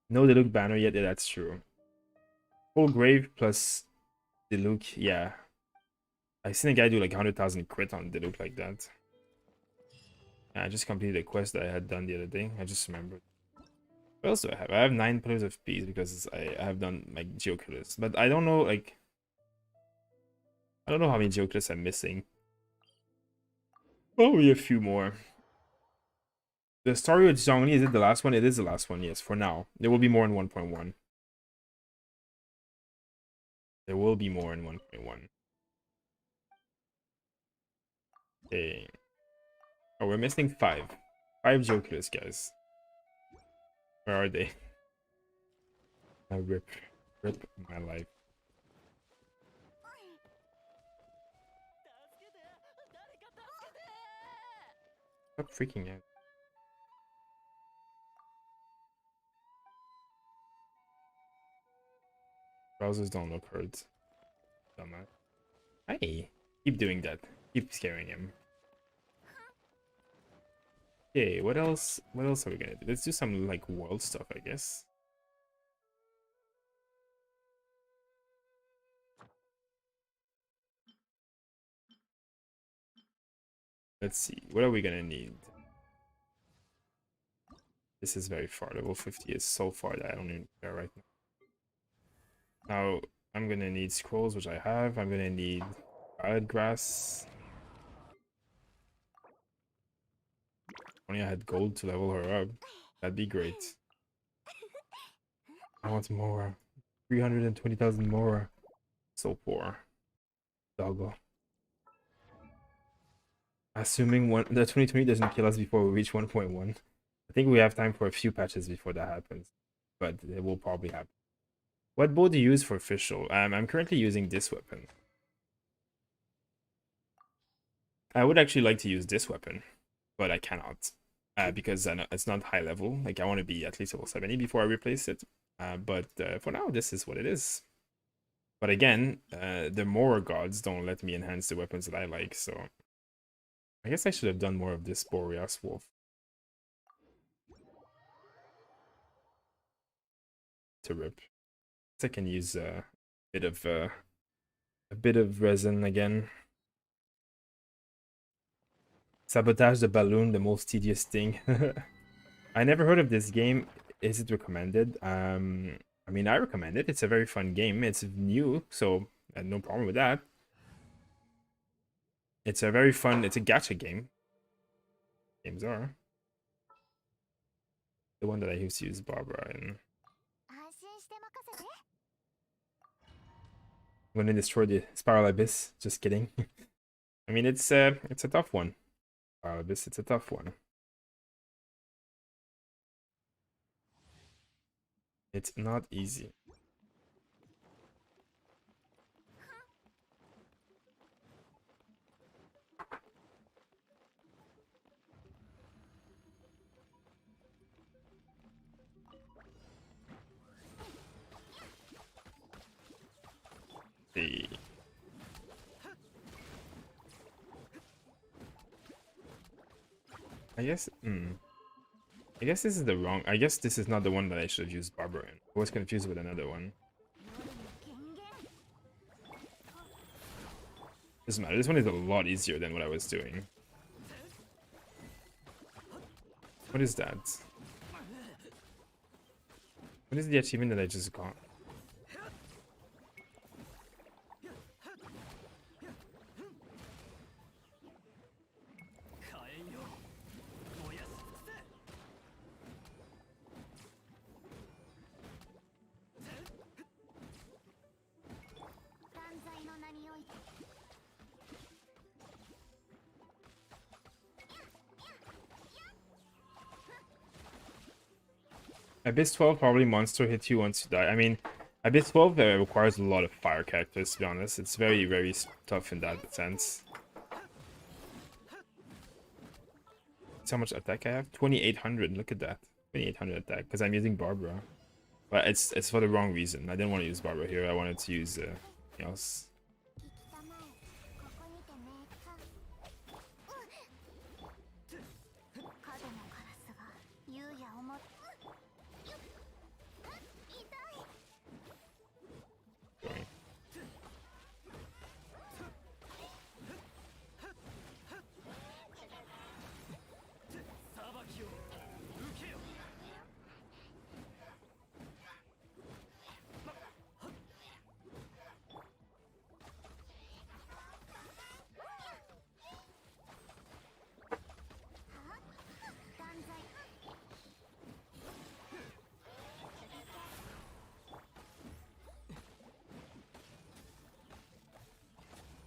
No Diluc banner yet. Yeah, that's true. Full grave plus Diluc. Yeah, I seen a guy do like 100,000 crit on Diluc like that. Yeah, I just completed a quest that I had done the other day. I just remembered. What else do I have? I have 9 pillars of peace because I have done like Geoculus, but I don't know I don't know how many Geoculus I'm missing. Probably a few more. The story with Zhongli, is it the last one? It is the last one, yes, for now. There will be more in 1.1. There will be more in 1.1. Okay. Oh, we're missing 5. 5 Geoculus, guys. Where are they? I rip my life. Stop freaking out. Browsers don't look hurt. Dumbass. Hey, keep doing that. Keep scaring him. Okay, what else? What else are we gonna do? Let's do some like world stuff, I guess. Let's see. What are we gonna need? This is very far. Level 50 is so far that I don't even care right now. Now, I'm gonna need scrolls, which I have. I'm gonna need violet grass. Only I had gold to level her up. That'd be great. I want more. 320,000 more. So poor. Doggo. Assuming the 2020 doesn't kill us before we reach 1.1. I think we have time for a few patches before that happens. But it will probably happen. What bow do you use for official? I'm currently using this weapon. I would actually like to use this weapon, but I cannot. Because it's not high level. Like, I want to be at least level 70 before I replace it. But for now, this is what it is. But again, the Mora gods don't let me enhance the weapons that I like, so I guess I should have done more of this Boreas Wolf. To rip. I can use a bit of resin again. Sabotage the balloon, the most tedious thing. I never heard of this game. Is it recommended? I mean, I recommend it. It's a very fun game. It's new, so I had no problem with that. It's a very fun, it's a gacha game. Games are. The one that I used to use Barbara in. gonna destroy the Spiral Abyss. Just kidding. I mean, it's a tough one. Spiral Abyss, it's a tough one. It's not easy. See. I guess. I guess this is the wrong. I guess this is not the one that I should have used Barbara in. I was confused with another one. Doesn't matter. This one is a lot easier than what I was doing. What is that? What is the achievement that I just got? Abyss 12 probably monster hit you once you die. I mean, Abyss 12 requires a lot of fire characters, to be honest. It's very, very tough in that sense. That's how much attack I have? 2800, look at that. 2800 attack, because I'm using Barbara. But it's for the wrong reason. I didn't want to use Barbara here, I wanted to use something else.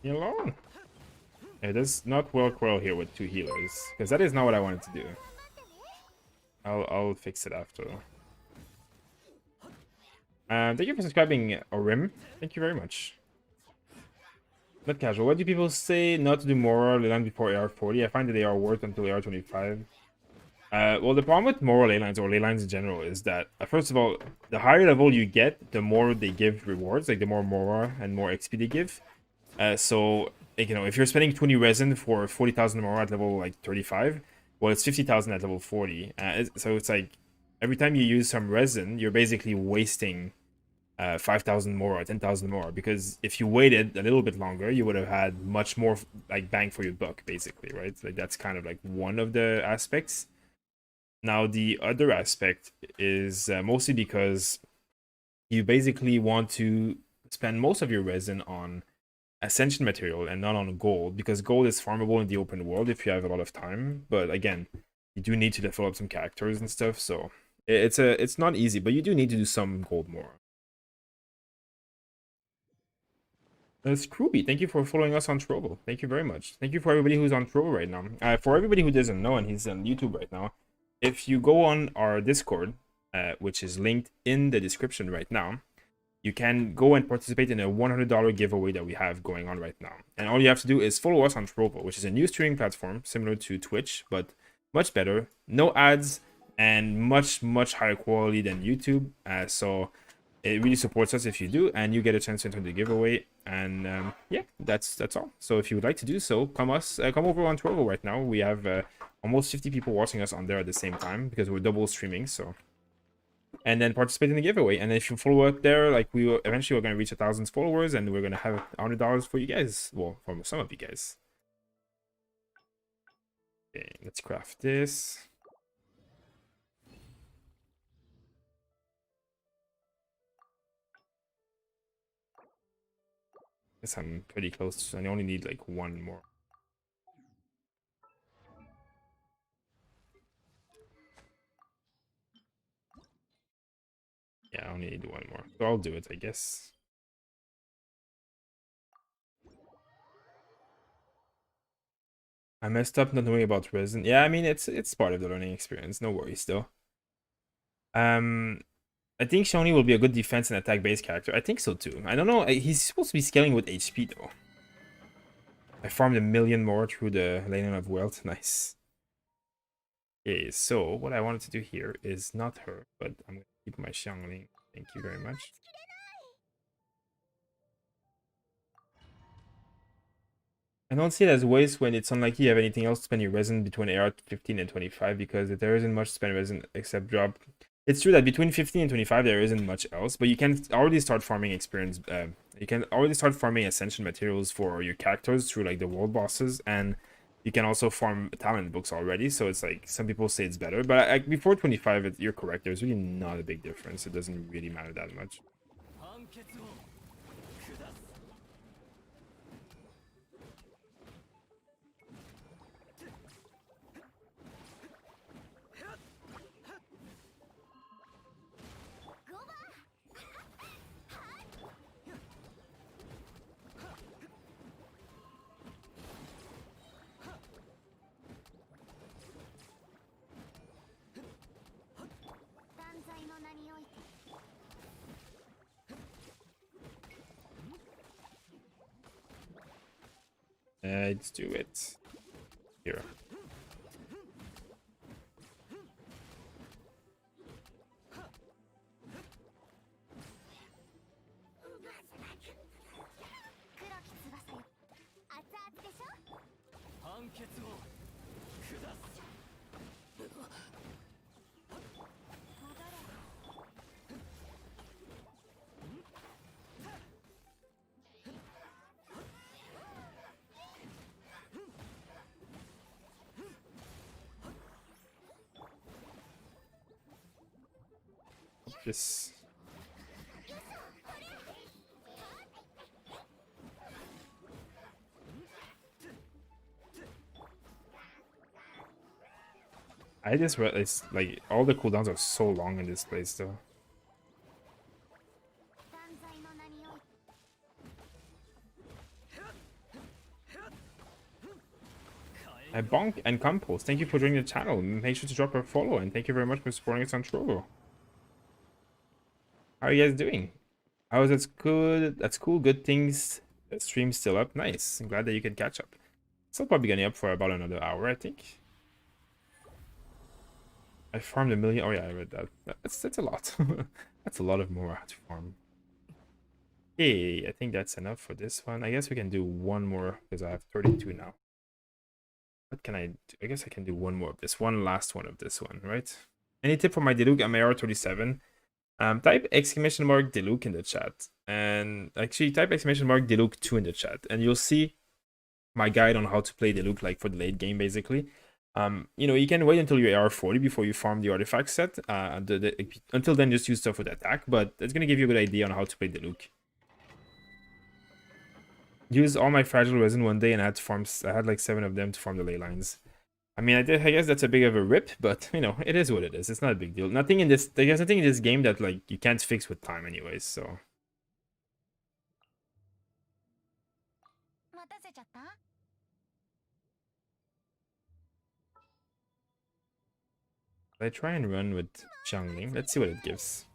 You alone. It does not work well here with two healers, because that is not what I wanted to do. I'll fix it after. Thank you for subscribing, Orim. Thank you very much. Not casual. What do people say not to do moral leyline before AR40? I find that they are worth until AR25. Well, the problem with moral leylines or leylines in general is that, first of all, the higher level you get, the more they give rewards, like the more Mora and more XP they give. So, like, you know, if you're spending 20 resin for 40,000 Mora at level like 35, well, it's 50,000 at level 40. So it's like every time you use some resin, you're basically wasting 5,000 more or 10,000 more, because if you waited a little bit longer, you would have had much more like bang for your buck, basically, right? Like that's kind of like one of the aspects. Now the other aspect is mostly because you basically want to spend most of your resin on ascension material and not on gold, because gold is farmable in the open world if you have a lot of time, but again, you do need to develop some characters and stuff, so it's not easy, but you do need to do some gold more. Scrooby, thank you for following us on Trovo. Thank you very much. Thank you for everybody who's on Trovo right now. For everybody who doesn't know and he's on YouTube right now, if you go on our Discord, which is linked in the description right now, you can go and participate in a $100 giveaway that we have going on right now. And all you have to do is follow us on Trovo, which is a new streaming platform similar to Twitch, but much better. No ads and much, much higher quality than YouTube. So it really supports us if you do, and you get a chance to enter the giveaway. And yeah, that's all. So if you would like to do so, come over on Trovo right now. We have almost 50 people watching us on there at the same time because we're double streaming. So, and then participate in the giveaway. And if you follow up there, like eventually we're gonna reach 1,000 followers, and we're gonna have $100 for you guys. Well, for some of you guys. Okay, let's craft this. Guess I'm pretty close. I only need like one more. Yeah, I only need one more. So I'll do it, I guess. I messed up not knowing about resin. Yeah, I mean it's part of the learning experience. No worries though. I think Shoni will be a good defense and attack based character. I think so too. I don't know. He's supposed to be scaling with HP though. I farmed 1,000,000 more through the Lane of Wealth. Nice. Okay, so what I wanted to do here is not her, but I'm gonna keep my Xiangling. Thank you very much. I don't see it as waste when it's unlikely you have anything else to spend your resin between AR 15 and 25 because there isn't much to spend resin except drop. It's true that between 15 and 25 there isn't much else, but you can already start farming experience. You can already start farming ascension materials for your characters through like the world bosses, and you can also farm talent books already. So it's like some people say it's better, but before 25, you're correct. There's really not a big difference. It doesn't really matter that much. Let's do it here. Just I just read it's like all the cooldowns are so long in this place though. Bonk and Compost, thank you for joining the channel. Make sure to drop a follow and thank you very much for supporting us on Trovo. How are you guys doing? How is that good? That's cool. Good things. The stream's still up. Nice. I'm glad that you can catch up. Still probably gonna be up for about another hour, I think. I farmed 1,000,000. Oh yeah, I read that. That's a lot. That's a lot of more to farm. Okay, I think that's enough for this one. I guess we can do one more because I have 32 now. What can I do? I guess I can do one more of this. One last one of this one, right? Any tip for my Diluc? I'm AR37. Type exclamation mark Diluc in the chat. And actually type exclamation mark Diluc 2 in the chat. And you'll see my guide on how to play Diluc, like for the late game, basically. You know, you can wait until you're AR40 before you farm the artifact set. Until then, just use stuff with attack. But it's going to give you a good idea on how to play Diluc. Used all my fragile resin one day and I had to farm. I had like 7 of them to farm the ley lines. I mean, I guess that's a big of a rip, but you know, it is what it is. It's not a big deal. Nothing in this. There's nothing in this game that like you can't fix with time, anyways. So. I try and run with Xiangling. Let's see what it gives.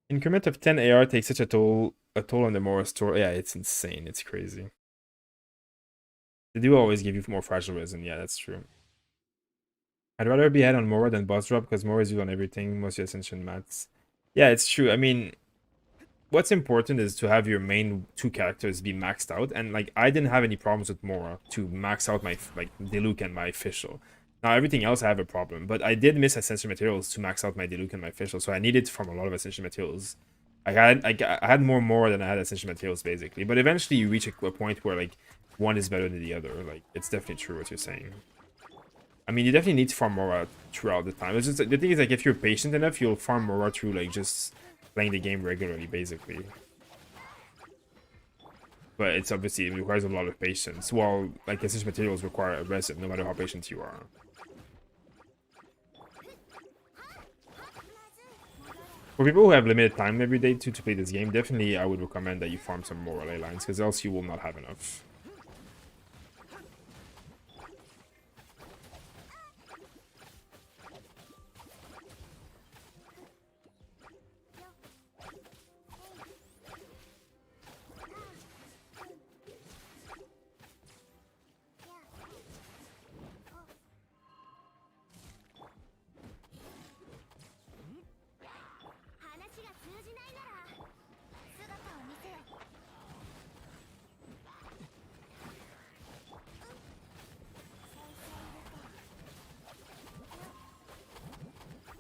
Increment of 10 AR takes such a toll on the Mora store. Yeah, it's insane. It's crazy. They do always give you more fragile resin. Yeah, that's true. I'd rather be ahead on Mora than boss drop because Mora is used on everything, most of the ascension mats. Yeah, it's true. I mean, what's important is to have your main 2 characters be maxed out, and like I didn't have any problems with Mora to max out my like Diluc and my official. Now everything else I have a problem, but I did miss ascension materials to max out my Diluc and my official, so I needed to farm a lot of ascension materials. I had more Mora than I had ascension materials basically, but eventually you reach a point where like one is better than the other. Like it's definitely true what you're saying. I mean, you definitely need to farm Mora throughout the time. It's just the thing is like if you're patient enough, you'll farm Mora through like just playing the game regularly, basically. But it's obviously, it requires a lot of patience. While like essential materials require a resin, no matter how patient you are. For people who have limited time every day to play this game, definitely I would recommend that you farm some more ley lines, because else you will not have enough.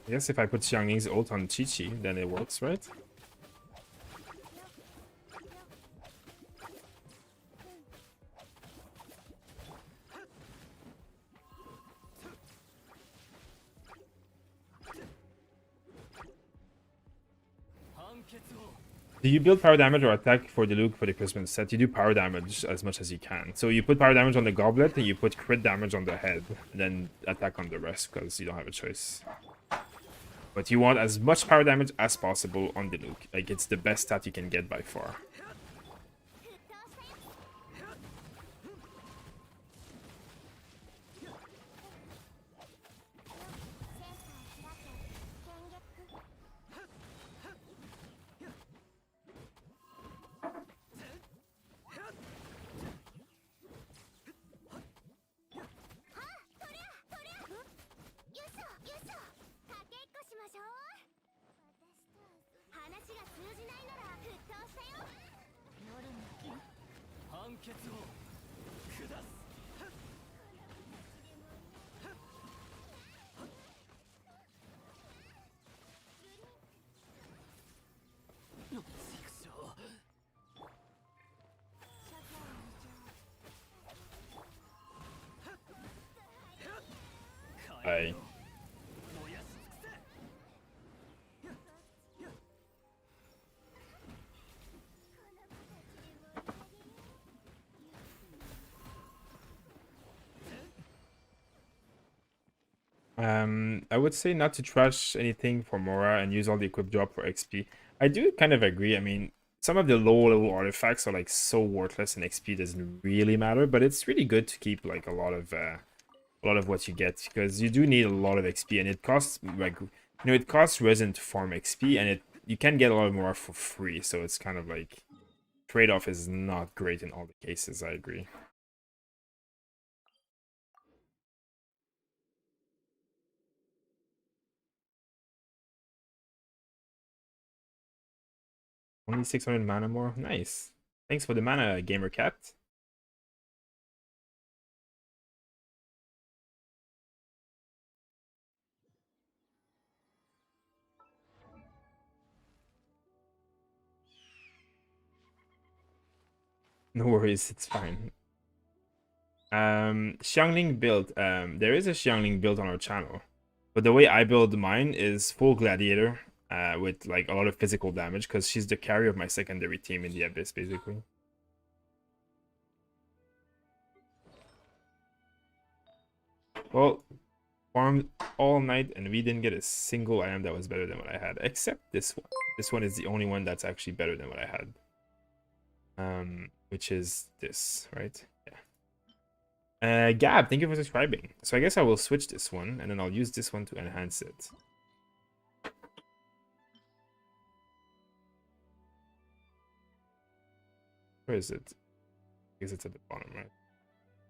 I guess if I put Xiangling's ult on Chi-Chi, then it works, right? Do you build power damage or attack for the Luke for the Christmas set? You do power damage as much as you can. So you put power damage on the goblet and you put crit damage on the head. And then attack on the rest because you don't have a choice. But you want as much power damage as possible on the Luke. Like, it's the best stat you can get by far. I I would say not to trash anything for Mora and use all the equip drop for XP. I do kind of agree. I mean, some of the low level artifacts are like so worthless and XP doesn't really matter, but it's really good to keep like a lot of what you get because you do need a lot of XP and it costs like it costs resin to farm XP and you can get a lot more for free, so it's kind of like trade-off is not great in all the cases. I agree. Only 600 mana more. Nice. Thanks for the mana, Gamer Cat. No worries, it's fine. Xiangling build. There is a Xiangling build on our channel, but the way I build mine is full gladiator, with like a lot of physical damage because she's the carry of my secondary team in the abyss, basically. Well, farmed all night and we didn't get a single item that was better than what I had, except this one. This one is the only one that's actually better than what I had. Which is this, right? Yeah. Gab, thank you for subscribing. So I guess I will switch this one, and then I'll use this one to enhance it. Where is it? I guess it's at the bottom, right?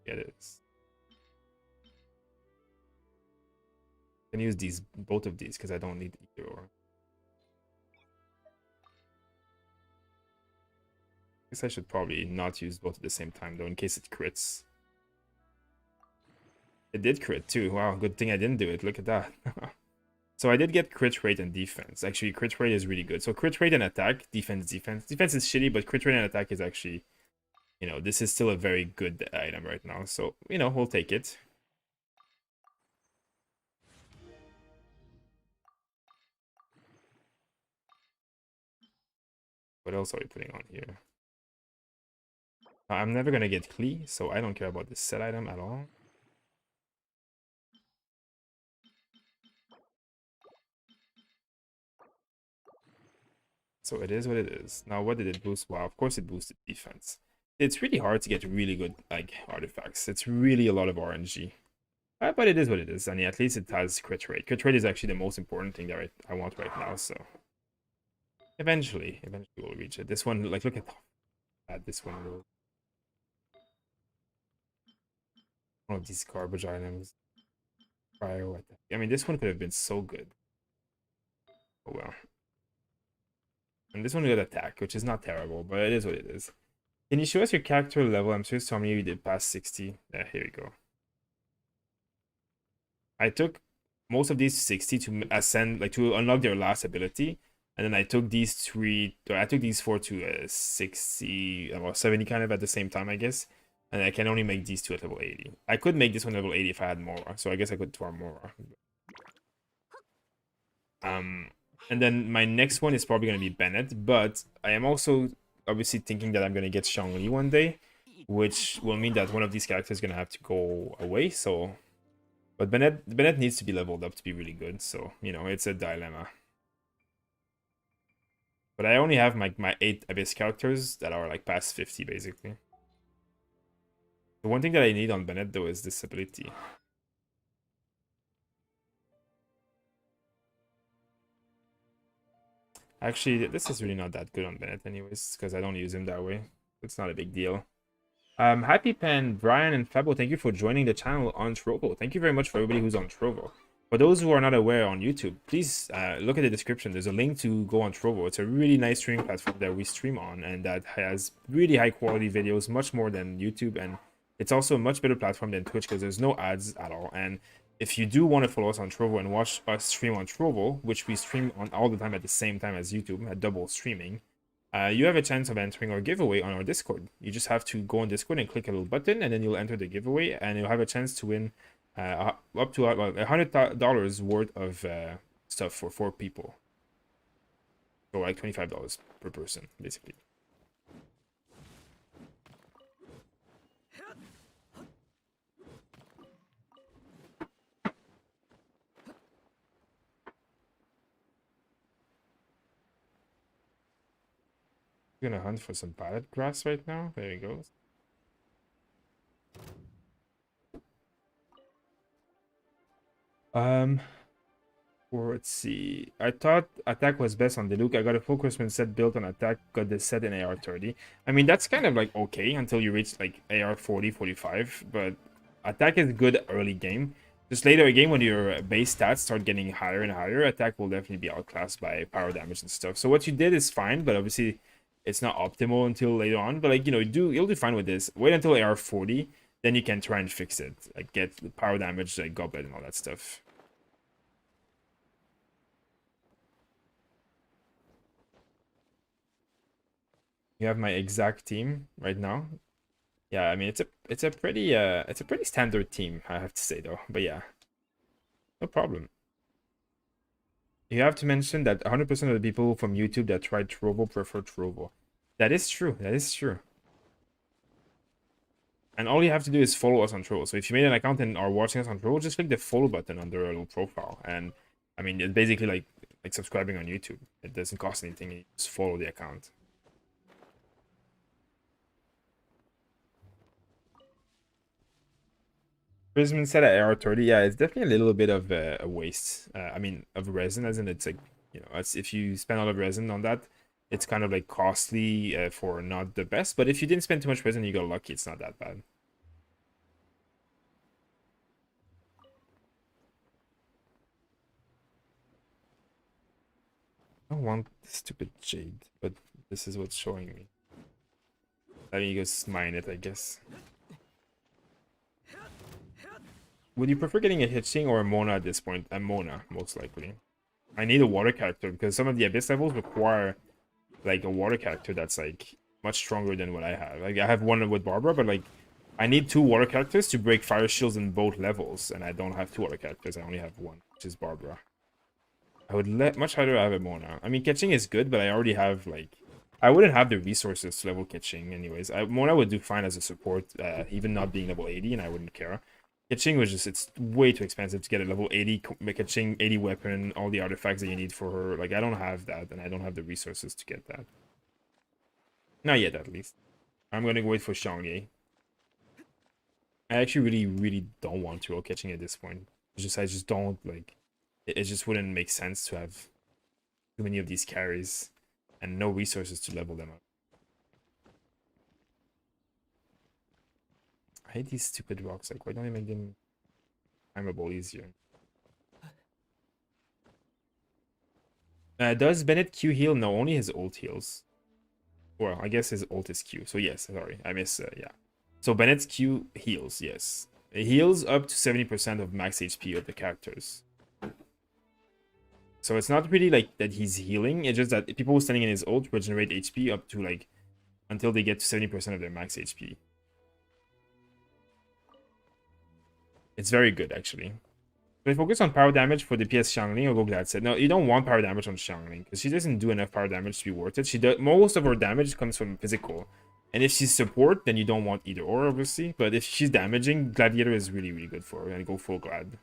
Yeah, it is. I can use these, both of these, because I don't need either or. I guess I should probably not use both at the same time, though, in case it crits. It did crit, too. Wow, good thing I didn't do it. Look at that. So I did get crit rate and defense. Actually, crit rate is really good. So crit rate and attack, defense. Defense is shitty, but crit rate and attack is actually, this is still a very good item right now. So, we'll take it. What else are we putting on here? I'm never going to get Klee, so I don't care about this set item at all. So it is what it is. Now, what did it boost? Wow, of course it boosted defense. It's really hard to get really good like artifacts. It's really a lot of RNG. But it is what it is. I mean, at least it has crit rate. Crit rate is actually the most important thing that I want right now, so... Eventually we'll reach it. This one, like, look at how bad this one will. One of these garbage items. Cryo attack. I mean, this one could have been so good. Oh well. And this one got attack, which is not terrible, but it is what it is. Can you show us your character level? I'm curious how many you did past 60. Yeah, here we go. I took most of these 60 to ascend, like to unlock their last ability. And then I took these four to 60, well, 70 kind of at the same time, I guess. And I can only make these two at level 80. I could make this one level 80 if I had more, so I guess I could farm more. And then my next one is probably going to be Bennett, but I am also obviously thinking that I'm going to get Shangli one day, which will mean that one of these characters is going to have to go away, so... But Bennett needs to be leveled up to be really good, so, you know, it's a dilemma. But I only have my 8 Abyss characters that are, like, past 50, basically. The one thing that I need on Bennett, though, is this ability. Actually, this is really not that good on Bennett anyways, because I don't use him that way. It's not a big deal. Happy Pen, Brian, and Fabo, thank you for joining the channel on Trovo. Thank you very much for everybody who's on Trovo. For those who are not aware on YouTube, please look at the description. There's a link to go on Trovo. It's a really nice streaming platform that we stream on, and that has really high quality videos, much more than YouTube. And it's also a much better platform than Twitch because there's no ads at all. And if you do want to follow us on Trovo and watch us stream on Trovo, which we stream on all the time at the same time as YouTube, at double streaming, you have a chance of entering our giveaway on our Discord. You just have to go on Discord and click a little button, and then you'll enter the giveaway, and you'll have a chance to win up to $100 worth of stuff for 4 people. So like $25 per person, basically. I'm gonna hunt for some pallet grass right now. There he goes. Let's see. I thought attack was best on the Luke. I got a full Christmas set built on attack, got the set in AR30. I mean, that's kind of like okay until you reach like AR40, 45, but attack is good early game. Just later game when your base stats start getting higher and higher, attack will definitely be outclassed by power damage and stuff. So what you did is fine, but obviously it's not optimal until later on. But like, you know, you'll do fine with this. Wait until AR40, then you can try and fix it. Like get the power damage, like goblet and all that stuff. You have my exact team right now. Yeah, I mean it's a pretty standard team, I have to say though. But yeah, no problem. You have to mention that 100% of the people from YouTube that tried Trovo prefer Trovo. That is true. That is true. And all you have to do is follow us on Trovo. So if you made an account and are watching us on Trovo, just click the follow button under a little profile. And I mean, it's basically like subscribing on YouTube. It doesn't cost anything. You just follow the account. Prism set at AR30, yeah, it's definitely a little bit of a waste. I mean, of resin, as in it's like, you know, it's, if you spend a lot of resin on that, it's kind of like costly for not the best. But if you didn't spend too much resin, you got lucky, it's not that bad. I don't want stupid jade, but this is what's showing me. I mean, you just mine it, I guess. Would you prefer getting a Hitching or a Mona at this point? A Mona, most likely. I need a water character because some of the Abyss levels require like a water character that's like much stronger than what I have. Like I have one with Barbara, but like I need 2 water characters to break fire shields in both levels, and I don't have 2 water characters. I only have 1, which is Barbara. I would much rather have a Mona. I mean, catching is good, but I already have like I wouldn't have the resources to level catching anyways. Mona would do fine as a support, even not being level 80, and I wouldn't care. Catching was just, it's way too expensive to get a level 80 catching, 80 weapon, all the artifacts that you need for her. Like, I don't have that, and I don't have the resources to get that. Not yet, at least. I'm gonna wait for Shangye. I actually really don't want to go catching at this point. I just don't, like, it just wouldn't make sense to have too many of these carries and no resources to level them up. I hate these stupid rocks. Like, why don't I make them climbable easier? Does Bennett Q heal? No, only his ult heals. Well, I guess his ult is Q. So yes, sorry, I miss. Yeah. So Bennett's Q heals. Yes, it heals up to 70% of max HP of the characters. So it's not really like that he's healing. It's just that people standing in his ult regenerate HP up to like until they get to 70% of their max HP. It's very good actually. So I focus on power damage for DPS Xiangling or go Gladset. No, you don't want power damage on Xiangling because she doesn't do enough power damage to be worth it. She does most of her damage comes from physical. And if she's support, then you don't want either or, obviously. But if she's damaging, Gladiator is really, really good for her. And go full Glad.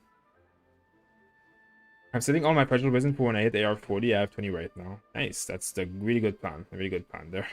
I'm setting all my partial resin for when I hit AR40. I have 20 right now. Nice. That's the really good plan. A really good plan there.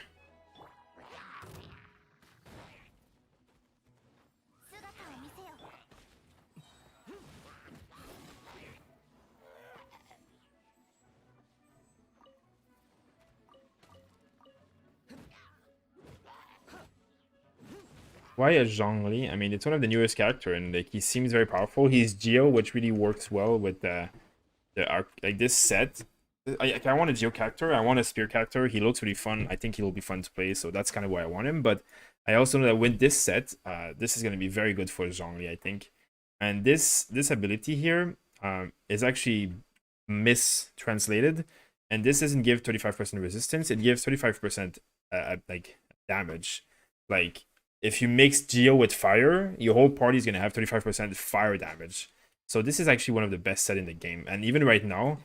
Why a Zhongli? I mean, it's one of the newest character, and like he seems very powerful. He's Geo, which really works well with the arc, like this set. I want a Geo character. I want a Spear character. He looks really fun. I think he'll be fun to play, so that's kind of why I want him. But I also know that with this set, this is going to be very good for Zhongli, I think. And this ability here is actually mistranslated, and this doesn't give 35% resistance. It gives 35% like damage, like. If you mix Geo with fire, your whole party is going to have 35% fire damage. So this is actually one of the best set in the game. And even right now,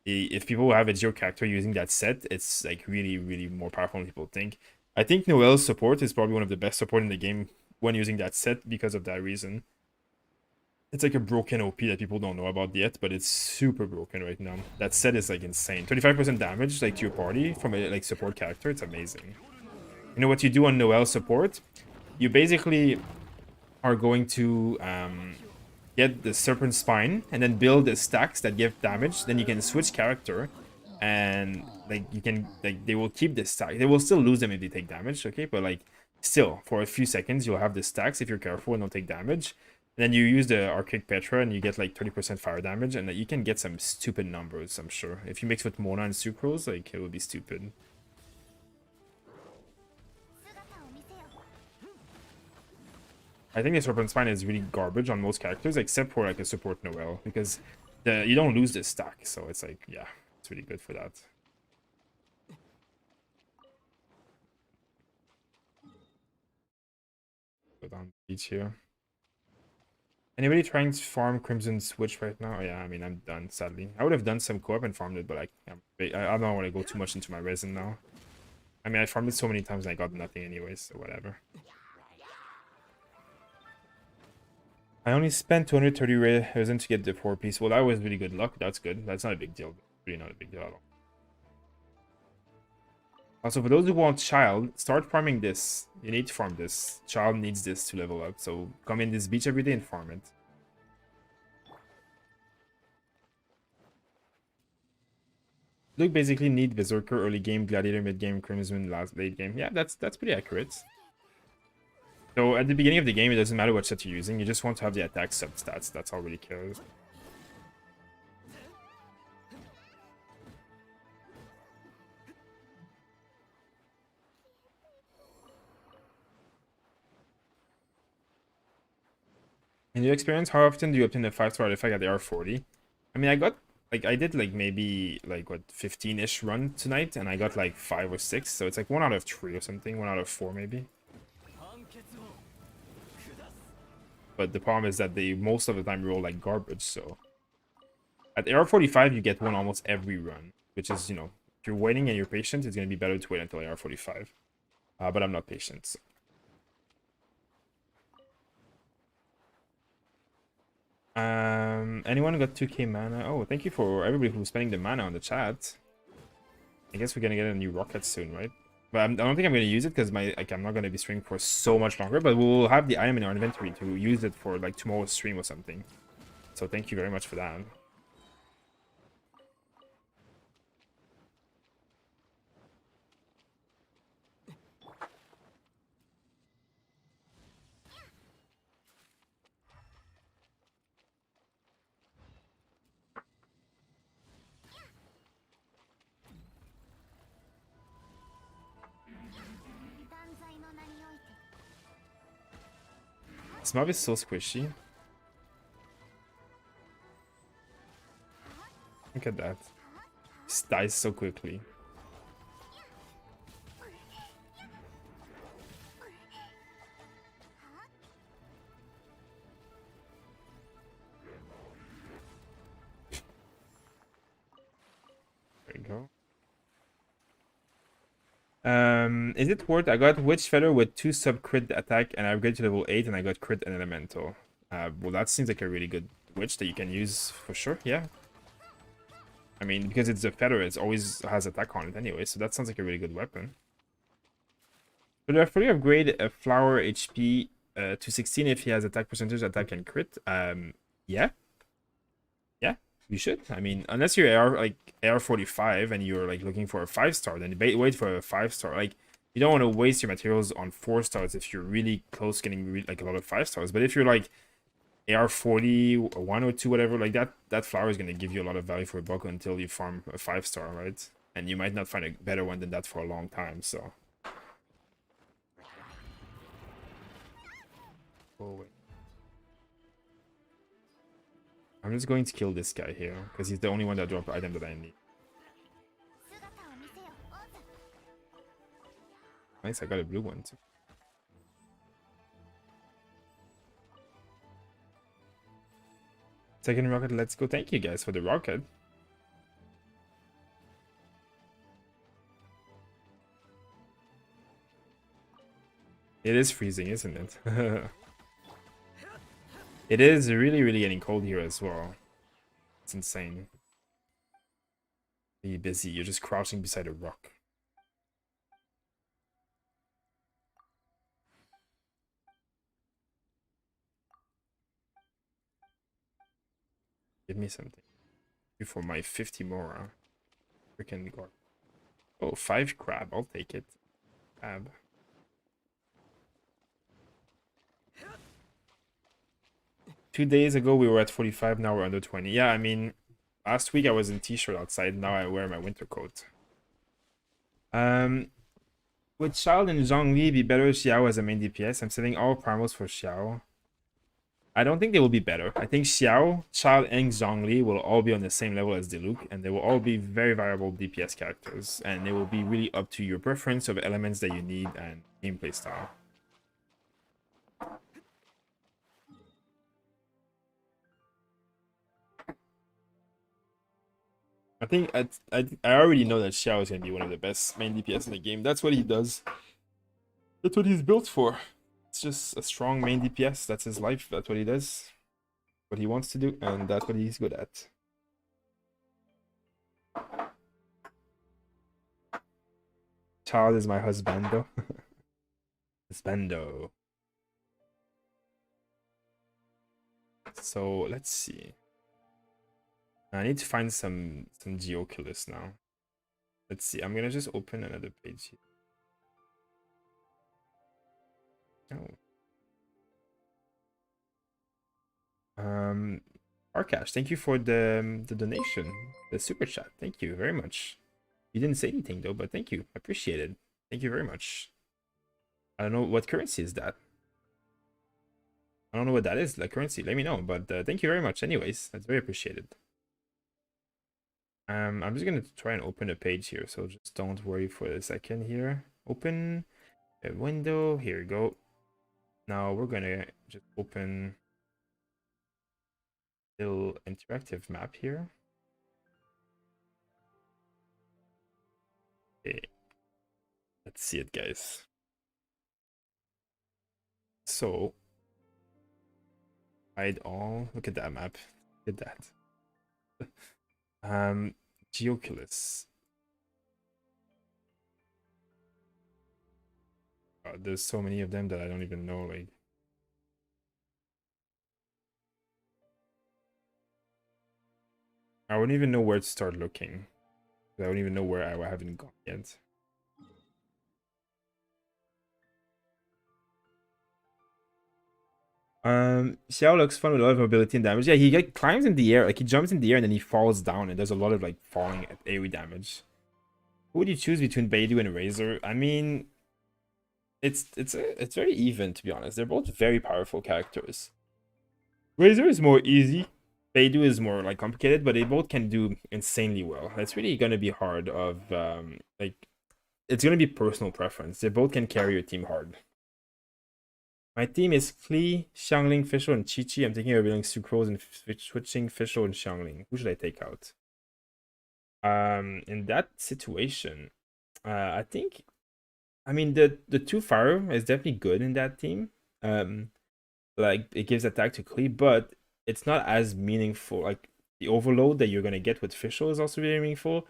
if people have a Geo character using that set, it's like really, really more powerful than people think. I think Noel's support is probably one of the best support in the game when using that set because of that reason. It's like a broken OP that people don't know about yet, but it's super broken right now. That set is like insane. 25% damage like to your party from a like support character. It's amazing. You know what you do on Noel's support? You basically are going to get the Serpent Spine and then build the stacks that give damage. Then you can switch character and like you can like they will keep the stack. They will still lose them if they take damage, okay? But like still for a few seconds you'll have the stacks if you're careful and don't take damage. And then you use the Archaic Petra and you get like 30% fire damage, and you can get some stupid numbers, I'm sure. If you mix with Mona and Sucrose, like it will be stupid. I think the Serpent Spine is really garbage on most characters, except for like a support Noel, because you don't lose the stack, so it's like, yeah, it's really good for that. Go down the beach here. Anybody trying to farm Crimson Switch right now? Oh, yeah, I mean, I'm done, sadly. I would have done some co-op and farmed it, but I don't want to go too much into my resin now. I mean, I farmed it so many times and I got nothing anyways, so whatever. I only spent 230 resin to get the 4-piece. Well, that was really good luck. That's good. That's not a big deal. Really not a big deal at all. Also, for those who want Child, start farming this. You need to farm this. Child needs this to level up. So come in this beach every day and farm it. Look, basically need Berserker early game, Gladiator mid game, Crimson late game. Yeah, that's pretty accurate. So at the beginning of the game, it doesn't matter what set you're using. You just want to have the attack substats. That's all really cares. In your experience, how often do you obtain a 5-star artifact at the AR40? I mean, I did like maybe like what 15-ish run tonight, and I got like 5 or 6. So it's like 1 out of 3 or something, 1 out of 4 maybe. But the problem is that they most of the time roll like garbage, so... At AR45, you get one almost every run, which is, you know, if you're waiting and you're patient, it's going to be better to wait until AR45. But I'm not patient, so. Anyone got 2k mana? Oh, thank you for everybody who's spending the mana on the chat. I guess we're going to get a new rocket soon, right? But I don't think I'm going to use it because I'm not going to be streaming for so much longer. But we'll have the item in our inventory to use it for like tomorrow's stream or something. So thank you very much for that. This mob is so squishy. Look at that. Just dies so quickly. There you go. Is it worth? I got Witch Feather with 2 sub crit attack and I upgraded to level 8 and I got crit and elemental. Well, that seems like a really good witch that you can use for sure. Yeah. I mean, because it's a feather, it always has attack on it anyway, so that sounds like a really good weapon. Should I fully upgrade a flower HP to 16 if he has attack percentage, attack and crit? Yeah. Yeah, you should. I mean, unless you're AR45 and you're like looking for a 5-star, then wait for a 5-star. Like, you don't want to waste your materials on 4 stars if you're really close getting like a lot of 5 stars. But if you're like AR40 or 1 or 2, whatever, like that flower is going to give you a lot of value for a buck until you farm a 5-star, right? And you might not find a better one than that for a long time, so. Oh, wait. I'm just going to kill this guy here, because he's the only one that dropped the item that I need. Nice, I got a blue one too. Second rocket, let's go. Thank you guys for the rocket. It is freezing, isn't it? It is really, really getting cold here as well. It's insane. Be busy. You're just crouching beside a rock. Give me something. For my 50 more. Freaking god. Oh, 5 crab. I'll take it. Crab. Two days ago we were at 45, now we're under 20. Yeah, I mean, last week I was in t-shirt outside, now I wear my winter coat. Would Xiao and Zhongli be better Xiao as a main DPS? I'm setting all primals for Xiao. I don't think they will be better. I think Xiao, Xiao, and Zhongli will all be on the same level as Diluc, and they will all be very variable DPS characters, and they will be really up to your preference of elements that you need and gameplay style. I think I already know that Xiao is going to be one of the best main DPS in the game. That's what he does. That's what he's built for. It's just a strong main DPS. That's his life. That's what he does. What he wants to do, and that's what he's good at. Child is my husbando. Husbando. So let's see. I need to find some geo killers now. Let's see. I'm gonna just open another page here. Oh. Arkash, thank you for the donation, the super chat. Thank you very much. You didn't say anything though, but thank you. I appreciate it. Thank you very much. I don't know what currency is that. I don't know what that is, the currency. Let me know. But thank you very much. Anyways, that's very appreciated. I'm just gonna try and open a page here, so just don't worry for a second here. Open a window. Here we go. Now we're gonna just open a little interactive map here. Okay. Let's see it, guys. So hide all. Look at that map. Look at that. Geoculus. There's so many of them that I don't even know, like. I wouldn't even know where to start looking. I don't even know where I haven't gone yet. Xiao looks fun with a lot of mobility and damage. Yeah, he climbs in the air, like he jumps in the air and then he falls down, and there's a lot of like falling at AoE damage. Who would you choose between Beidou and Razor? I mean, it's very even, to be honest. They're both very powerful characters. Razor is more easy. Beidou is more like complicated, but they both can do insanely well. It's really gonna be hard of like it's gonna be personal preference. They both can carry your team hard. My team is Klee, Xiangling, Fischl, and Chi-Chi. I'm thinking of building Sucrose and switching Fischl and Xiangling. Who should I take out? In that situation, I think I mean the two fire is definitely good in that team. Like it gives attack to Klee, but it's not as meaningful. Like the overload that you're gonna get with Fischl is also very meaningful.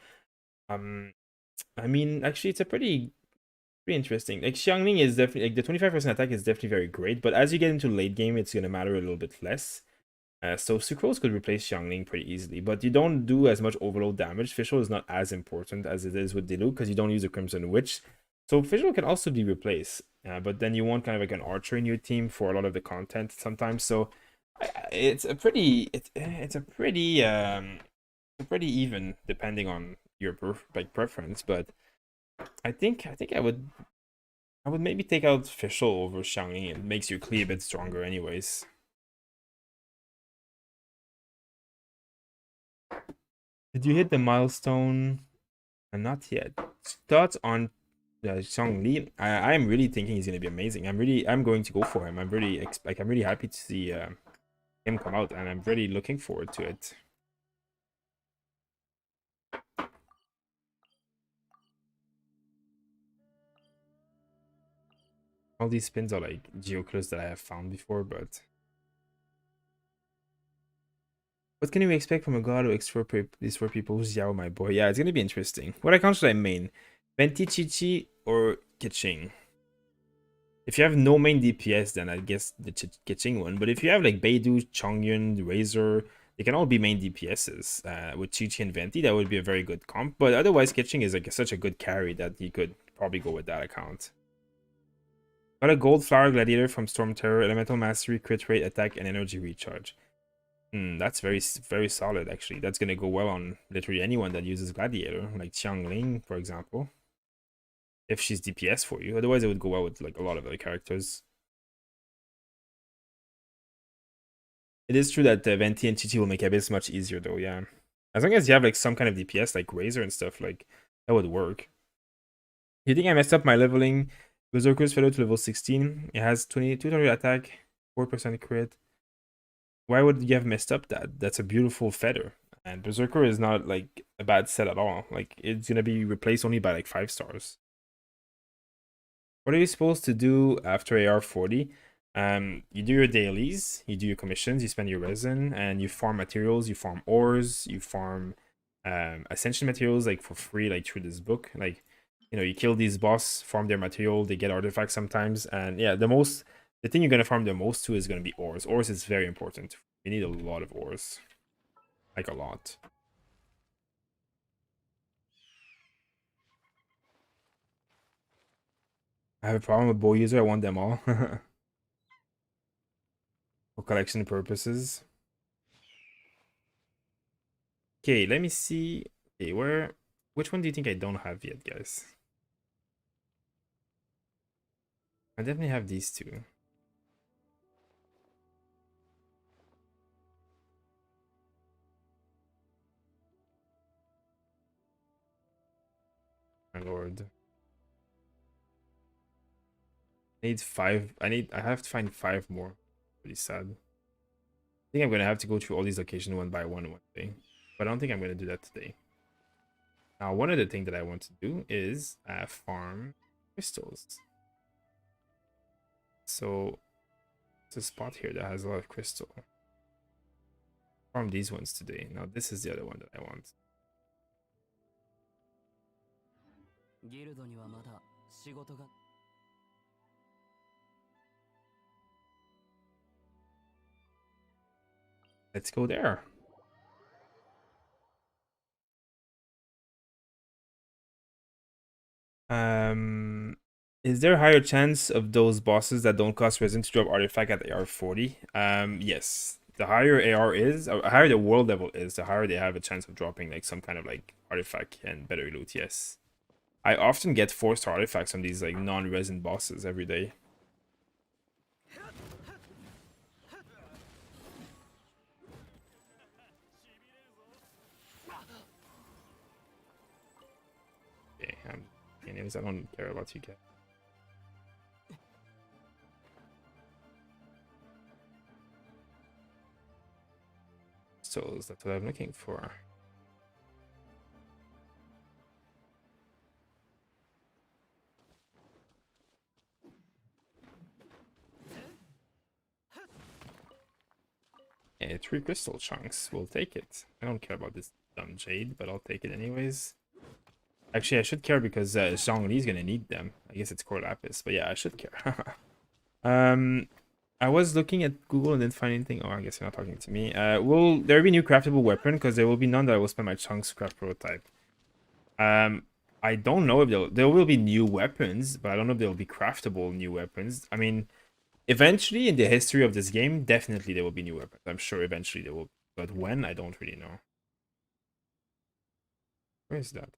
Um, I mean, actually, it's a pretty interesting. Like Xiangling is definitely like the 25% attack is definitely very great, but as you get into late game, it's gonna matter a little bit less. So Sucrose could replace Xiangling pretty easily, but you don't do as much overload damage. Fischl is not as important as it is with Diluc because you don't use a Crimson Witch. So Fischl can also be replaced, but then you want kind of like an archer in your team for a lot of the content sometimes. So it's a pretty it's a pretty even depending on your preference. But I think I would maybe take out Fischl over Xiangling. It makes your Klee a bit stronger, anyways. Did you hit the milestone? Not yet. Thoughts on Xiang Li? I am really thinking he's gonna be amazing. I'm going to go for him. I'm really happy to see him come out, and I'm really looking forward to it. All these spins are like geoclus that I have found before, but what can we expect from a god who explore these four people? Who's Yao, my boy? Yeah, it's gonna be interesting. What account should I main? Venti, Chi-Chi, or Keqing? If you have no main DPS, then I guess the Keqing one. But if you have like Beidou, Chongyun, Razor, they can all be main DPSs. With Chi-Chi and Venti, that would be a very good comp. But otherwise, Keqing is like such a good carry that you could probably go with that account. Got a Gold Flower Gladiator from Storm Terror, Elemental Mastery, Crit Rate, Attack, and Energy Recharge. That's very solid, actually. That's gonna go well on literally anyone that uses Gladiator, like Xiangling, for example. If she's DPS for you. Otherwise, it would go well with like a lot of other characters. It is true that Venti and Chi-Chi will make Abyss much easier, though, yeah. As long as you have like some kind of DPS, like Razor and stuff, like that would work. You think I messed up my leveling? Berserker's Fellow to level 16. It has 200 attack, 4% crit. Why would you have messed up that? That's a beautiful feather. And Berserker is not like a bad set at all. Like it's gonna be replaced only by like 5 stars. What are you supposed to do after AR40? You do your dailies, you do your commissions, you spend your resin, and you farm materials, you farm ores, you farm ascension materials like for free, like through this book. Like, you kill these boss, farm their material, they get artifacts sometimes, and yeah, the thing you're gonna farm the most to is gonna be ores. Ores is very important. You need a lot of ores, like a lot. I have a problem with bow user. I want them all for collection purposes. Okay, let me see. Okay, which one do you think I don't have yet, guys? I definitely have these two. My lord. I need 5. I have to find 5 more. Pretty sad. I think I'm gonna have to go through all these locations one by one day. But I don't think I'm gonna do that today. Now, one other thing that I want to do is farm crystals. So it's a spot here that has a lot of crystal. Farm these ones today. Now this is the other one that I want. Let's go there. Is there a higher chance of those bosses that don't cost resin to drop artifact at AR40? Yes. The higher AR is, or higher the world level is, the higher they have a chance of dropping like some kind of like artifact and better loot, yes. I often get 4-star artifacts on these like non-resin bosses every day. anyways. I don't care about you guys. Souls, that's what I'm looking for. Yeah, 3 crystal chunks. We'll take it. I don't care about this dumb jade, but I'll take it anyways. Actually, I should care because Zhongli's gonna need them. I guess it's core lapis, but yeah, I should care. I was looking at Google and didn't find anything. Oh, I guess you're not talking to me. Will there be new craftable weapon? Because there will be none that I will spend my chunks to craft prototype. I don't know if there will be new weapons, but I don't know if there will be craftable new weapons. I mean, eventually in the history of this game, definitely there will be new weapons. I'm sure eventually there will, but when, I don't really know. Where is that?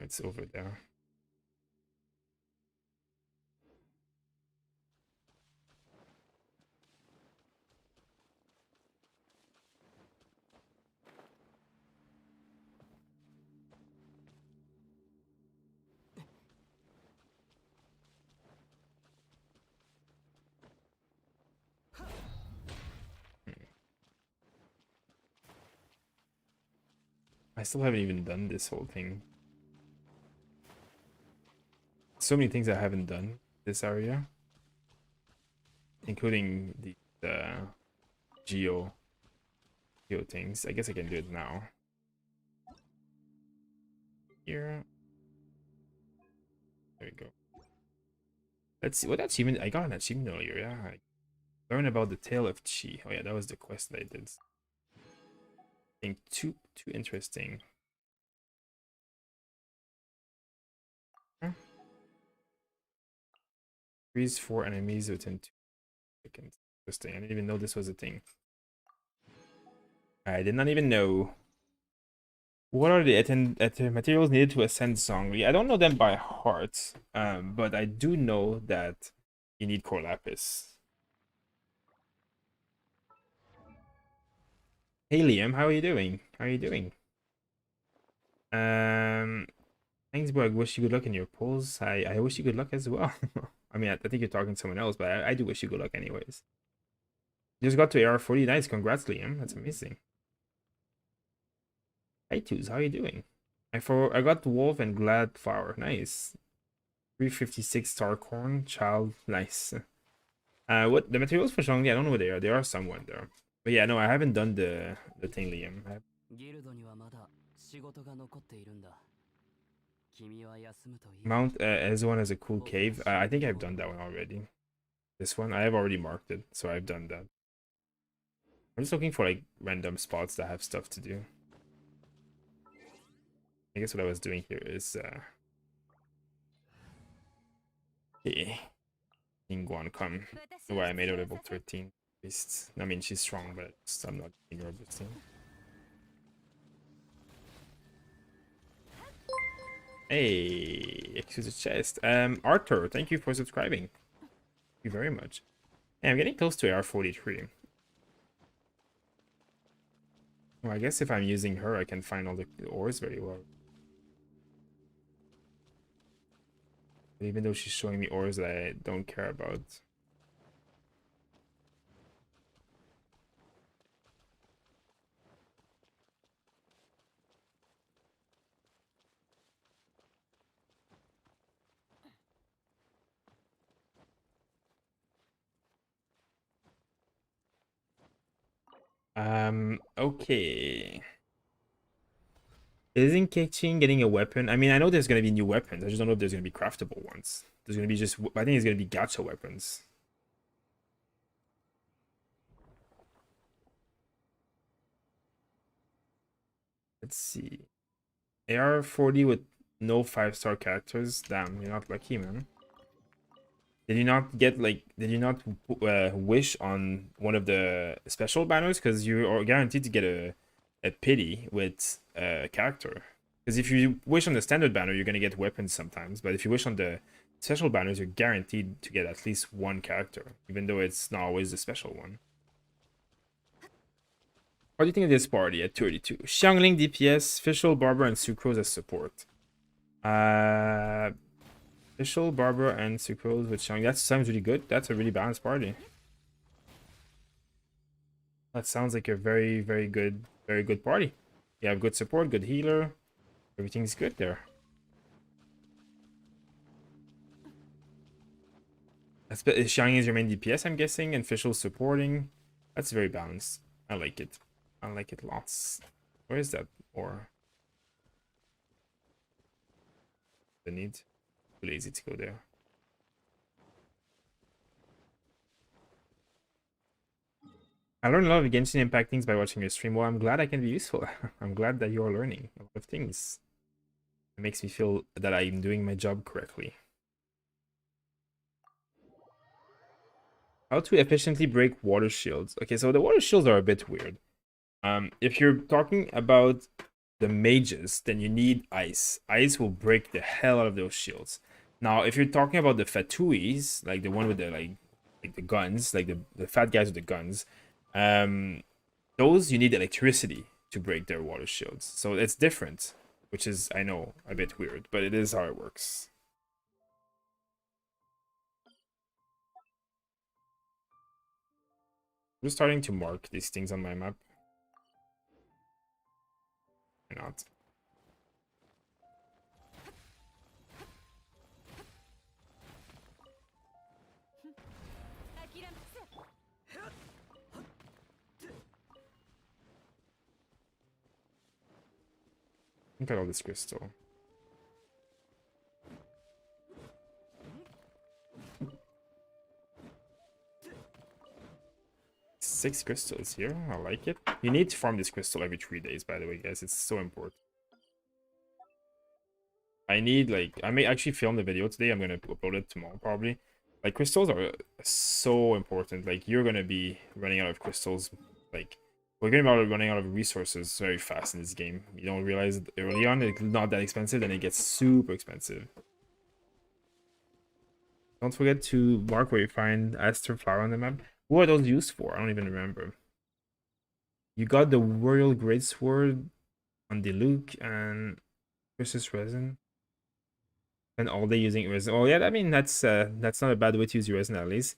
It's over there. I still haven't even done this whole thing. So many things I haven't done this area, including the geo things. I guess I can do it now. Here. There we go. Let's see what achievement I got. An achievement earlier. Yeah, I learn about the tale of Chi. Oh yeah, that was the quest that I did. I think too interesting. Huh? Freeze 4 enemies within 2 seconds. Interesting. I didn't even know this was a thing. I did not even know. What are the materials needed to ascend Zhongli? I don't know them by heart, but I do know that you need core lapis. Hey Liam, how are you doing? How are you doing? Thanks, bro. I wish you good luck in your polls. I wish you good luck as well. I mean, I think you're talking to someone else, but I do wish you good luck anyways. Just got to AR40. Nice. Congrats, Liam. That's amazing. Hey, Twos. How are you doing? I got Wolf and Glad Flower. Nice. 356 star corn. Child. Nice. What the materials for Zhongli? I don't know what they are. There are somewhere there. But yeah, no, I haven't done the thing, Liam. Mount Ezwan has a cool cave. I think I've done that one already. This one, I have already marked it, so I've done that. I'm just looking for like random spots that have stuff to do. I guess what I was doing here is hey, Ningguan come. Why I made her level 13. Beast. I mean she's strong, but I'm not in her boosting. Hey, excuse the chest. Arthur, thank you for subscribing. Thank you very much. Hey, I'm getting close to AR43. Well, I guess if I'm using her, I can find all the ores very well. Even though she's showing me ores that I don't care about. Okay. Isn't Genshin getting a weapon? I mean, I know there's gonna be new weapons. I just don't know if there's gonna be craftable ones. There's gonna be just, I think it's gonna be gacha weapons. Let's see. AR40 with no 5-star characters. Damn, you're not lucky, man. Did you not get like? Did you not wish on one of the special banners? Because you are guaranteed to get a pity with a character. Because if you wish on the standard banner, you're gonna get weapons sometimes. But if you wish on the special banners, you're guaranteed to get at least one character, even though it's not always the special one. What do you think of this party at 32? Xiangling DPS, Fischl, Barber, and Sucrose as support. Fischl, Barber, and Sucrose with Xiangling. That sounds really good. That's a really balanced party. That sounds like a very good party. You have good support, good healer. Everything's good there. Xiangling is your main DPS, I'm guessing, and Fischl supporting. That's very balanced. I like it. I like it lots. Where is that? Or the need? Too lazy to go there. I learned a lot of Genshin Impact things by watching your stream. Well, I'm glad I can be useful. I'm glad that you are learning a lot of things. It makes me feel that I'm doing my job correctly. How to efficiently break water shields. Okay, so the water shields are a bit weird. If you're talking about the mages, then you need ice. Ice will break the hell out of those shields. Now, if you're talking about the Fatuis, like the one with the like the guns, like the fat guys with the guns, those you need electricity to break their water shields. So it's different, which is, I know, a bit weird, but it is how it works. I'm just starting to mark these things on my map. Why not? Look at all this crystal. Six crystals here. I like it. You need to farm this crystal every 3 days, by the way, guys. It's so important. I need, like, I may actually film the video today. I'm gonna upload it tomorrow, probably. Like, crystals are so important. Like, you're gonna be running out of crystals. Like, we're gonna be running out of resources very fast in this game. You don't realize it early on. It's not that expensive, then it gets super expensive. Don't forget to mark where you find Aster Flower on the map. What are those used for? I don't even remember. You got the Royal Greatsword on the Luke and versus resin. And all day using resin. Oh yeah, I mean that's not a bad way to use your resin at least.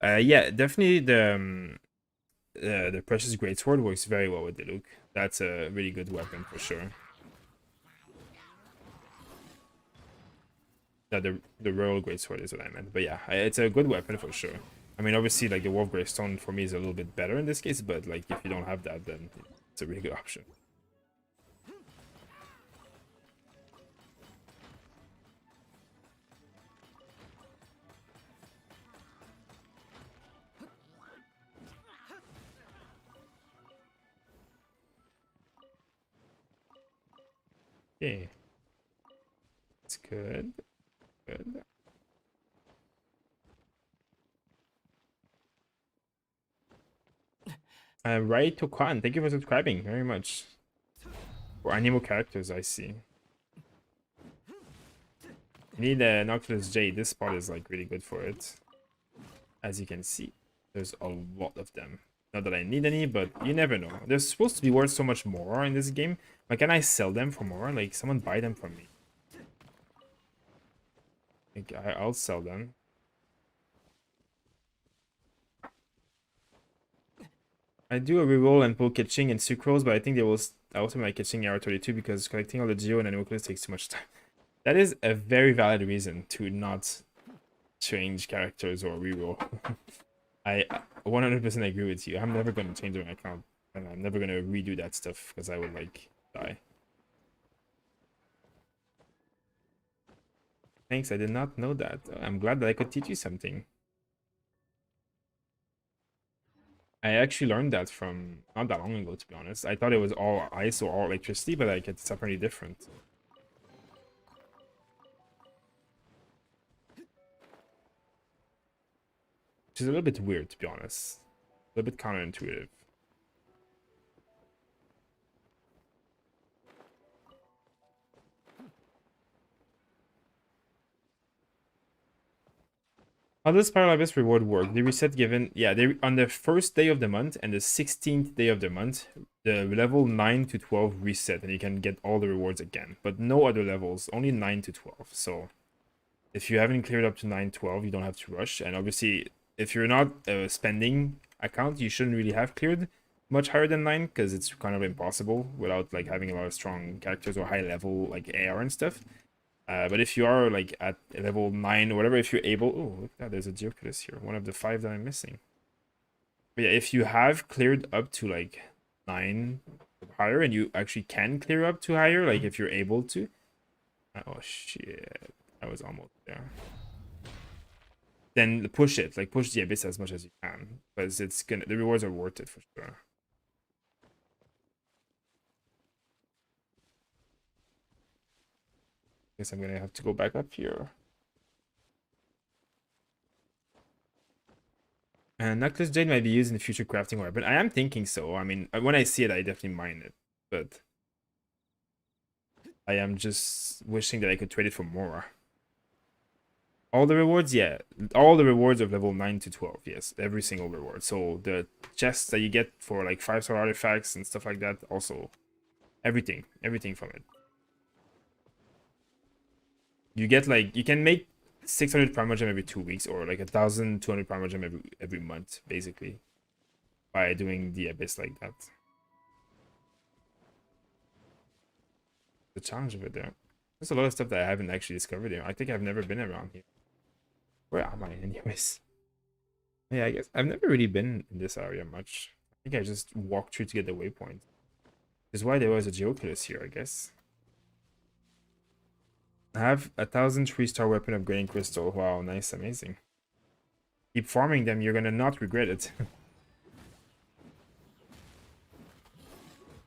Yeah, definitely the precious greatsword works very well with the Luke. That's a really good weapon for sure. No, the Royal Greatsword is what I meant. But yeah, it's a good weapon for sure. I mean, obviously, like the Wolf Greystone for me is a little bit better in this case, but like if you don't have that, then it's a really good option. Okay, that's good. Good. Right to Kwan, thank you for subscribing very much. For animal characters, I see. You need a Noctilus Jade. This spot is like really good for it. As you can see, there's a lot of them. Not that I need any, but you never know. They're supposed to be worth so much more in this game. Like, can I sell them for more? Like, someone buy them from me. Like, I'll sell them. I do a reroll and pull Kitching and Sucrose, but I think they will also my Kitching AR42 because collecting all the Geo and Animalclus takes too much time. That is a very valid reason to not change characters or reroll. I 100% agree with you. I'm never going to change my account, and I'm never going to redo that stuff because I would, like, die. Thanks, I did not know that. I'm glad that I could teach you something. I actually learned that from not that long ago, to be honest. I thought it was all ice or all electricity, but like it's apparently different. Which is a little bit weird, to be honest. A little bit counterintuitive. How does Spiral Abyss reward work? They reset given, yeah, they on the first day of the month and the 16th day of the month, the level 9 to 12 reset and you can get all the rewards again. But no other levels, only 9 to 12. So if you haven't cleared up to 9-12, you don't have to rush. And obviously, if you're not a spending account, you shouldn't really have cleared much higher than 9 because it's kind of impossible without like having a lot of strong characters or high level like AR and stuff. But if you are like at level 9 or whatever, if you're able, oh look at that, there's a Geoculus here, one of the 5 that I'm missing. But yeah, if you have cleared up to like 9 or higher, and you actually can clear up to higher, like if you're able to. Oh shit, I was almost there. Then push it, like push the abyss as much as you can, because it's gonna, the rewards are worth it for sure. Guess I'm gonna have to go back up here. And Necklace Jade might be used in the future crafting or but I am thinking so. I mean, when I see it, I definitely mine it. But I am just wishing that I could trade it for more. All the rewards, yeah. All the rewards of level 9 to 12, yes. Every single reward. So the chests that you get for like 5-star artifacts and stuff like that, also. Everything. Everything from it. You get like, you can make 600 Primogem every 2 weeks or like 1,200 Primogem every month, basically. By doing the abyss like that. The challenge of it there. There's a lot of stuff that I haven't actually discovered here. I think I've never been around here. Where am I anyways? Yeah, I guess I've never really been in this area much. I think I just walked through to get the waypoint. Which is why there was a Geoculus here, I guess. I have 1,000 3-star weapon upgrading crystal. Wow, nice, amazing. Keep farming them, you're gonna not regret it.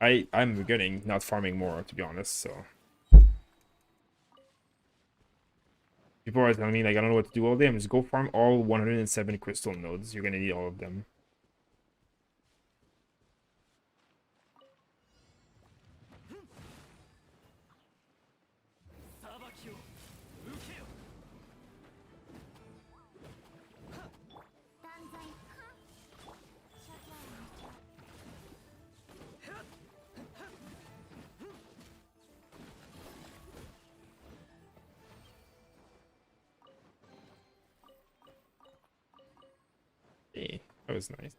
I'm regretting not farming more, to be honest, so. People are telling me, like, I don't know what to do all day. I'm just go farm all 107 crystal nodes. You're gonna need all of them. Hey, that was nice.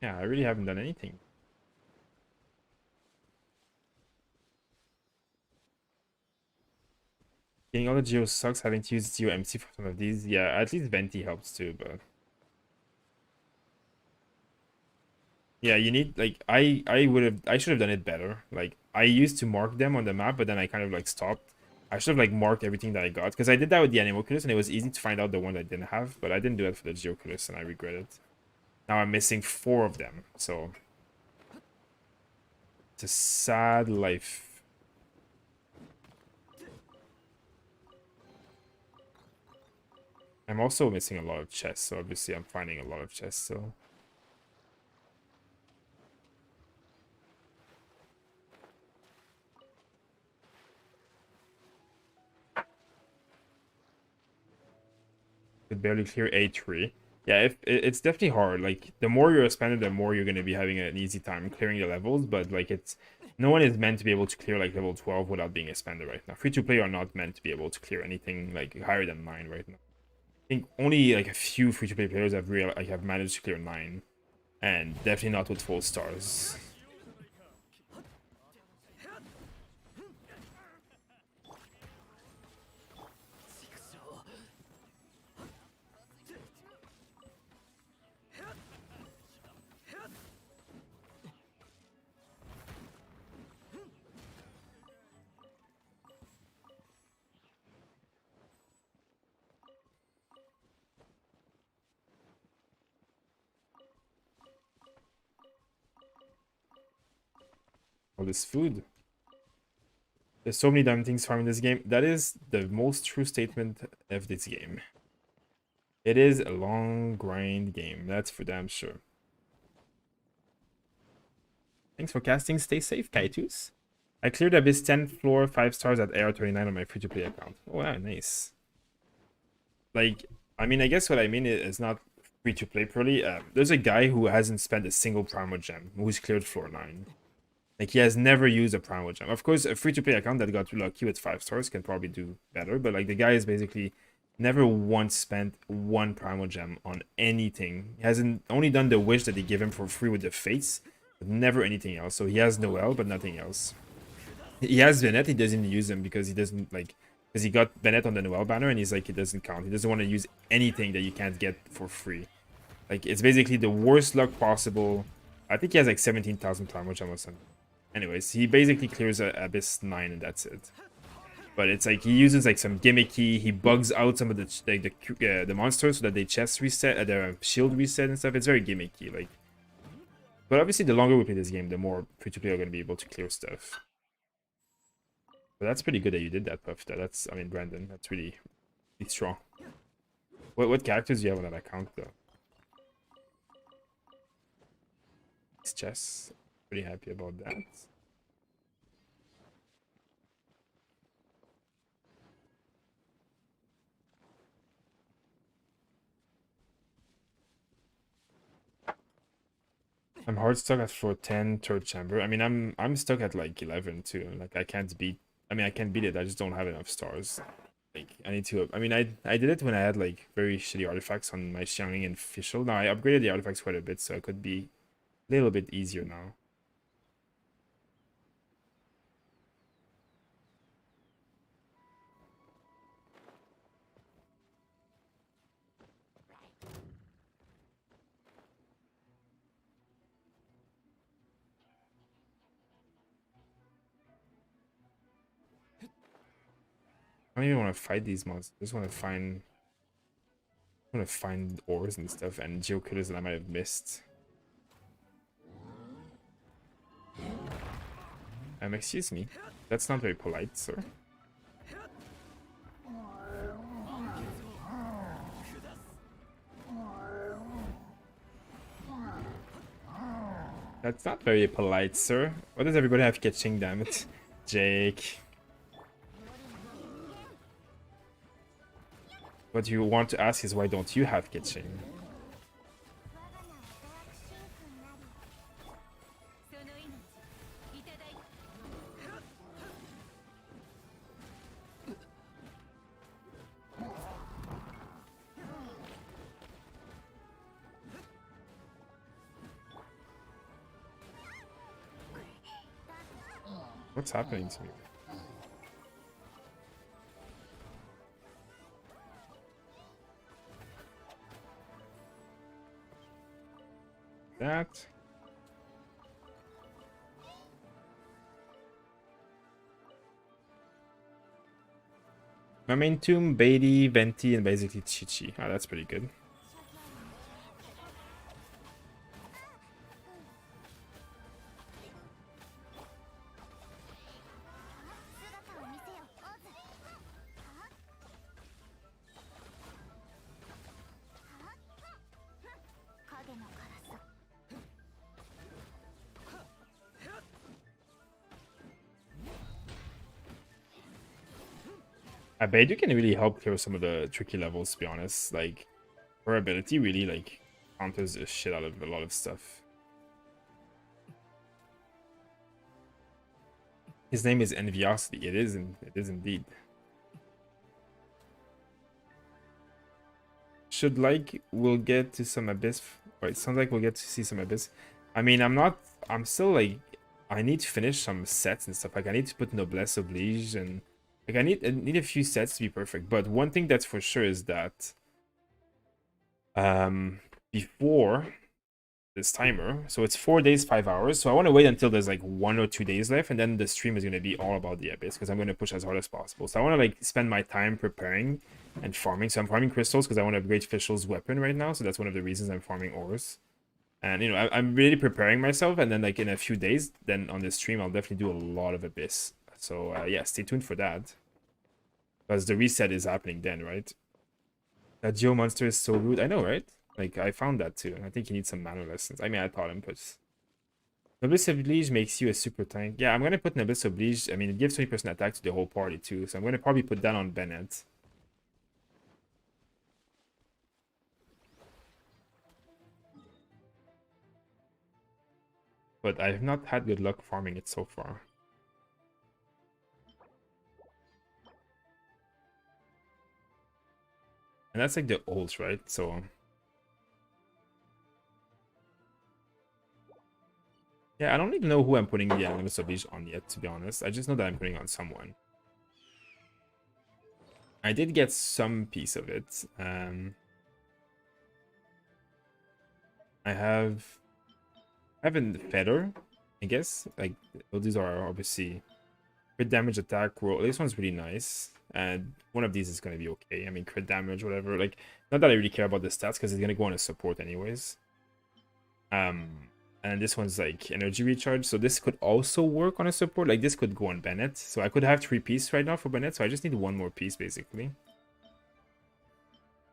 Yeah, I really haven't done anything. Getting all the geos sucks. Having to use Geo MC for some of these. Yeah, at least Venti helps too, but yeah, you need like I should have done it better. Like I used to mark them on the map, but then I kind of like stopped. I should have like marked everything that I got because I did that with the Animoculus and it was easy to find out the one I didn't have, but I didn't do it for the Geoculus and I regret it. Now I'm missing 4 of them, so it's a sad life. I'm also missing a lot of chests, so obviously I'm finding a lot of chests, so. Could barely clear A3. Yeah, if it's definitely hard. Like the more you're a spender, the more you're gonna be having an easy time clearing the levels. But like it's no one is meant to be able to clear like level 12 without being a spender right now. Free to play are not meant to be able to clear anything like higher than 9 right now. I think only like a few free to play players have managed to clear 9, and definitely not with full stars. All this food. There's so many damn things farming this game. That is the most true statement of this game. It is a long grind game, that's for damn sure. Thanks for casting. Stay safe, Kaitus. I cleared Abyss 10 floor 5 stars at AR39 on my free-to-play account. Oh, wow, nice. Like, I mean, I guess what I mean is not free-to-play purely. There's a guy who hasn't spent a single Primo Gem who's cleared floor 9. Like, he has never used a Primo Gem. Of course, a free-to-play account that got lucky with 5 stars can probably do better, but like, the guy is basically never once spent one Primo Gem on anything. He hasn't only done the wish that they give him for free with the Fates, but never anything else. So he has Noel, but nothing else. He has Bennett, he doesn't use them because he doesn't like, because he got Bennett on the Noel banner and he's like, it doesn't count. He doesn't want to use anything that you can't get for free. Like, it's basically the worst luck possible. I think he has like 17,000 Primo Gem or something. Anyways, he basically clears a Abyss 9 and that's it. But it's like he uses like some gimmicky, he bugs out some of the like the monsters so that they chest reset, their shield reset and stuff. It's very gimmicky, like. But obviously, the longer we play this game, the more free-to-play are going to be able to clear stuff. But that's pretty good that you did that, Puff. That's, I mean, Brandon, that's really, really strong. What characters do you have on that account, though? It's chess. Pretty happy about that. I'm hard stuck at floor 10, third chamber. I mean, I'm stuck at like 11 too. Like I can't beat. I mean, I can beat it. I just don't have enough stars. Like I need to. I mean, I did it when I had like very shitty artifacts on my Xiangling and Official. Now I upgraded the artifacts quite a bit, so it could be a little bit easier now. I don't even want to fight these monsters. I just want to find ores and stuff and geokillers that I might have missed. Excuse me. That's not very polite, sir. That's not very polite, sir. Why does everybody have catching, damn it? Jake. What you want to ask is why don't you have catching? What's happening to me? That. My main tomb, Beatty, Venti, and basically Chichi. Oh, that's pretty good. I bet you can really help clear some of the tricky levels, to be honest. Like, her ability really, like, counters the shit out of a lot of stuff. His name is Enviosity. It is indeed. Should like we'll get to some Abyss. Right, sounds like we'll get to see some Abyss. I mean, I'm still like, I need to finish some sets and stuff. Like, I need to put Noblesse Oblige and like I need a few sets to be perfect. But one thing that's for sure is that before this timer, so it's 4 days 5 hours, so I want to wait until there's like 1 or 2 days left, and then the stream is going to be all about the Abyss because I'm going to push as hard as possible. So I want to like spend my time preparing and farming. So I'm farming crystals because I want to upgrade Official's weapon right now, so that's one of the reasons I'm farming ores. And you know, I'm really preparing myself, and then like in a few days, then on the stream I'll definitely do a lot of Abyss. So yeah, stay tuned for that. Because the reset is happening then, right? That Geo monster is so rude. I know, right? Like, I found that too. I think he needs some mana lessons. I mean, I taught him, but Noblesse Oblige makes you a super tank. Yeah, I'm gonna put Noblesse Oblige. I mean, it gives 20% attack to the whole party too, so I'm gonna probably put that on Bennett. But I have not had good luck farming it so far. And that's like the ult, right? So yeah, I don't even know who I'm putting the Noblesse Oblige on yet, to be honest. I just know that I'm putting on someone. I did get some piece of it. I have a feather, I guess. Like, well, these are obviously crit damage, attack, roll. This one's really nice. And one of these is going to be okay. I mean, crit damage, whatever. Like, not that I really care about the stats because it's going to go on a support anyways. And this one's like energy recharge. So this could also work on a support. Like, this could go on Bennett. So I could have 3 pieces right now for Bennett. So I just need one more piece, basically.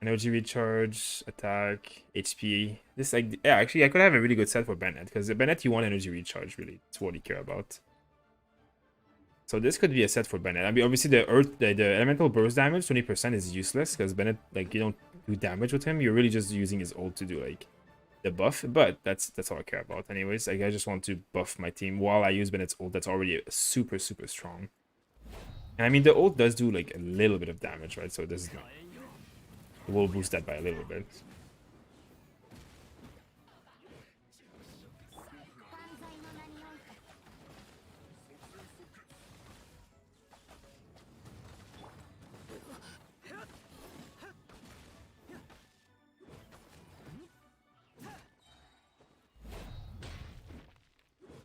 Energy recharge, attack, HP. This, like, yeah, actually, I could have a really good set for Bennett because the Bennett, you want energy recharge, really. That's what you care about. So this could be a set for Bennett. I mean, obviously the elemental burst damage 20% is useless because Bennett, like, you don't do damage with him. You're really just using his ult to do like the buff. But that's all I care about, anyways. Like, I just want to buff my team while I use Bennett's ult. That's already super strong. And I mean, the ult does do like a little bit of damage, right? So this is not. It will boost that by a little bit.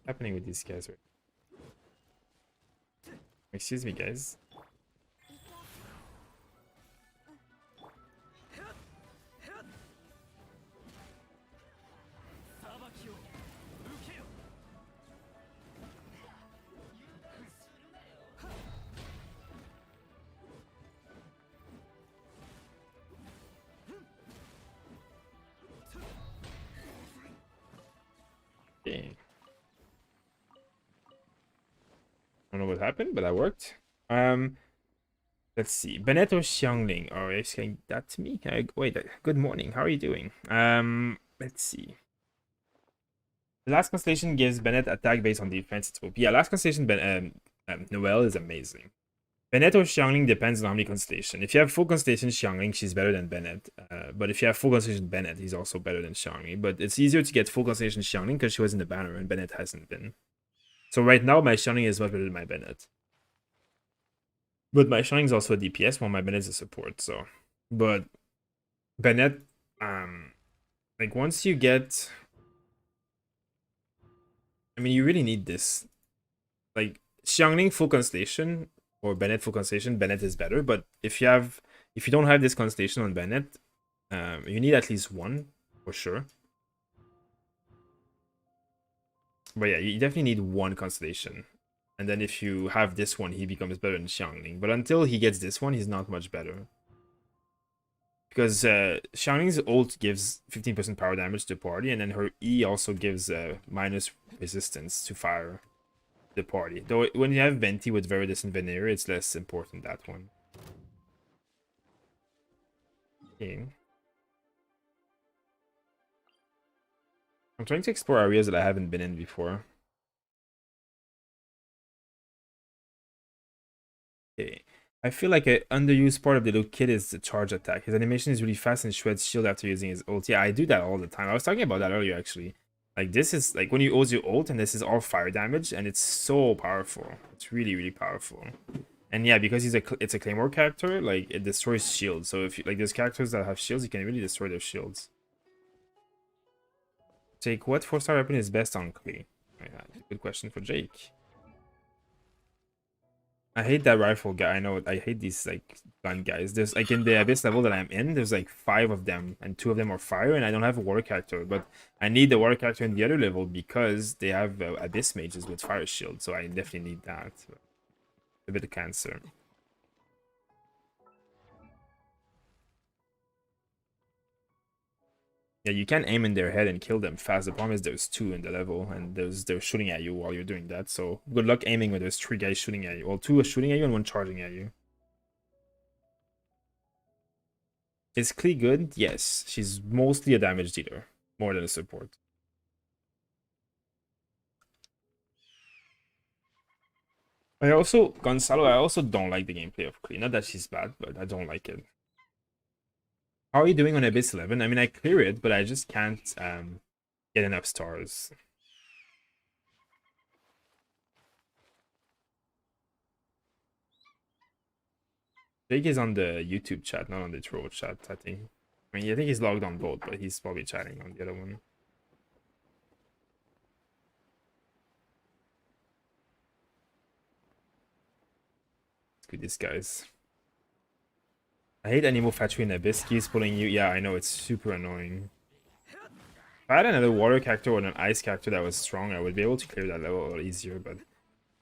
Happening with these guys, right? Excuse me, guys. Okay. I don't know what happened, but that worked. Let's see. Bennett or Xiangling? Are you saying that to me? Wait, good morning. How are you doing? Let's see. The last constellation gives Bennett attack based on defense. It's OP. Yeah, last constellation, Noelle is amazing. Bennett or Xiangling depends on how many constellation. If you have full constellation Xiangling, she's better than Bennett. But if you have full constellation Bennett, he's also better than Xiangling. But it's easier to get full constellation Xiangling because she was in the banner and Bennett hasn't been. So right now, my Xiangling is much better than my Bennett. But my Xiangling is also a DPS, while my Bennett is a support. So, but Bennett, like once you get, I mean, you really need this. Like Xiangling full constellation or Bennett full constellation, Bennett is better. But if you don't have this constellation on Bennett, you need at least one for sure. But yeah, you definitely need one constellation. And then if you have this one, he becomes better than Xiangling. But until he gets this one, he's not much better. Because Xiangling's ult gives 15% power damage to the party, and then her E also gives minus resistance to fire the party. Though when you have Venti with Viridescent Veneer, it's less important, that one. Okay. I'm trying to explore areas that I haven't been in before. Okay. I feel like an underused part of the little kid is the charge attack. His animation is really fast and shreds shield after using his ult. Yeah, I do that all the time. I was talking about that earlier, actually. Like, this is, like, when you use your ult, and this is all fire damage, and it's so powerful. It's really powerful. And yeah, because it's a Claymore character, like, it destroys shields. So if you, like, there's characters that have shields, you can really destroy their shields. Jake, what 4-star weapon is best on Clay? Good question for Jake. I hate that rifle guy. I know. I hate these like gun guys. There's like in the abyss level that I'm in, there's like 5 of them, and 2 of them are fire, and I don't have a water character. But I need the water character in the other level because they have abyss mages with fire shield. So I definitely need that. A bit of cancer. Yeah, you can aim in their head and kill them fast. The problem is there's 2 in the level, and they're shooting at you while you're doing that. So good luck aiming when there's 3 guys shooting at you. Well, 2 are shooting at you and 1 charging at you. Is Klee good? Yes. She's mostly a damage dealer, more than a support. Gonzalo, I also don't like the gameplay of Klee. Not that she's bad, but I don't like it. How are you doing on Abyss 11? I mean, I clear it, but I just can't get enough stars. Jake is on the YouTube chat, not on the troll chat, I think. I mean, I think he's logged on both, but he's probably chatting on the other one. Let's do this, guys. I hate Animal Factory and Abyss keeps pulling you. Yeah, I know, it's super annoying. If I had another water character or an ice character that was strong, I would be able to clear that level a lot easier, but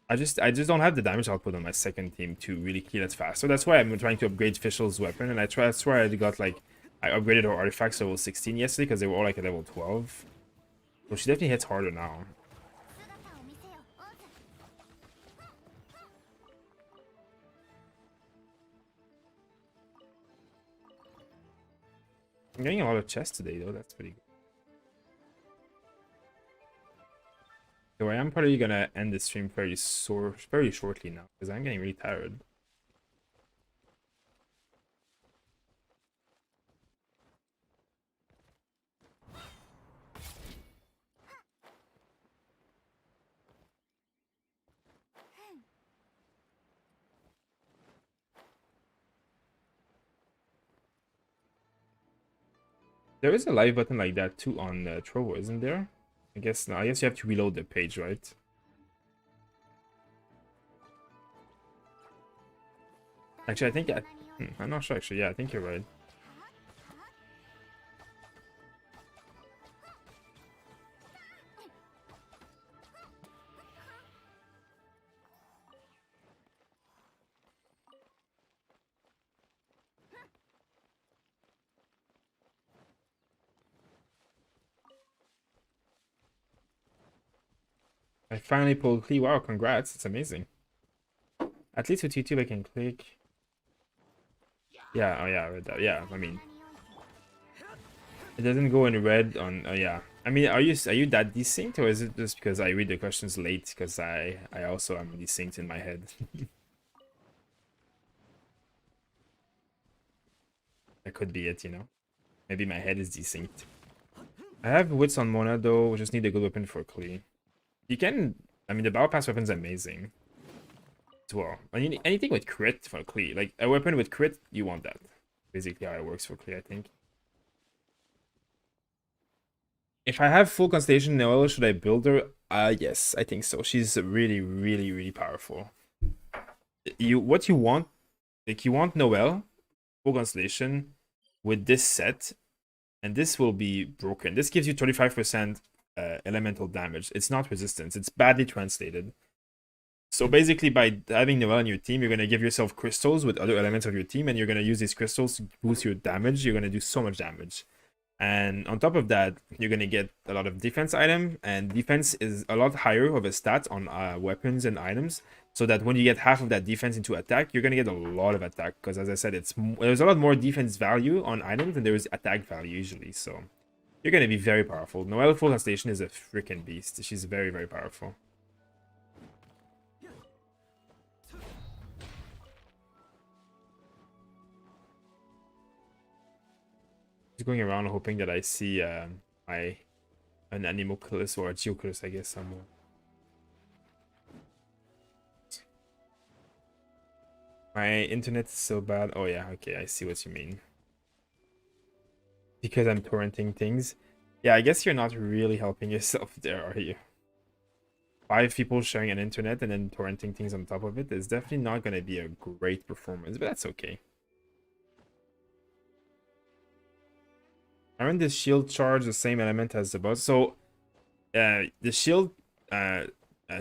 I just don't have the damage output on my second team to really clear it fast. So that's why I'm trying to upgrade Fischl's weapon, and that's why I got like I upgraded her artifacts to level 16 yesterday because they were all like at level 12. So she definitely hits harder now. I'm getting a lot of chests today though, that's pretty good. So I am probably gonna end the stream very shortly now because I'm getting really tired. There is a live button like that too on Trovo, isn't there? I guess no. I guess you have to reload the page, right? Actually, I think I'm not sure. Actually, yeah, I think you're right. I finally pulled Klee. Wow, congrats! It's amazing. At least with YouTube, I can click. Yeah, oh yeah, I read that. Yeah, I mean, it doesn't go in red on. Oh yeah, I mean, are you that desynced, or is it just because I read the questions late? Because I also am desynced in my head. That could be it, you know. Maybe my head is desynced. I have wits on Mona though. We just need a good weapon for Klee. You can. I mean, the battle pass weapon's amazing as well. Anything with crit for Klee, like a weapon with crit, you want that. Basically, how it works for Klee, I think. If I have full Constellation Noelle, should I build her? Yes, I think so. She's really, really, really powerful. What you want, like you want Noelle, full Constellation, with this set, and this will be broken. This gives you 35% elemental damage. It's not resistance. It's badly translated. So basically, by having Noelle on your team, you're going to give yourself crystals with other elements of your team, and you're going to use these crystals to boost your damage. You're going to do so much damage. And on top of that, you're going to get a lot of defense item, and defense is a lot higher of a stat on weapons and items, so that when you get half of that defense into attack, you're going to get a lot of attack, because as I said, there's a lot more defense value on items than there is attack value usually, so you're going to be very powerful. Noelle Full Station is a freaking beast. She's very, very powerful. Going around hoping that I see an Animalculus or a Geoculus, I guess, somewhere. My internet is so bad. Oh yeah, okay, I see what you mean. Because I'm torrenting things. Yeah, I guess you're not really helping yourself there, are you? 5 people sharing an internet and then torrenting things on top of it is definitely not going to be a great performance, but that's okay. Aren't the shield charge the same element as the boss? So, the shield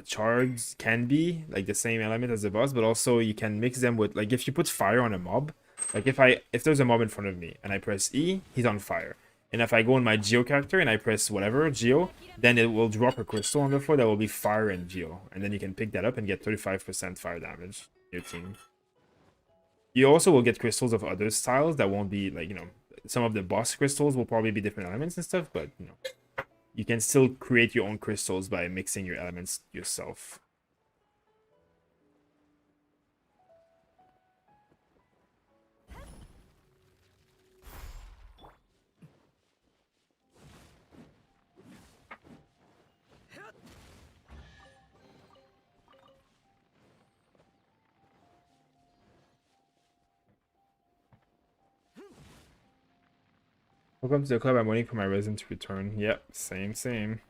charge can be like the same element as the boss, but also you can mix them with, like, if you put fire on a mob, like if there's a mob in front of me and I press E, he's on fire. And if I go in my Geo character and I press whatever, Geo, then it will drop a crystal on the floor that will be fire and Geo. And then you can pick that up and get 35% fire damage to your team. You also will get crystals of other styles that won't be like, some of the boss crystals will probably be different elements and stuff, but you can still create your own crystals by mixing your elements yourself. Welcome to the club. I'm waiting for my resin to return. Yep, same.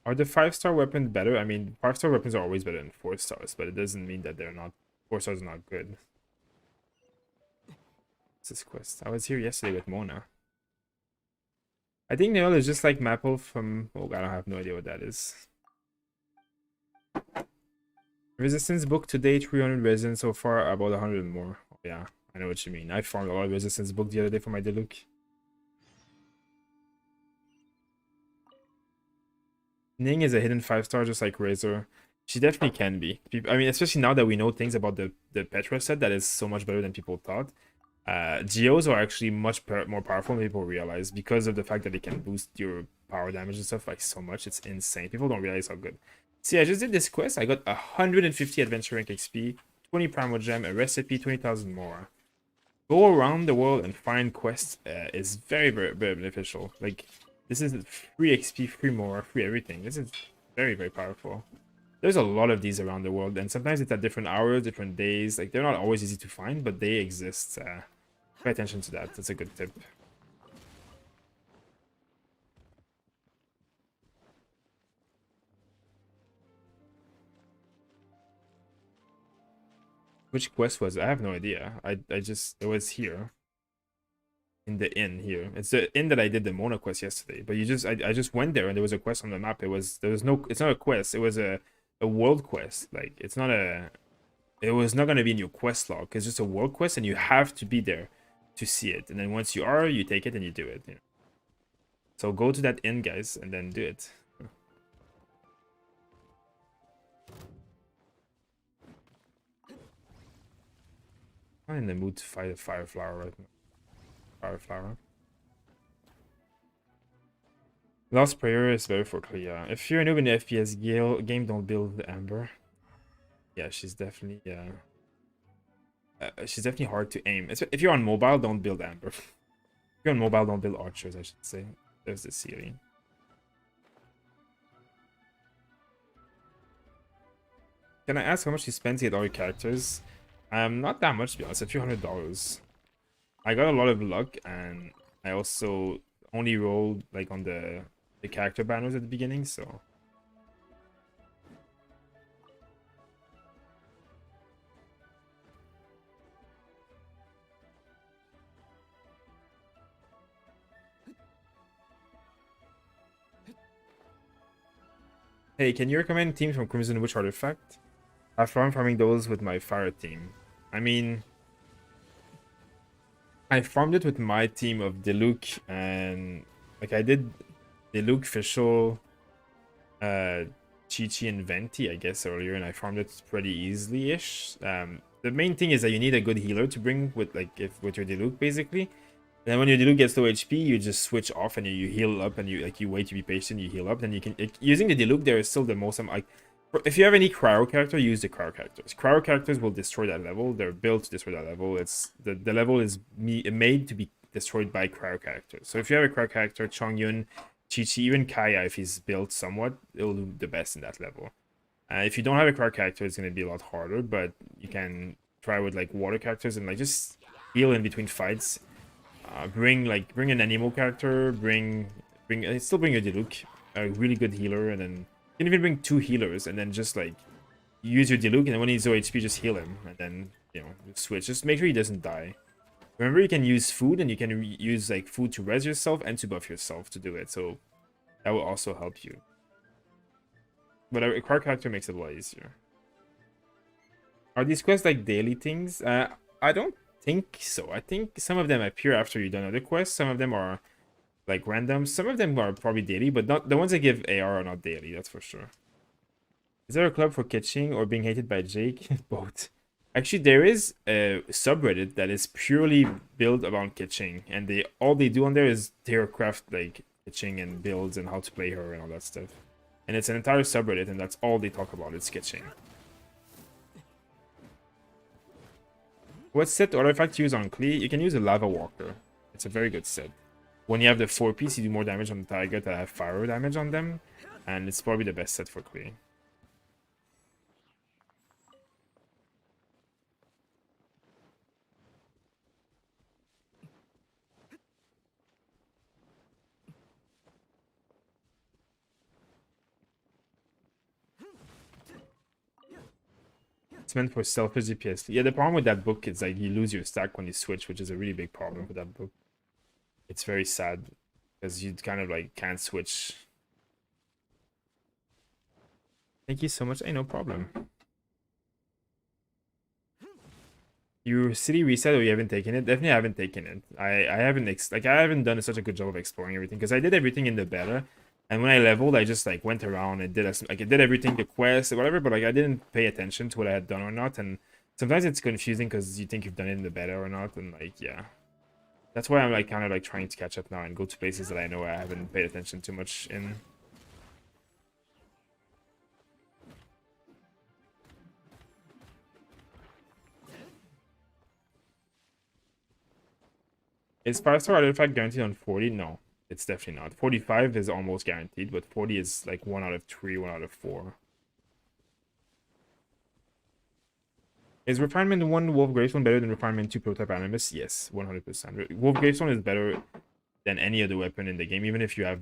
Are the 5-star weapons better? I mean, 5-star weapons are always better than 4 stars, but it doesn't mean that they're not. 4 stars are not good. What's this quest? I was here yesterday with Mona. I think Neil is just like Maple from. Oh, I don't have no idea what that is. Resistance book today, 300 resin so far, about 100 more. Oh, yeah, I know what you mean. I farmed a lot of resistance book the other day for my Diluc. Ning is a hidden 5-star just like Razor. She definitely can be. I mean, especially now that we know things about the Petra set that is so much better than people thought. Geos are actually much more powerful than people realize because of the fact that they can boost your power damage and stuff like so much. It's insane. People don't realize how good. See, I just did this quest. I got 150 adventure rank XP, 20 primal gem, a recipe, 20,000 more. Go around the world and find quests is very, very beneficial. Like, this is free XP, free more, free everything. This is very, very powerful. There's a lot of these around the world, and sometimes it's at different hours, different days. Like, they're not always easy to find, but they exist. Pay attention to that. That's a good tip. Which quest was it? I have no idea. It was here. In the inn here. It's the inn that I did the Mona quest yesterday. But I just went there and there was a quest on the map. It's not a quest. It was a world quest. Like, it was not gonna be in your quest log. It's just a world quest and you have to be there to see it. And then once you are, you take it and you do it. So go to that inn, guys, and then do it. I'm in the mood to fight a fire flower right now. Fire flower. Last prayer is better for Clea. If you're a noob in the FPS game, don't build the Amber. Yeah, she's definitely hard to aim. If you're on mobile, don't build Amber. If you're on mobile, don't build archers, I should say. There's the ceiling. Can I ask how much you spent to get all your characters? Not that much, to be honest. A few $100. I got a lot of luck, and I also only rolled like on the character banners at the beginning, so. Hey, can you recommend teams from Crimson Witch Artifact? I've farming those with my fire team. I mean, I farmed it with my team of Diluc and like I did Diluc, Fischl, Chi-Chi, and Venti, I guess, earlier, and I farmed it pretty easily-ish. The main thing is that you need a good healer to bring with with your Diluc, basically. And then when your Diluc gets low HP, you just switch off and you heal up and you wait to be patient, you heal up, then you can using the Diluc there is still the most like if you have any cryo character, use the cryo characters. Cryo characters will destroy that level. They're built to destroy that level. It's the level is made to be destroyed by cryo characters. So if you have a cryo character, Chongyun, Chi-Chi, even Kaya, if he's built somewhat, it'll do the best in that level. If you don't have a cryo character, it's gonna be a lot harder, but you can try with like water characters and like just heal in between fights. Bring an animal character, still bring your Diluc, a really good healer, and then you can even bring 2 healers, and then just like use your Diluc, and then when he's low HP, just heal him, and then switch. Just make sure he doesn't die. Remember, you can use food, and you can use like food to res yourself and to buff yourself to do it. So that will also help you. But a card character makes it a lot easier. Are these quests like daily things? I don't think so. I think some of them appear after you've done other quests. Some of them are like random. Some of them are probably daily, but not the ones that give AR are not daily. That's for sure. Is there a club for kitching or being hated by Jake? Both. Actually, there is a subreddit that is purely built around kitching, and they all they do on there is their craft like kitching and builds and how to play her and all that stuff. And it's an entire subreddit, and that's all they talk about. It's kitching. What set artifact to use on Klee? You can use a Lava Walker. It's a very good set. When you have the 4-piece, you do more damage on the target that have fire damage on them, and it's probably the best set for Klee. It's meant for selfish DPS. Yeah, the problem with that book is like you lose your stack when you switch, which is a really big problem with that book. It's very sad because you kind of like can't switch. Thank you so much. Hey, no problem. Your city reset or you haven't taken it? Definitely haven't taken it. I haven't I haven't done such a good job of exploring everything because I did everything in the beta. And when I leveled, I just like went around and did I did everything, the quest, whatever, but like I didn't pay attention to what I had done or not. And sometimes it's confusing because you think you've done it in the beta or not, and like yeah. That's why I'm like kind of like trying to catch up now and go to places that I know I haven't paid attention too much in. Is 5-star artifact guaranteed on 40? No, it's definitely not. 45 is almost guaranteed, but 40 is like 1 out of 3, 1 out of 4. Is Refinement 1 Wolf Gravestone better than Refinement 2 Prototype Animus? Yes, 100%. Wolf Gravestone is better than any other weapon in the game, even if you have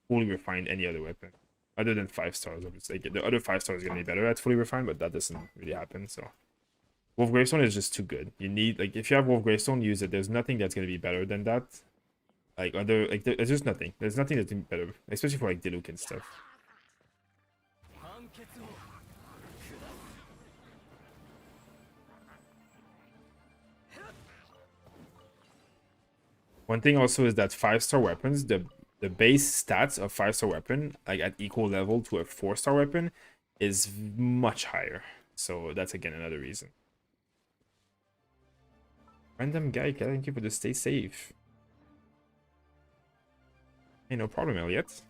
fully refined any other weapon. Other than 5 stars, obviously. The other 5 stars are going to be better at fully refined, but that doesn't really happen, so... Wolf Gravestone is just too good. You need, like, if you have Wolf Gravestone, use it. There's nothing that's going to be better than that. Like, there's just nothing. There's nothing that's better, especially for, like, Diluc and stuff. One thing also is that 5-star weapons, the base stats of 5-star weapon, like, at equal level to a 4-star weapon, is much higher. So that's, again, another reason. Random guy, thank you for the stay safe. Hey, no problem, Elliot.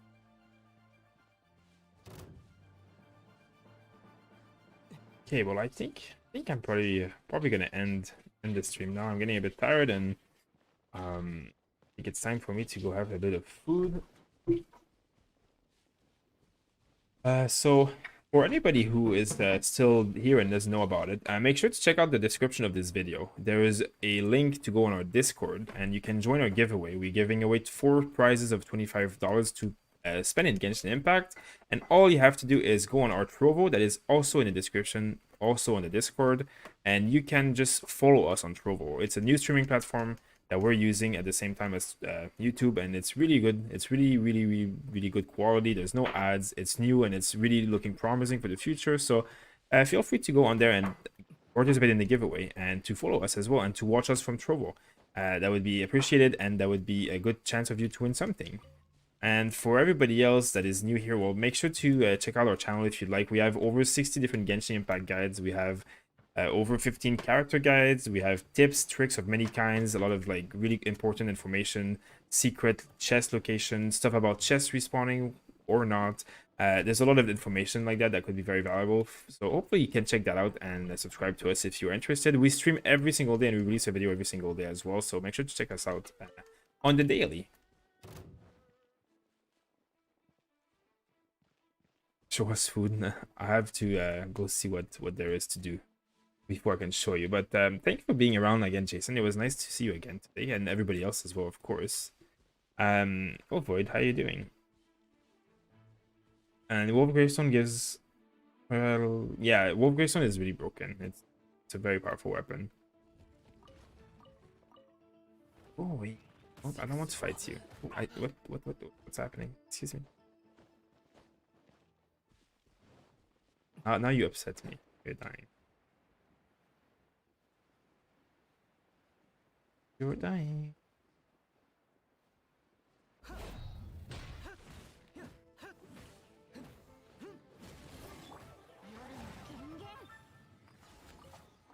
Okay, well, I think I'm probably gonna end the stream now. I'm getting a bit tired, and I think it's time for me to go have a bit of food. So for anybody who is still here and doesn't know about it, make sure to check out the description of this video. There is a link to go on our Discord, and you can join our giveaway. We're giving away 4 prizes of $25 to spend in Genshin Impact, and all you have to do is go on our Trovo, that is also in the description, also on the Discord, and you can just follow us on Trovo. It's a new streaming platform that we're using at the same time as YouTube, and it's really good. It's really good quality. There's no ads. It's new, and it's really looking promising for the future. So feel free to go on there and participate in the giveaway, and to follow us as well, and to watch us from Trovo. That would be appreciated, and that would be a good chance of you to win something. And for everybody else that is new here, well, make sure to check out our channel if you'd like. We have over 60 different Genshin Impact guides. We have over 15 character guides. We have tips, tricks of many kinds, a lot of like really important information, secret chest location, stuff about chests respawning or not. There's a lot of information like that could be very valuable. So hopefully you can check that out and subscribe to us if you're interested. We stream every single day, and we release a video every single day as well. So make sure to check us out on the daily. Show us food. I have to go see what there is to do before I can show you. But thank you for being around again, Jason. It was nice to see you again today, and everybody else as well, of course. Oh, Void, how are you doing? And Wolf Gravestone gives, well, yeah, Wolf Gravestone is really broken. It's a very powerful weapon. Oh wait, oh, I don't want to fight you. Oh, what's happening? Excuse me. Now you upset me. You're dying. You're dying.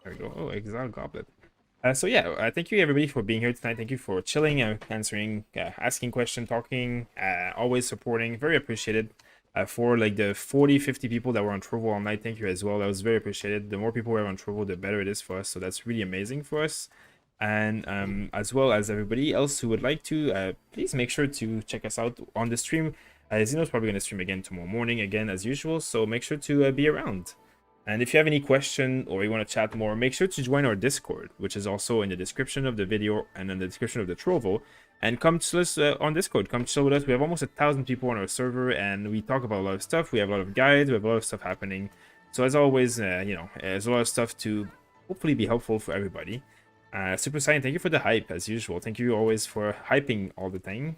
There we go. Oh, Exile Goblet. So yeah, thank you everybody for being here tonight. Thank you for chilling and answering, asking questions, talking, always supporting. Very appreciated. For like the 40-50 people that were on Trovo all night, thank you as well. That was very appreciated. The more people we have on Trovo, the better it is for us. So that's really amazing for us. And as well as everybody else who would like to, please make sure to check us out on the stream. Zeno's probably going to stream again tomorrow morning, again as usual. So make sure to be around. And if you have any question or you want to chat more, make sure to join our Discord, which is also in the description of the video and in the description of the Trovo. And come to us on Discord. Come chill with us. We have almost 1,000 people on our server, and we talk about a lot of stuff. We have a lot of guides. We have a lot of stuff happening. So as always, you know, there's a lot of stuff to hopefully be helpful for everybody. Super Saiyan, thank you for the hype, as usual. Thank you always for hyping all the thing.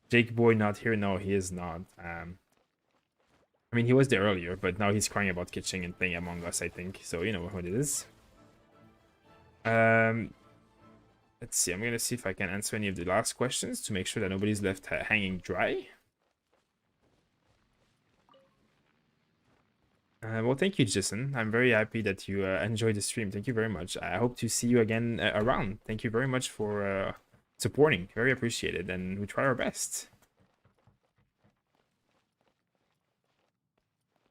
Jake Boy not here. No, he is not. I mean, he was there earlier, but now he's crying about kitchen and playing Among Us, I think. So, you know what it is. Let's see. I'm going to see if I can answer any of the last questions to make sure that nobody's left hanging dry. Well, thank you, Jason. I'm very happy that you enjoyed the stream. Thank you very much. I hope to see you again around. Thank you very much for supporting. Very appreciated, and we try our best.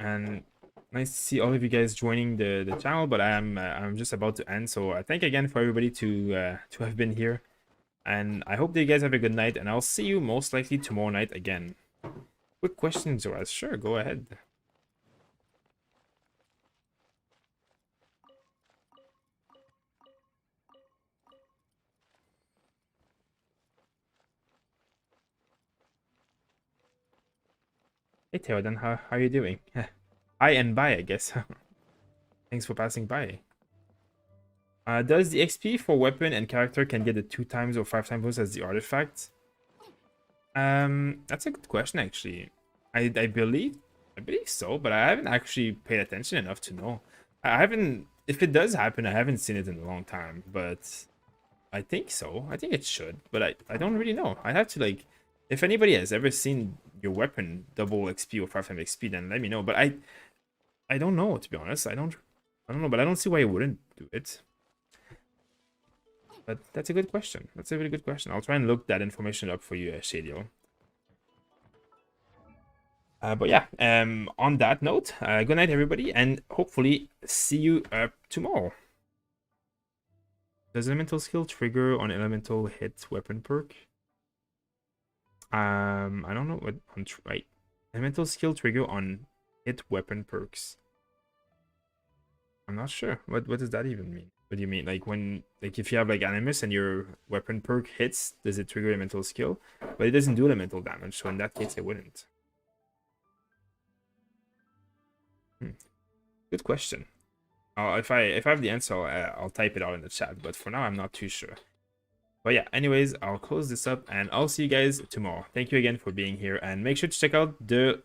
And nice to see all of you guys joining the channel, but I'm just about to end. So thank again for everybody to have been here, and I hope that you guys have a good night. And I'll see you most likely tomorrow night again. Quick questions, Joaz? Sure, go ahead. Hey Theoden, how are you doing? Hi and bye, I guess. Thanks for passing by. Does the XP for weapon and character can get the 2 times or 5 times boost as the artifact? That's a good question actually. I believe so, but I haven't actually paid attention enough to know. I haven't. If it does happen, I haven't seen it in a long time, but I think so. I think it should, but I don't really know. I have to like. If anybody has ever seen your weapon double XP or 5 times XP, then let me know. But I don't know, to be honest. I don't know, but I don't see why you wouldn't do it. But that's a good question. That's a really good question. I'll try and look that information up for you, Shadiel. But yeah, on that note, good night, everybody, and hopefully see you tomorrow. Does elemental skill trigger on elemental hit weapon perk? I don't know what on right. Elemental skill trigger on hit weapon perks. I'm not sure. What does that even mean? What do you mean? Like when if you have like Animus and your weapon perk hits, does it trigger elemental skill? But it doesn't do elemental damage, so in that case it wouldn't. Good question. If I have the answer, I'll type it out in the chat. But for now, I'm not too sure. But yeah, anyways, I'll close this up and I'll see you guys tomorrow. Thank you again for being here, and make sure to check out the